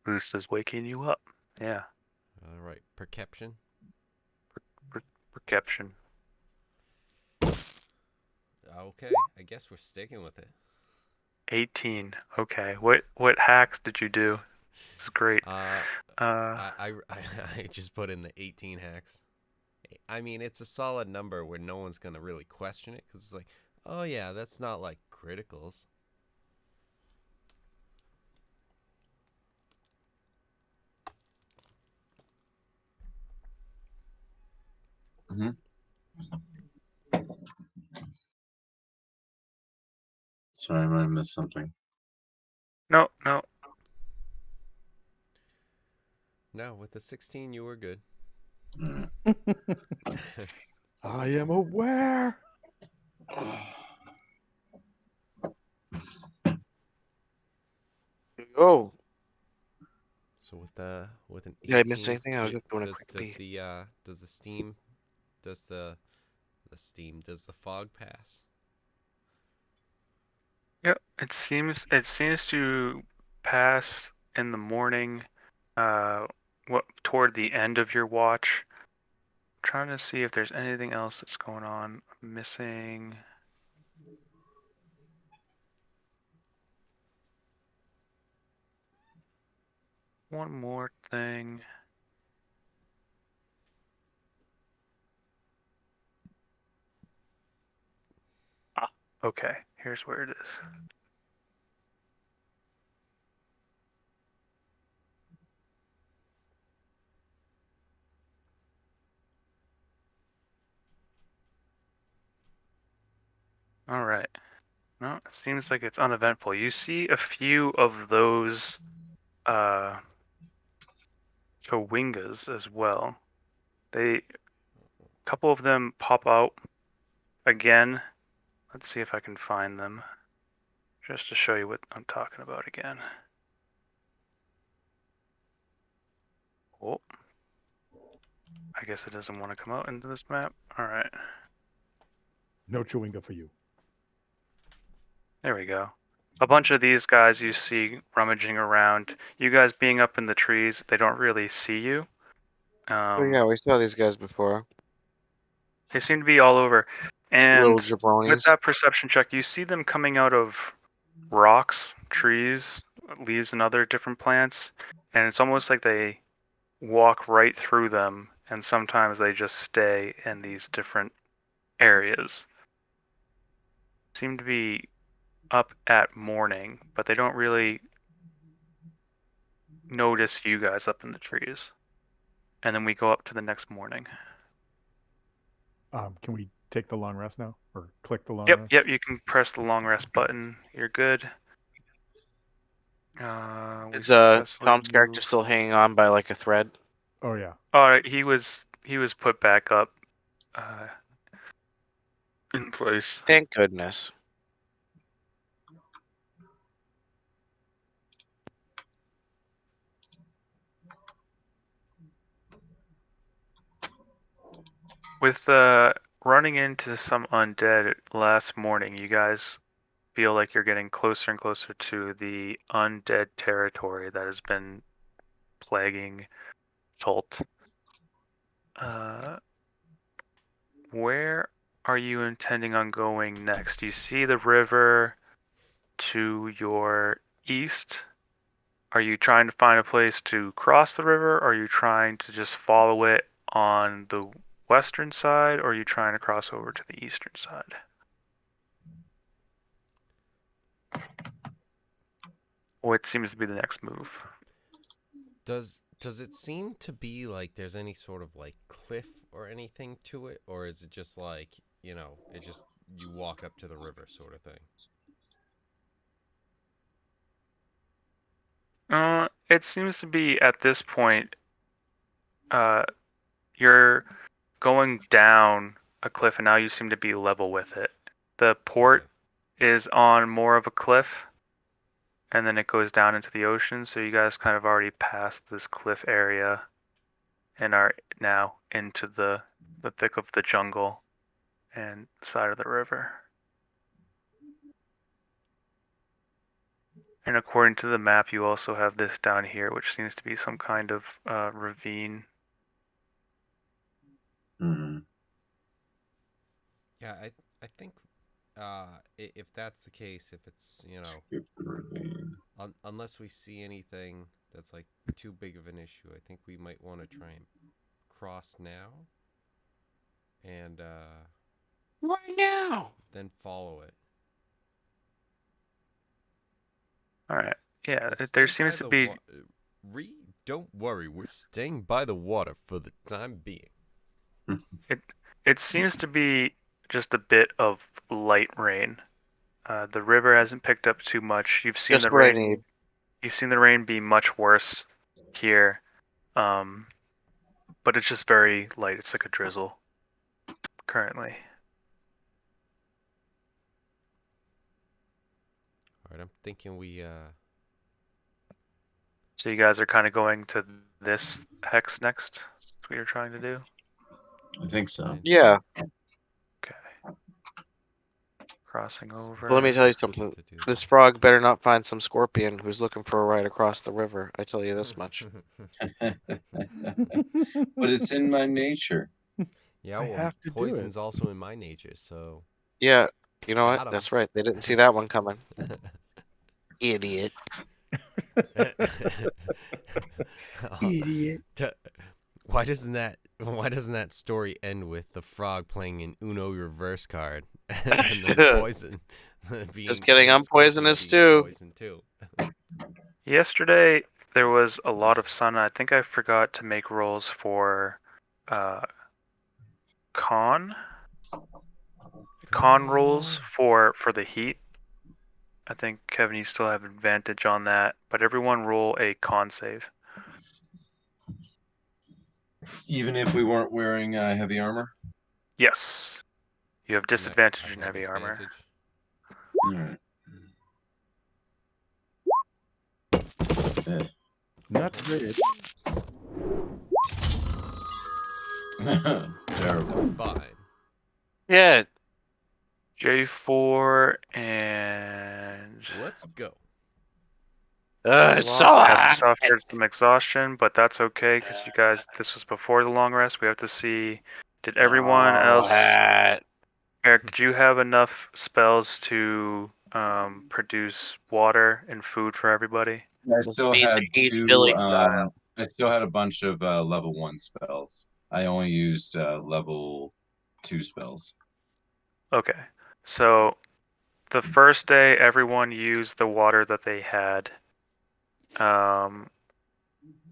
Boost is waking you up. Yeah. All right. Perception. Perception. Okay. I guess we're sticking with it. 18. Okay. What hacks did you do? This is great. Uh, Uh, I just put in the 18 hacks. I mean, it's a solid number where no one's gonna really question it because it's like, oh yeah, that's not like criticals. Hmm. Sorry, I might have missed something. no. No, with the 16, you were good. I am aware. Oh, So with an did I miss 18, anything? I was just doing a does quick pee. the steam does does the fog pass? Yep. It seems to pass in the morning. What toward the end of your watch. trying to see if there's anything else that's going on. I'm missing. One more thing. Ah, okay. Here's where it is. All right. No, it seems like it's uneventful. You see a few of those Chowingas as well. A couple of them pop out again. Let's see if I can find them. Just to show you what I'm talking about again. Oh. I guess it doesn't want to come out into this map. Alright. No chewinga for you. There we go. A bunch of these guys you see rummaging around. You guys being up in the trees, they don't really see you. Oh yeah, we saw these guys before. They seem to be all over. And Little jabronis. with that perception check, you see them coming out of rocks, trees, leaves, and other different plants. And it's almost like they walk right through them, and sometimes they just stay in these different areas. Seem to be up at morning, but they don't really notice you guys up in the trees. And then we go up to the next morning. Can we take the long rest now, or click the long Yep, rest? yep. You can press the long rest button. You're good. We Is successfully Tom's character move. still hanging on by like a thread? Oh yeah. All right, he was put back up in place. Thank goodness. With running into some undead last morning, you guys feel like you're getting closer and closer to the undead territory that has been plaguing Tult. Where are you intending on going next? You see the river to your east. Are you trying to find a place to cross the river? Or are you trying to just follow it on the western side? Or are you trying to cross over to the eastern side? What seems to be the next move? Does it seem to be like there's any sort of like cliff or anything to it, or is it just like, it just you walk up to the river sort of thing? It seems to be at this point, you're going down a cliff and now you seem to be level with it. The port is on more of a cliff and then it goes down into the ocean, so you guys kind of already passed this cliff area and are now into the thick of the jungle and side of the river. And according to the map, you also have this down here, which seems to be some kind of ravine. Hmm. Yeah, I think if that's the case, if it's Skip the ravine. unless we see anything that's like too big of an issue, I think we might want to try and cross now and Right now. then follow it. All right. Yeah, We'll there stay by seems to the be. Don't worry, we're staying by the water for the time being. It seems to be just a bit of light rain. The river hasn't picked up too much. Just what I need. You've seen the rain be much worse here, but it's just very light. It's like a drizzle currently. All right, I'm thinking we So you guys are kind of going to this hex next. That's what you're trying to do. I think so. Yeah. Okay. Crossing over. Well, let me tell you difficult something. to do This frog better not find some scorpion who's looking for a ride across the river. I tell you this much. But it's in my nature. Yeah, I well, have to do it. poison's also in my nature, so Yeah, you know what? got him. That's right. They didn't see that one coming. Idiot. Idiot. Why doesn't that story end with the frog playing an Uno reverse card and then the poison Just kidding, I'm Scorpion poisonous being too. poisoned too? Yesterday there was a lot of sun. I think I forgot to make rolls for con rolls for the heat. I think Kevin, you still have advantage on that, but everyone roll a con save. Even if we weren't wearing heavy armor. Yes, you have And disadvantage I in have heavy armor. advantage. All right. Not great. Terrible. Fine. Yeah. J4 and Let's go. It's so Locke have hot. suffered some exhaustion, but that's okay because you guys, this was before the long rest. We have to see, did everyone else, Hot. Eric, did you have enough spells to produce water and food for everybody? I still Feed had the heat, two. Billy style. I still had a bunch of level 1 spells. I only used level 2 spells. Okay, so the first day, everyone used the water that they had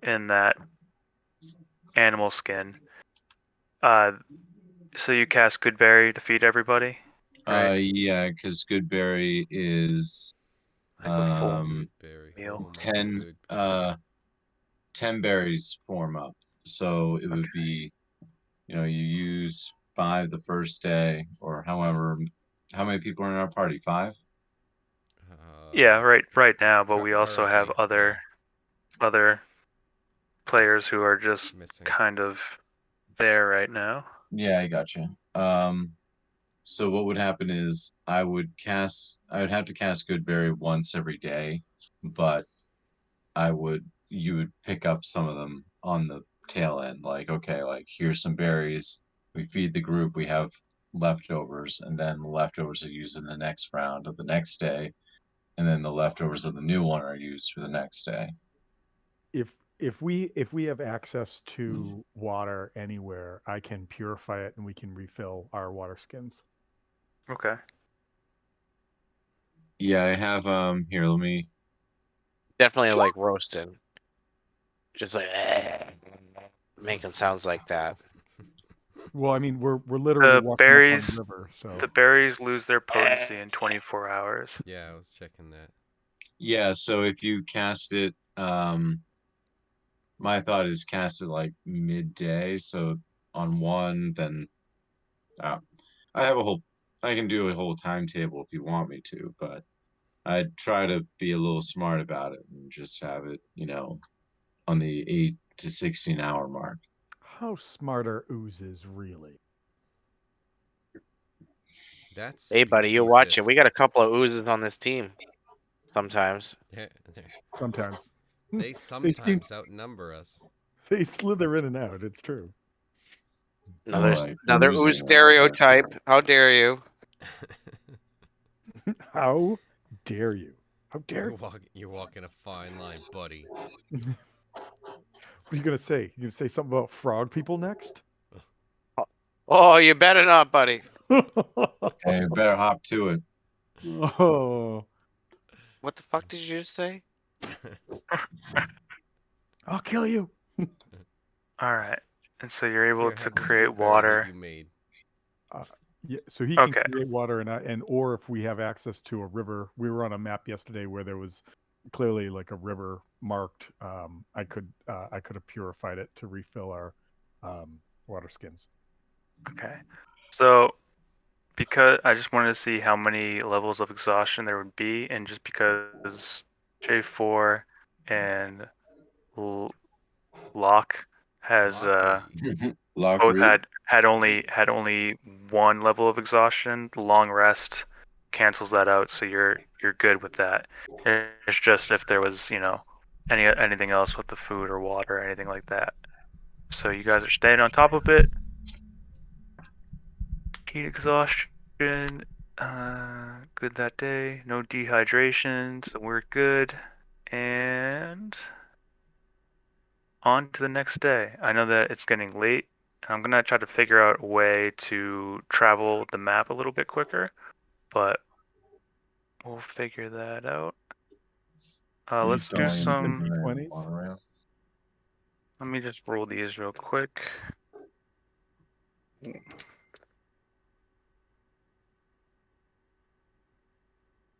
in that animal skin. So you cast Goodberry to feed everybody, right? Yeah, because Goodberry is Like a full um Goodberry. meal. Oh my 10 good. 10 berries form up. So it would Okay. be, you use 5 the first day, or however, how many people are in our party? 5? Yeah, right now, but we also have Currently, other players who are just missing. kind of there right now. Yeah, I got you. So what would happen is I would have to cast Goodberry once every day, but you would pick up some of them on the tail end. Like, okay, like here's some berries. We feed the group, we have leftovers, and then the leftovers are used in the next round of the next day, and then the leftovers of the new one are used for the next day. If we have access to water anywhere, I can purify it and we can refill our water skins. Okay. Yeah, I have here, let me Definitely like roasted. Just like making sounds like that. Well, I mean, we're literally The walking up on the berries river, so the berries lose their potency in 24 hours. Yeah, I was checking that. yeah, so if you cast it, my thought is cast it like midday, so on one, then uh, I have a whole I can do a whole timetable if you want me to, but I'd try to be a little smart about it and just have it, on the 8 to 16 hour mark. how smart are oozes really? That's Hey, buddy, you watch it. We speciesist. got a couple of oozes on this team. Sometimes. Sometimes They they seem sometimes outnumber us. they slither in and out. It's true. More Another like another oozing ooze in. stereotype. How dare you? How dare you? How dare You're walking a fine line, buddy. you? What are you gonna say? You gonna say something about frog people next? Oh, you better not, buddy. Hey, better hop to it. Oh, What the fuck did you just say? I'll kill you. All right. And so you're able Here, to have this create good berry that water. you made. Yeah, so he can Okay. create water, or if we have access to a river, we were on a map yesterday where there was clearly like a river marked. I could have purified it to refill our water skins. Okay. So because I just wanted to see how many levels of exhaustion there would be, and just because J4 and Locke has Lockery. both Lockery. had only one level of exhaustion. The long rest cancels that out, so you're good with that. It's just if there was anything else with the food or water or anything like that. So you guys are staying on top of it. Heat exhaustion. Good that day. No dehydration, so we're good. And on to the next day. I know that it's getting late. I'm gonna try to figure out a way to travel the map a little bit quicker, but we'll figure that out. Are you Let's do going some. in the 20s? monorail? Let me just roll these real quick.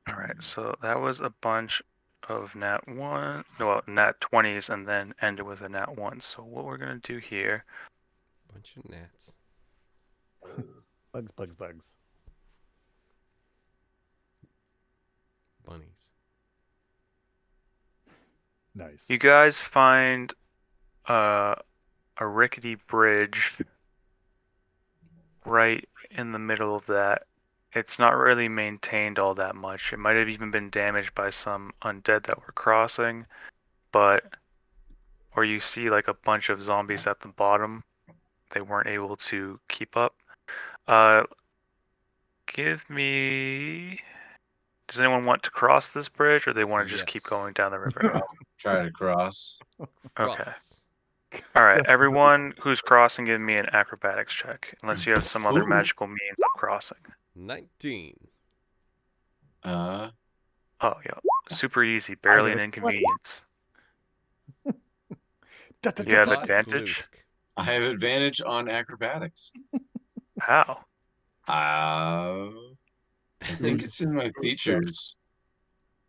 All right, so that was a bunch of nat 1, well, nat 20s, and then ended with a nat 1. So what we're gonna do here, Bunch of gnats. Bugs, bugs, bugs. Bunnies. Nice. you guys find a rickety bridge right in the middle of that. It's not really maintained all that much. It might have even been damaged by some undead that were crossing, but or you see like a bunch of zombies at the bottom. They weren't able to keep up. Give me. Does anyone want to cross this bridge, or they want to just keep Yes. going down the river? Try to cross. Okay. Cross. All right. Definitely. Everyone who's crossing, give me an acrobatics check, unless you have some other Ooh. magical means of crossing. 19. Uh, Oh yeah, super easy, barely got an a 20. inconvenience. Da, da, You da, have da. But advantage. Glusk. I have advantage on acrobatics. How? I think it's in my features.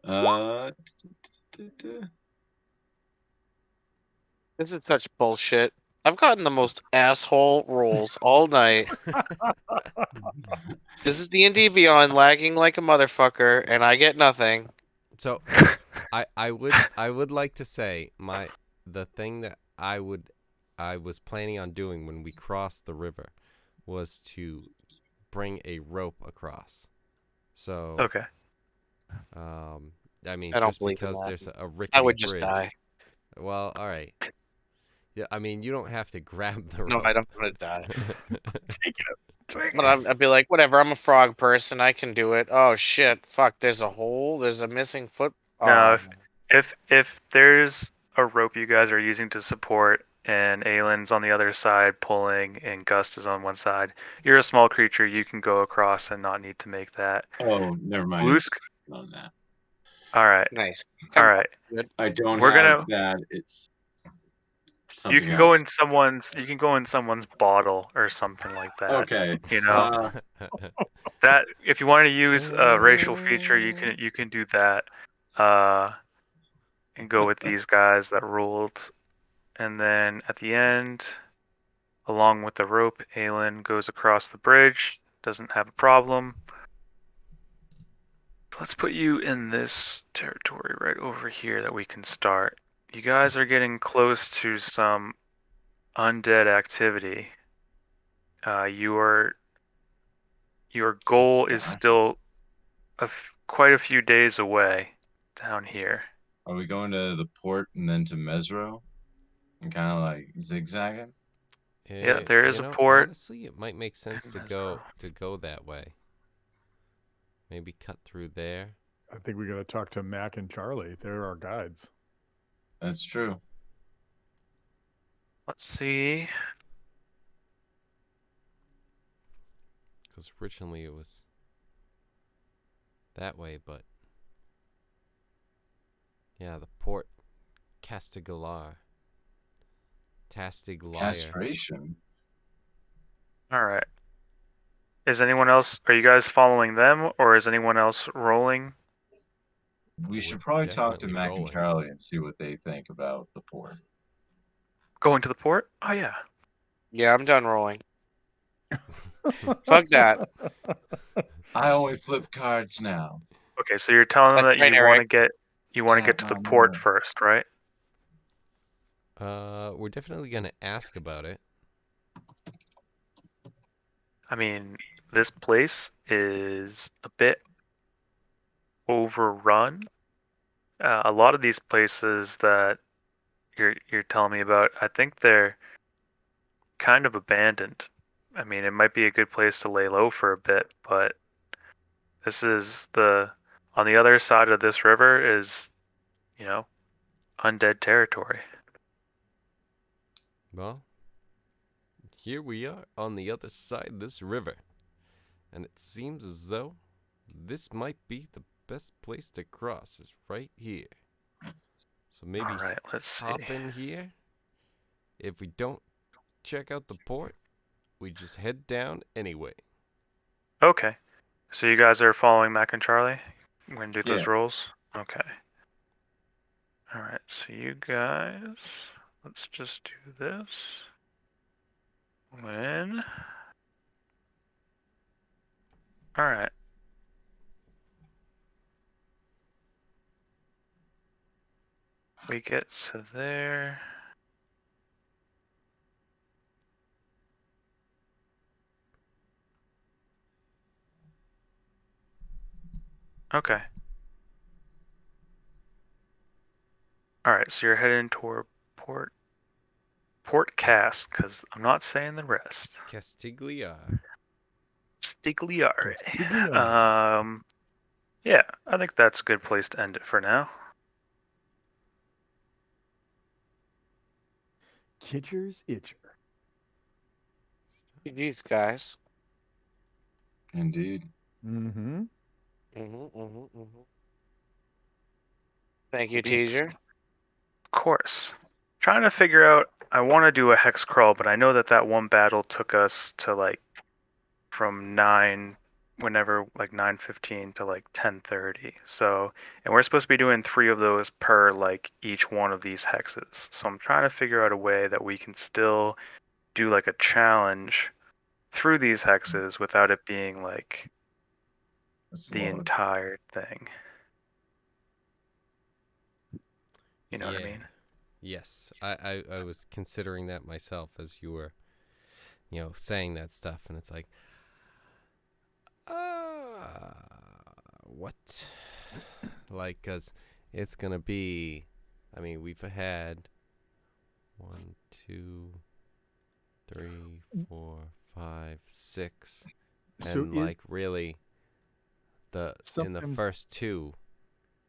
Uh, This is such bullshit. I've gotten the most asshole rolls all night. This is D&D Beyond lagging like a motherfucker, and I get nothing. So I would like to say the thing that I was planning on doing when we crossed the river was to bring a rope across. So Okay. I mean I don't just believe in because that. there's a I rickety would just bridge. die. Well, all right. Yeah, I mean you don't have to grab the No, rope. I don't want to die. Take it. Take But it. I'd be like, whatever, I'm a frog person. I can do it. Oh, shit. Fuck, there's a hole. There's a missing foot. Now, Oh, if there's a rope you guys are using to support, and Aylin's on the other side pulling, and Gust is on one side, you're a small creature. You can go across and not need to make that. oh, never mind. Flusk. It's on that. All right. nice. All right. Good. I don't We're have gonna. that. It's You something can go else. in someone's. You can go in someone's bottle or something like that. Okay. You know that if you want to use a racial feature, Dun. you can do that. Uh, and go with these guys that ruled. And then at the end, along with the rope, Aelin goes across the bridge. Doesn't have a problem. Let's put you in this territory right over here that we can start. You guys are getting close to some undead activity. Your goal is Die. still quite a few days away down here. Are we going to the port and then to Mesro and kind of like zigzagging? Yeah, there is You a know, port. honestly, it might make sense and to Mesro. go that way. Maybe cut through there. I think we got to talk to Mac and Charlie. They're our guides. That's true. Let's see. Because originally it was that way, but yeah, the port Castigalar. Tastigliar. Castration. All right. Is anyone else? Are you guys following them, or is anyone else rolling? We We're should probably talk to definitely Mac and rolling. Charlie and see what they think about the port. Going to the port? Oh yeah. Yeah, I'm done rolling. Fuck that. I only flip cards now. Okay, so you're telling them That's that right, Eric. you want to get Tap to the my port money. first, right? We're definitely gonna ask about it. I mean, this place is a bit overrun. A lot of these places that you're telling me about, I think they're kind of abandoned. I mean, it might be a good place to lay low for a bit, but this is on the other side of this river is, undead territory. Well, here we are on the other side of this river, and it seems as though this might be the best place to cross is right here. So maybe All right, let's see. hop in here. If we don't check out the port, we just head down anyway. Okay. So you guys are following Mac and Charlie? We're gonna do those Yeah. rolls? Okay. All right, so you guys, let's just do this. When? All right. We get to there. Okay. All right, so you're heading toward Port Cast, because I'm not saying the rest. Castigliar. Stigliare. Castiglione. Yeah, I think that's a good place to end it for now. Kitcher's Itcher. GG's, guys. Indeed. Mm-hmm. Thank you, Beats. teacher. Of course. Trying to figure out. I want to do a hex crawl, but I know that one battle took us to from 9:15 to 10:30. So, and we're supposed to be doing 3 of those per each one of these hexes. So I'm trying to figure out a way that we can still do a challenge through these hexes without it being That's the entire thing. You know what I mean? Yes. I was considering that myself as you were, saying that stuff, and it's like, what? Because it's going to be, we've had 1, 2, 3, 4, 5, 6, So and is really, in the sometimes first 2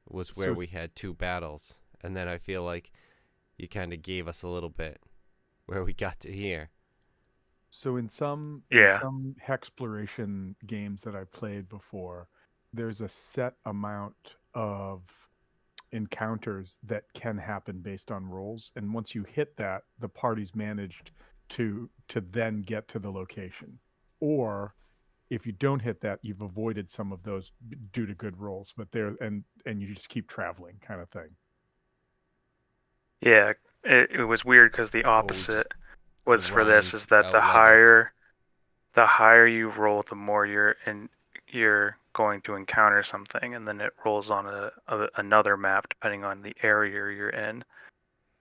was where so we had 2 battles, and then I feel like you kind of gave us a little bit where we got to here. So in some Yeah. hexploration games that I played before, there's a set amount of encounters that can happen based on rolls, and once you hit that, the party's managed to then get to the location. Or if you don't hit that, you've avoided some of those due to good rolls, but and you just keep traveling kind of thing. Yeah, it was weird because the Or we just opposite was for this is grind that out levels. the higher you roll, the more you're going to encounter something, and then it rolls on another map depending on the area you're in.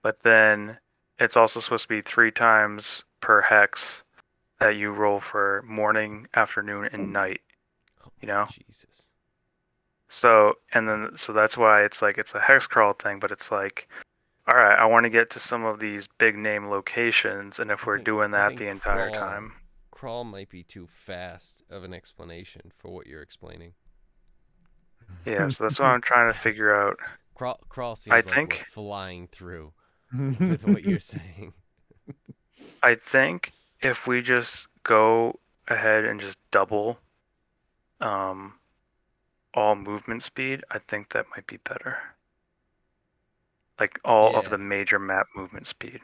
But then it's also supposed to be 3 times per hex that you roll for morning, afternoon, and night. Oh, You know. Jesus. So that's why it's a hex crawl thing, but it's all right, I want to get to some of these big name locations, and if we're doing I that think the entire time, crawl might be too fast of an explanation for what you're explaining. yeah. So that's what I'm trying to figure out. Crawl I seems like we're think flying through with what you're saying. I think if we just go ahead and just double all movement speed, I think that might be better. Like all of the Yeah. major map movement speed.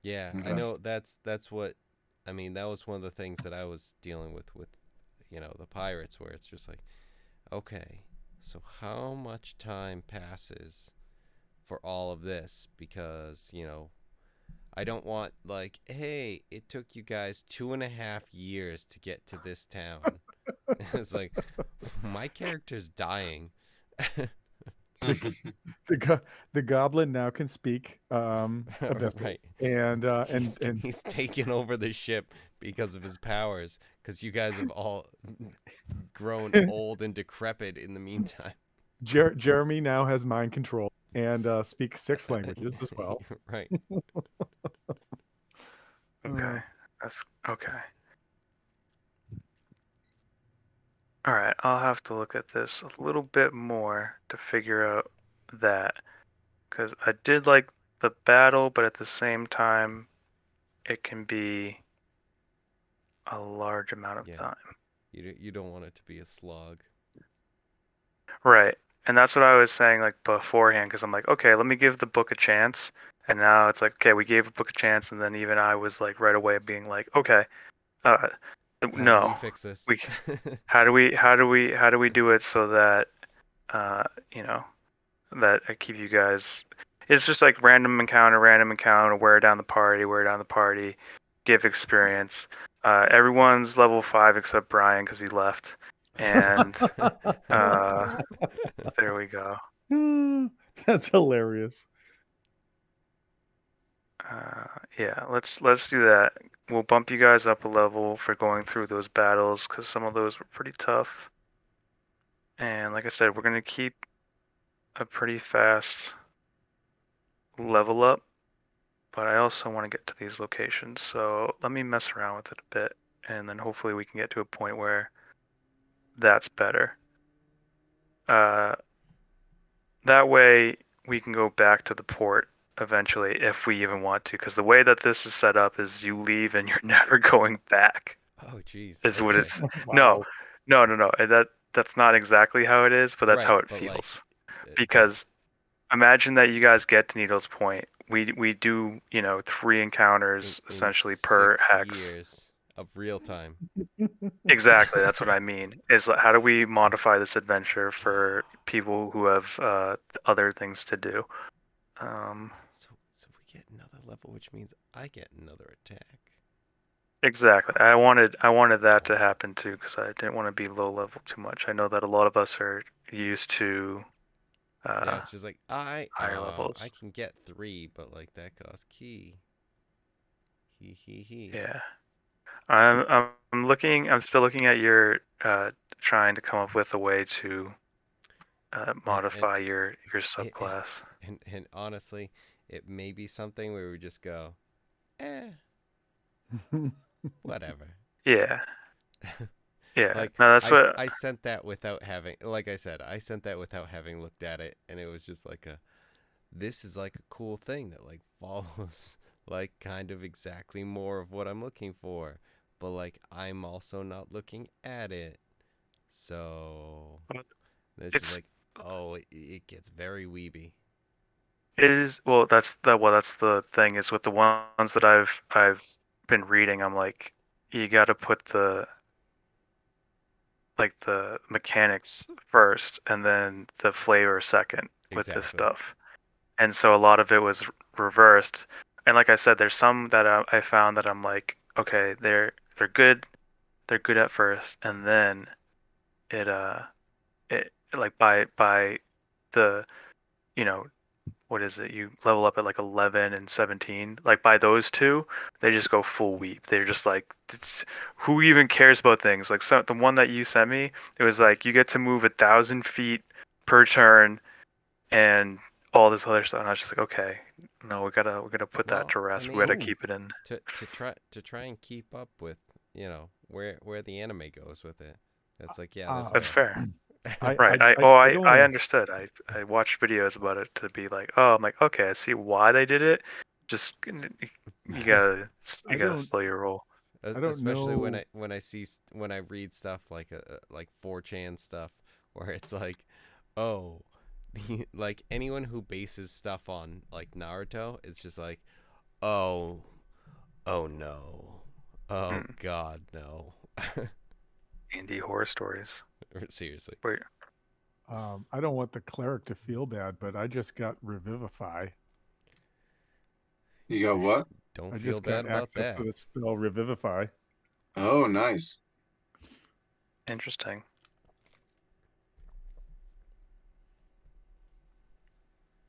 Yeah, I Okay. know that's what that was one of the things that I was dealing with the pirates, where it's just like, okay, so how much time passes for all of this? Because I don't want hey, it took you guys 2.5 years to get to this town. It's like, my character's dying. The goblin now can speak abyssal, Right. and He's taken over the ship because of his powers, because you guys have all grown old and decrepit in the meantime. Jeremy now has mind control and speaks 6 languages as well. Right. Okay, that's okay. All right, I'll have to look at this a little bit more to figure out that, because I did like the battle, but at the same time, it can be a large amount of Yeah. time. You don't want it to be a slog. Right. And that's what I was saying like beforehand, because I'm like, okay, let me give the book a chance. And now it's like, okay, we gave the book a chance, and then even I was like right away being like, okay, uh, How do we no, fix this? we, how do we do it so that, uh, you know, that I keep you guys. It's just like random encounter, wear down the party, give experience. Everyone's level 5 except Brian because he left, and uh, there we go. That's hilarious. Yeah, let's do that. We'll bump you guys up a level for going through those battles because some of those were pretty tough. And like I said, we're gonna keep a pretty fast level up, but I also want to get to these locations. So let me mess around with it a bit, and then hopefully we can get to a point where that's better. Uh, that way we can go back to the port eventually if we even want to, because the way that this is set up is you leave and you're never going back. Oh, jeez. Is what Okay. it's. No, Wow. no. That's not exactly how it is, but that's how Right, it but like, feels. that's Because imagine that you guys get to Needle's Point. We do 3 encounters in essentially per 6 hex. years of real time. Exactly, that's what I mean. Is like, how do we modify this adventure for people who have other things to do? Um, So we get another level, which means I get another attack. exactly. I wanted that to happen too because I didn't want to be low level too much. I know that a lot of us are used to Yeah, uh, it's just like higher I levels. can get 3, but like that costs key. He. Yeah. I'm looking. I'm still looking at your trying to come up with a way to Yeah, and modify your it, subclass. and honestly, it may be something where we just go, eh, whatever. Yeah. Yeah. Like No, that's what. I sent that without having, like I said, I sent that without having looked at it, and it was just like this is like a cool thing that like follows like kind of exactly more of what I'm looking for, but like I'm also not looking at it, so it's just It's like, oh, it gets very weeby. it is well. That's the thing is with the ones that I've been reading. I'm like, you got to put the mechanics first, and then the flavor second with this Exactly. stuff. And so a lot of it was reversed. And like I said, there's some that I found that I'm like, okay, they're good, they're good at first, and then it it like by the you know what is it? You level up at like 11 and 17. Like by those two, they just go full weep. They're just like, who even cares about things? Like the one that you sent me, it was like you get to move 1,000 feet per turn and all this other stuff. And I was just like, okay, no, we gotta put that Well, to I rest. We gotta mean, keep it in. to try and keep up with, where the anime goes with it. That's like, yeah, that's That's Um, fair. fair. I, Right. I, I, I don't I want understood. I watched videos about it to be like, oh, I'm like, okay, I see why they did it. Just you gotta to. you gotta slow your roll. I don't Especially know. when I read stuff like 4chan stuff where it's like, oh, like anyone who bases stuff on like Naruto, it's just like, oh, oh no, oh Mm. god, no. Indie horror stories. Seriously, Wait, I don't want the cleric to feel bad, but I just got revivify. You got you sh- what? don't I feel just bad got about access to that. the spell revivify. Oh, nice. interesting.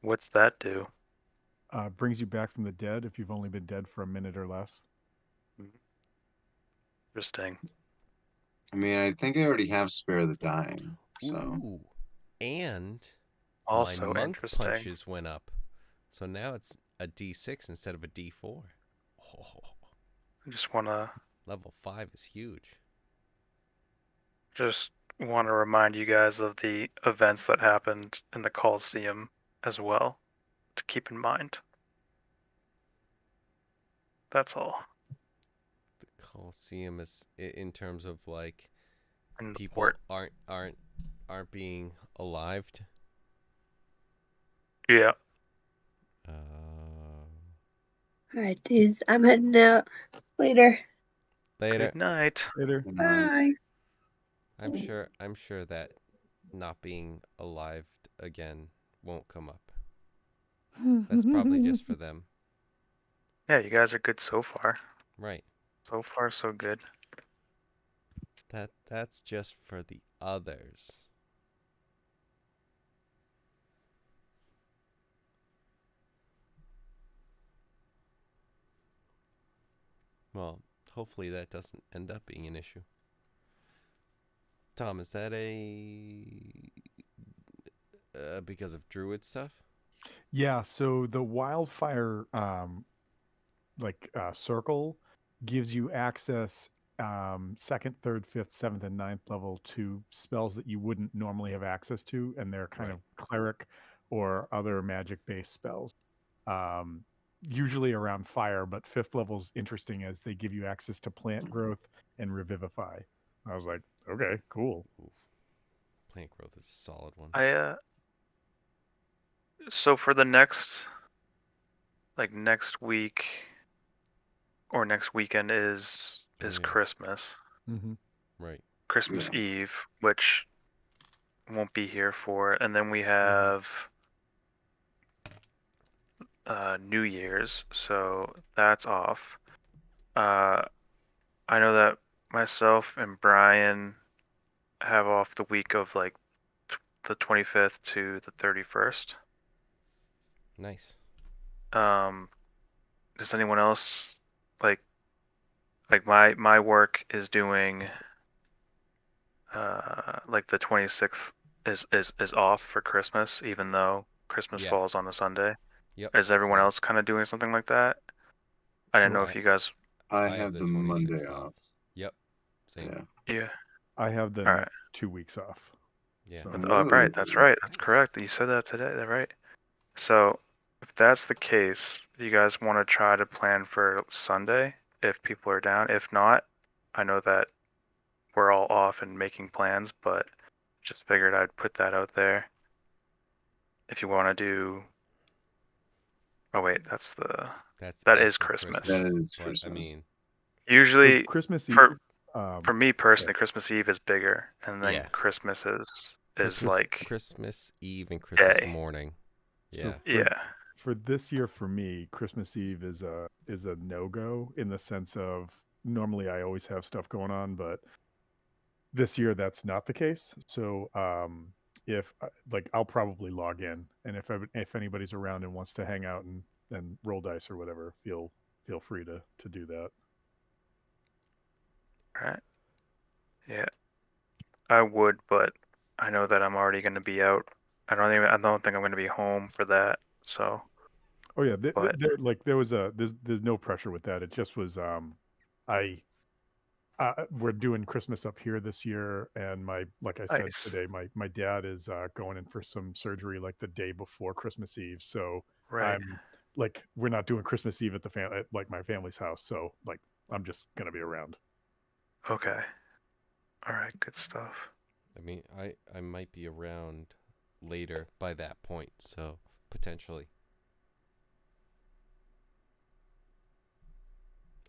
What's that do? Brings you back from the dead if you've only been dead for a minute or less. Interesting. I mean, I think I already have Spare the Dying, so Ooh, and my Also monk interesting. punches went up, so now it's a D6 instead of a D4. Oh, I just wanna level 5 is huge. just want to remind you guys of the events that happened in the Coliseum as well to keep in mind. That's all. The Coliseum is in terms of like In the people fort. aren't being alived. Yeah. Uh, All right, dudes. I'm heading out. Later. Later. Good night. Later. Good night. Bye. I'm sure that not being alived again won't come up. That's probably just for them. Yeah, you guys are good so far. Right. So far, so good. That's just for the others. Well, hopefully that doesn't end up being an issue. Tom, is that because of druid stuff? Yeah, so the wildfire circle gives you access second, third, fifth, seventh, and ninth level to spells that you wouldn't normally have access to, and they're kind Right. of cleric or other magic based spells. Um, Usually around fire, but fifth level's interesting as they give you access to plant growth and revivify. I was like, okay, cool. Oof. Plant growth is a solid one. So for the next week or next weekend is Oh yeah. Christmas. Mm-hmm. Right. Christmas Yeah. Eve, which won't be here for, and then we Mm-hmm. have New Year's, so that's off. I know that myself and Brian have off the week of like the 25th to the 31st. Nice. Does anyone else like my work is doing like the 26th is off for Christmas, even though Christmas Yeah. falls on a Sunday. Yep. Is everyone Same. else kind of doing something like that? I didn't So know I if you guys. I I have have the the Monday 26th off. off. Yep. Same. Yeah. Yeah. I have the All right. next 2 weeks off. Yeah. So Oh, right. Whoa. That's right. That's Nice. correct. You said that today. That's right. So, if that's the case, do you guys want to try to plan for Sunday if people are down? If not, I know that we're all off and making plans, but just figured I'd put that out there. If you want to do. Oh wait, That's that is after Christmas. That Christmas. is But I Christmas. mean, so Usually, Christmas Eve, for um, for me sorry. personally, Christmas Eve is bigger, and then yeah. Christmas is Christmas like Christmas Eve and Christmas day. morning. So Yeah. Yeah. for this year for me, Christmas Eve is a no-go in the sense of normally I always have stuff going on, but this year that's not the case. So if I'll probably log in, and if anybody's around and wants to hang out and roll dice or whatever, feel free to do that. Right. Yeah. I would, but I know that I'm already going to be out. I don't think I'm going to be home for that. So, Oh yeah, but there's no pressure with that. It just was I we're doing Christmas up here this year, and like I said nice. today, my dad is going in for some surgery like the day before Christmas Eve. So Right. I'm like, we're not doing Christmas Eve at like my family's house. So like, I'm just gonna be around. Okay. All right. Good stuff. I mean, I might be around later by that point, so potentially.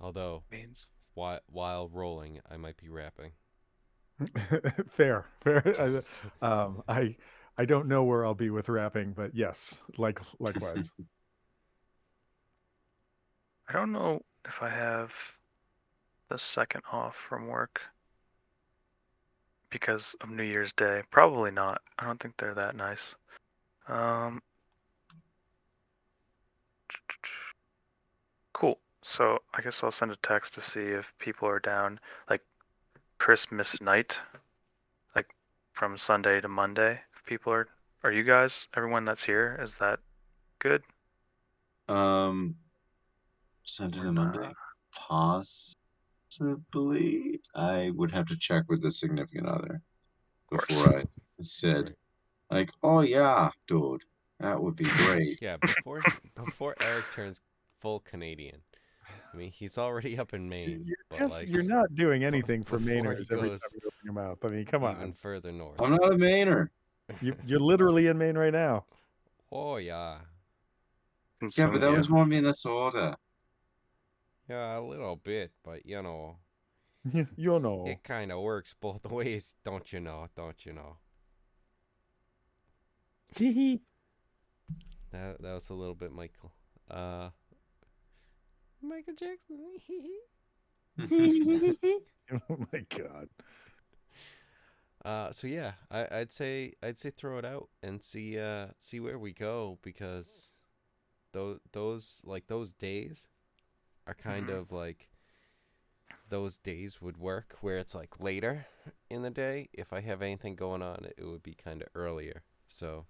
Although Means. while rolling, I might be rapping. Fair. I don't know where I'll be with rapping, but yes, likewise. I don't know if I have the second off from work because of New Year's Day. Probably not. I don't think they're that nice. Um, cool. So I guess I'll send a text to see if people are down, like Christmas night, like from Sunday to Monday. If people are you guys, everyone that's here, is that good Um, Sunday or to not? Monday? Possibly. I would have to check with the significant other. course. before I said, Right. like, oh yeah, dude, that would be great. Yeah, before Eric turns full Canadian. I mean, he's already up in Maine, but like You're not doing anything for before he Mainers every time goes you open your mouth. I mean, come even on. further north. I'm not a Mainer. You're literally in Maine right now. Oh yeah. And Yeah, so, but that was more Minnesota. Yeah, a little bit, but you know, You know. it kind of works both ways, don't you know? Don't you know? Hee That was a little bit Michael. Uh Michael Jackson. hee. Oh my god. So yeah, I'd say throw it out and see where we go, because those days are kind Mhm. of like those days would work where it's like later in the day. If I have anything going on, it would be kind of earlier. So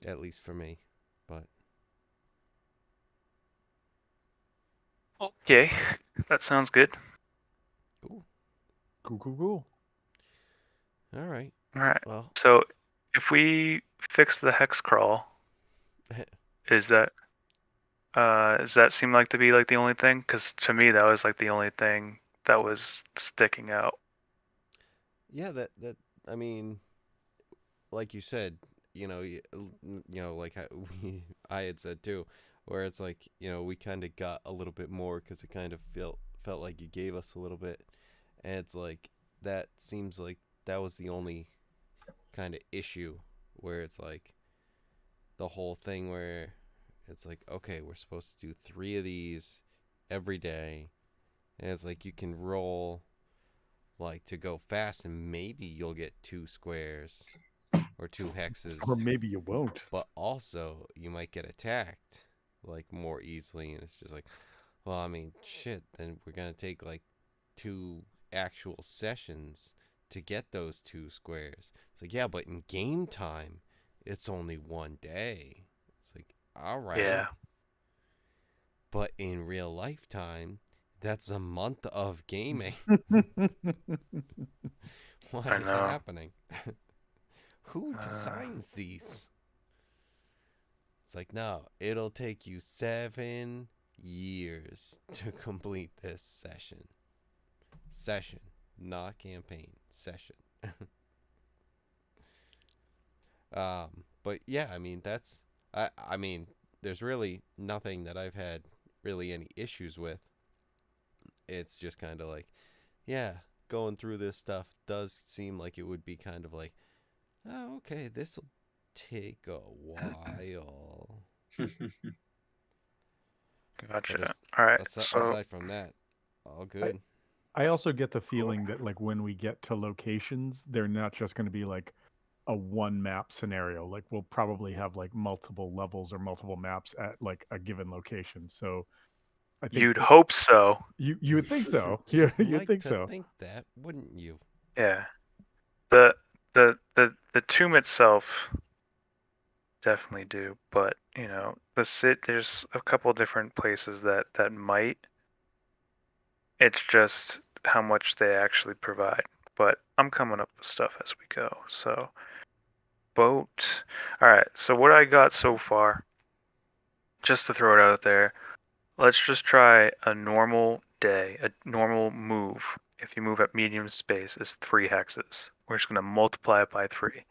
at least for me, but Okay, that sounds good. cool. Cool. All right. All right. Well, So if we fix the hex crawl, is that does that seem like to be like the only thing? Because to me, that was like the only thing that was sticking out. yeah, that I mean, like you said, like I had said too, where it's like, we kind of got a little bit more because it kind of felt like you gave us a little bit, and it's like that seems like that was the only kind of issue, where it's like the whole thing where it's like, okay, we're supposed to do 3 of these every day, and it's like you can roll like to go fast, and maybe you'll get 2 squares or 2 Or hexes, maybe you won't. but also you might get attacked like more easily, and it's just like, well, I mean, shit, then we're gonna take like 2 actual sessions to get those 2 squares. It's like, yeah, but in game time it's only 1 day. It's like, all right, Yeah, but in real lifetime that's a month of gaming. What I is know. happening? Who Uh, designs these? It's like, no, it'll take you 7 years to complete this session. Session, not campaign. Session. But yeah, I mean, I mean, there's really nothing that I've had really any issues with. It's just kind of like, yeah, going through this stuff does seem like it would be kind of like, oh, okay, this'll take a while. But gotcha. All right. So aside from that, all I, good. I also get the cool. feeling that like when we get to locations, they're not just going to be like a one map scenario. Like we'll probably have like multiple levels or multiple maps at like a given location. So I think You'd hope so. you would think so. You'd You'd like think to so. think that, wouldn't you? Yeah. The the tomb itself definitely do, but there's a couple different places that might. It's just how much they actually provide. But I'm coming up with stuff as we go. So boat. All right. So what I got so far, just to throw it out there, let's just try a normal day, a normal move. If you move at medium space, is 3 hexes. We're just gonna multiply it by 3.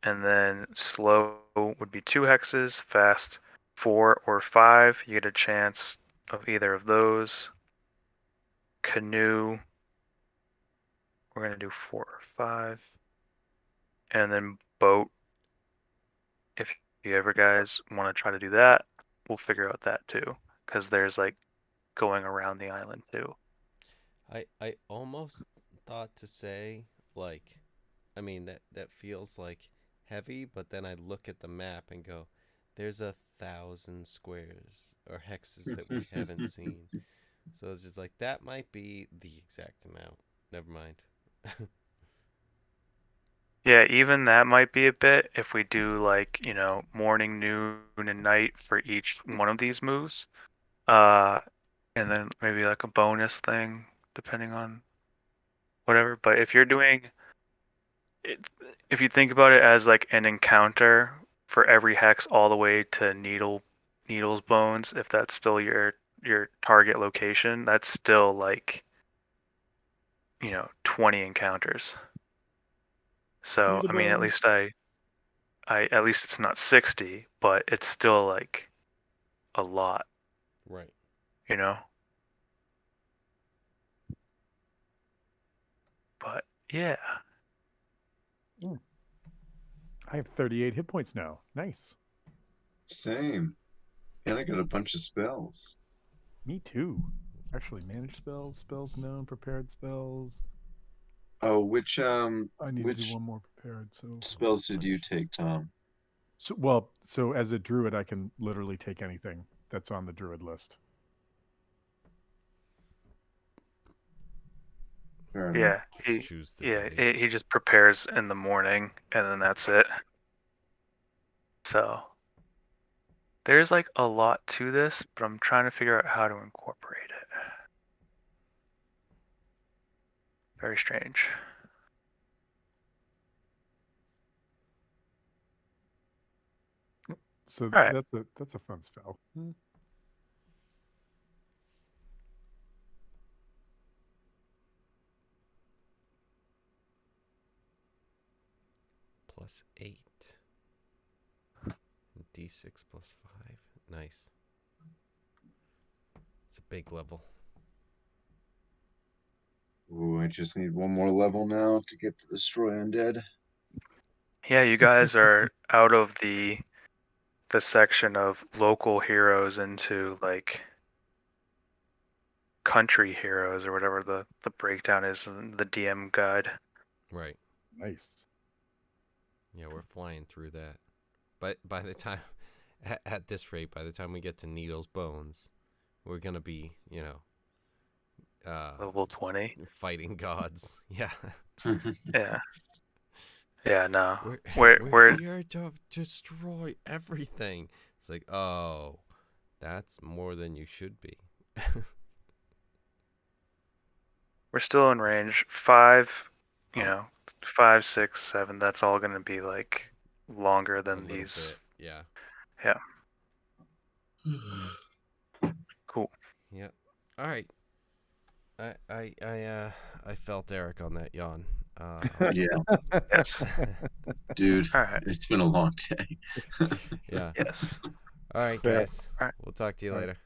And then slow would be 2 hexes, fast 4 or 5. You get a chance of either of those. Canoe, we're gonna do 4 or 5. And then boat, if you ever guys want to try to do that, we'll figure out that too. Because there's like going around the island too. I almost thought to say, like, I mean, that feels like heavy, but then I look at the map and go, there's 1,000 squares or hexes that we haven't seen. So it's just like, that might be the exact amount. Never mind. Yeah, even that might be a bit if we do like, morning, noon, and night for each one of these moves. Uh, and then maybe like a bonus thing, depending on. whatever. But if you're doing it, if you think about it as like an encounter for every hex all the way to needle's bones, if that's still your target location, that's still like 20 encounters. So I mean, at Feasible. least at least it's not 60, but it's still like a lot, Right. you know. But yeah, I have 38 hit points now. Nice. Same. And I got a bunch of spells. Me too. Actually, managed spells, spells known, prepared spells. Oh, I need to do which one more prepared. So, spells did you take, Tom? so as a druid, I can literally take anything that's on the druid list. Fair enough. yeah, Just choose the day. he just prepares in the morning and then that's it. So there's like a lot to this, but I'm trying to figure out how to incorporate it. Very strange. So All right. that's a fun spell. +8. D6 +5. Nice. It's a big level. Ooh, I just need one more level now to get to Destroy Undead. Yeah, you guys are out of the section of local heroes into like country heroes or whatever the breakdown is in the DM guide. Right. Nice. Yeah, we're flying through that. But by the time, at this rate, by the time we get to Needle's Bones, we're gonna be, Level 20. fighting gods. Yeah. Yeah. Yeah, no. We're We're here to destroy everything. It's like, oh, that's more than you should be. we're still in range. 5, 5, 6, 7, that's all gonna be like longer A than little these. bit, yeah. Yeah. Cool. Yep. All right. I felt Eric on that yawn. Yeah, Yes. dude, All right. it's been a long day. Yeah. Yes. All right, Fair. guys. All right. We'll talk to you All right. later.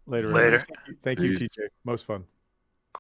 Later, Later. Eric. Thank you, Peace. TJ. Most fun.